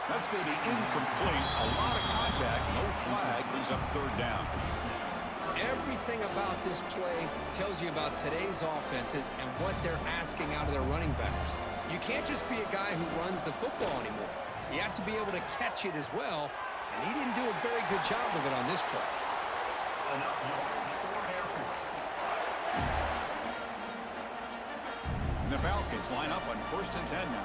That's going to be incomplete. A lot of contact. No flag. Brings up 3rd down. Everything about this play tells you about today's offenses and what they're asking out of their running backs. You can't just be a guy who runs the football anymore. You have to be able to catch it as well, and he didn't do a very good job of it on this play. And the Falcons line up on 1st and 10 now.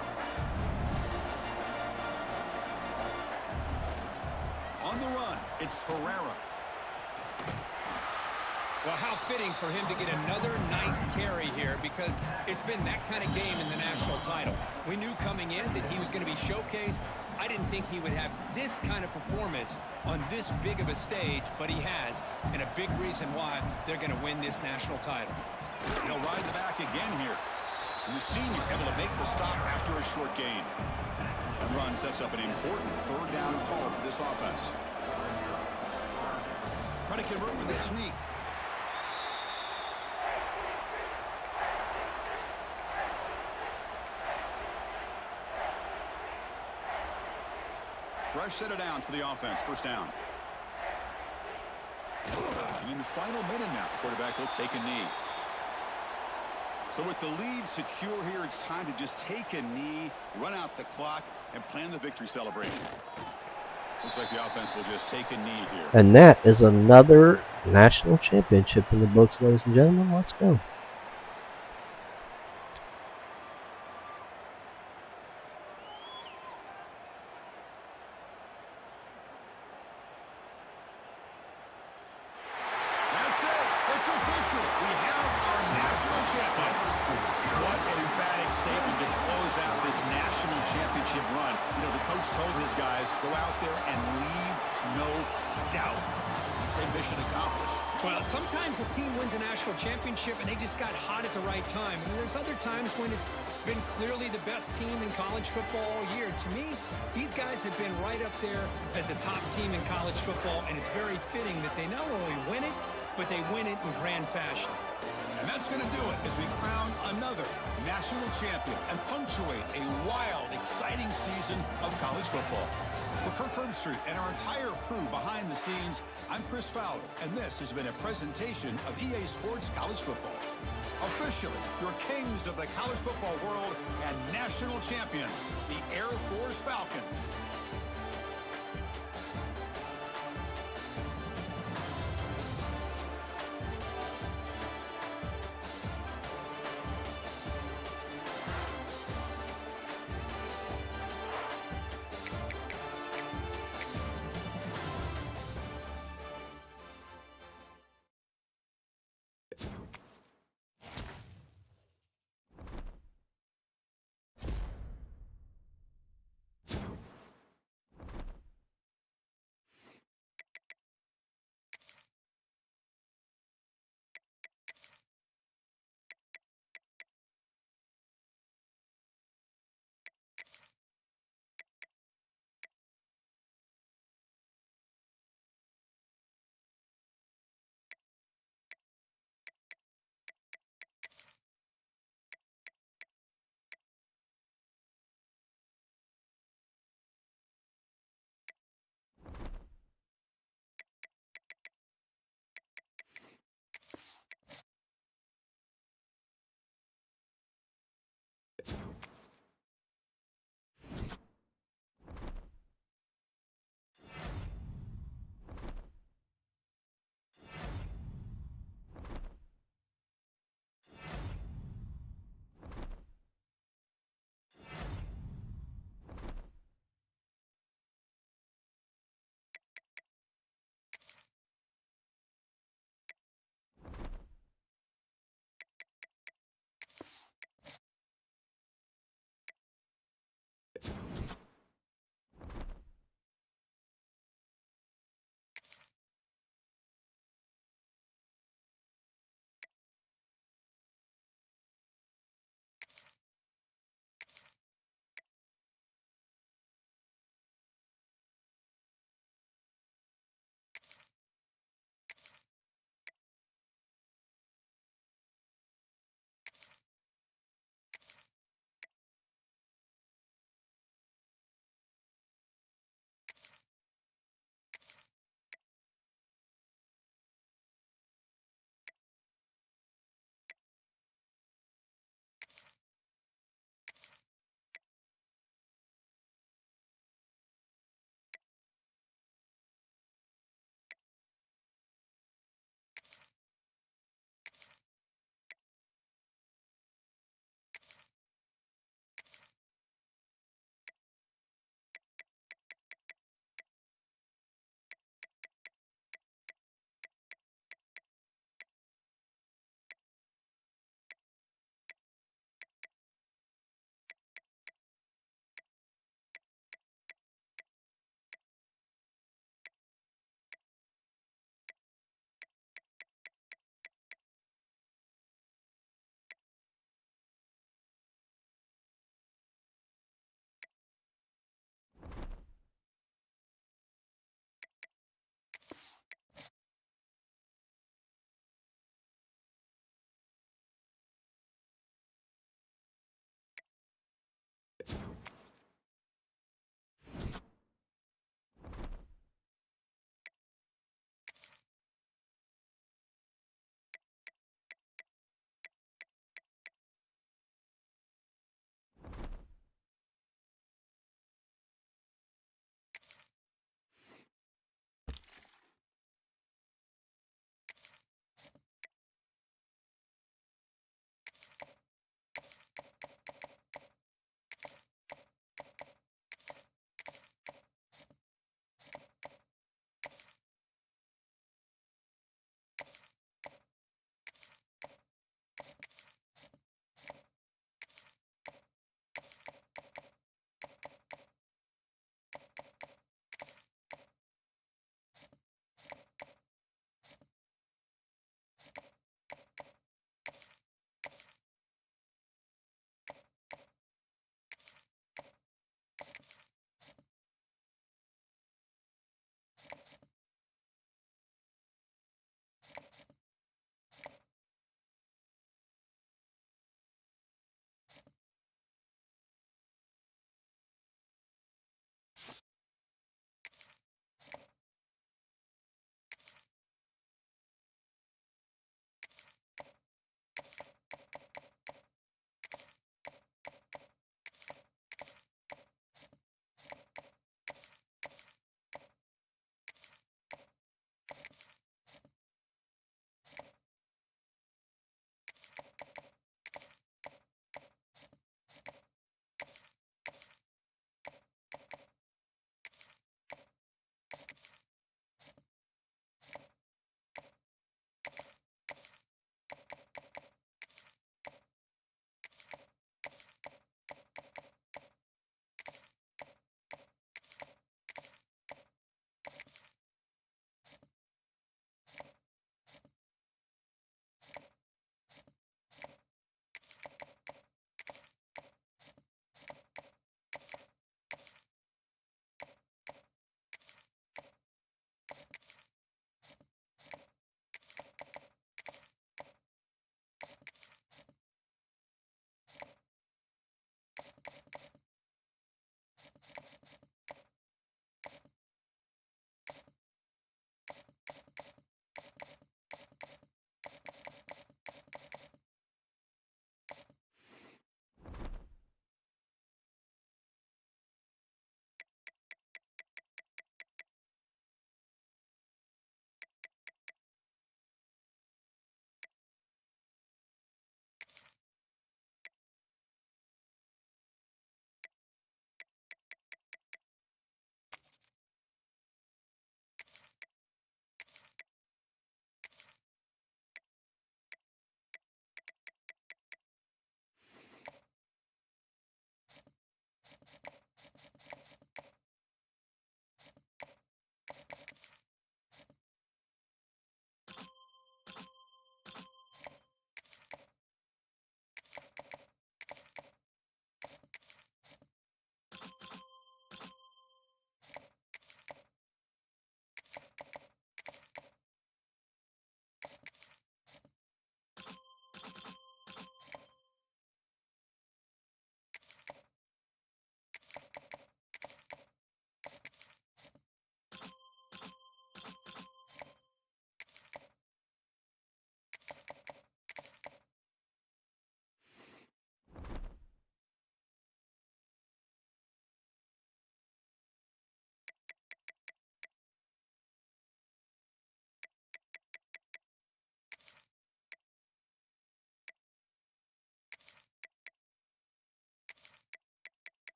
On the run, it's Herrera. Well, how fitting for him to get another nice carry here, because it's been that kind of game in the national title. We knew coming in that he was going to be showcased. I didn't think he would have this kind of performance on this big of a stage, but he has, and a big reason why they're going to win this national title. He'll ride the back again here. And the senior able to make the stop after a short gain. And run sets up an important 3rd down call for this offense. Trying to convert with a sneak. Fresh set of downs for the offense. 1st down. And in the final minute now, the quarterback will take a knee. So with the lead secure here, it's time to just take a knee, run out the clock, and plan the victory celebration. Looks like the offense will just take a knee here. And that is another national championship in the books, ladies and gentlemen. Let's go. That's it. It's official. We have our national champions. What an emphatic statement to close out this national championship run. You know, the coach told his guys, go out there and leave no doubt. Say mission accomplished. Well, sometimes a team wins a national championship and they just got hot at the right time. And there's other times when it's been clearly the best team in college football all year. To me, these guys have been right up there as the top team in college football, and it's very fitting that they not only win it, but they win it in grand fashion. And that's going to do it as we crown another national champion and punctuate a wild, exciting season of college football. For Kirk Herbstreit and our entire crew behind the scenes, I'm Chris Fowler, and this has been a presentation of EA Sports College Football. Officially, your kings of the college football world and national champions, the Air Force Falcons.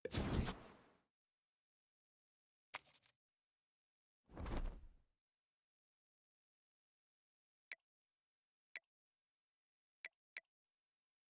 it.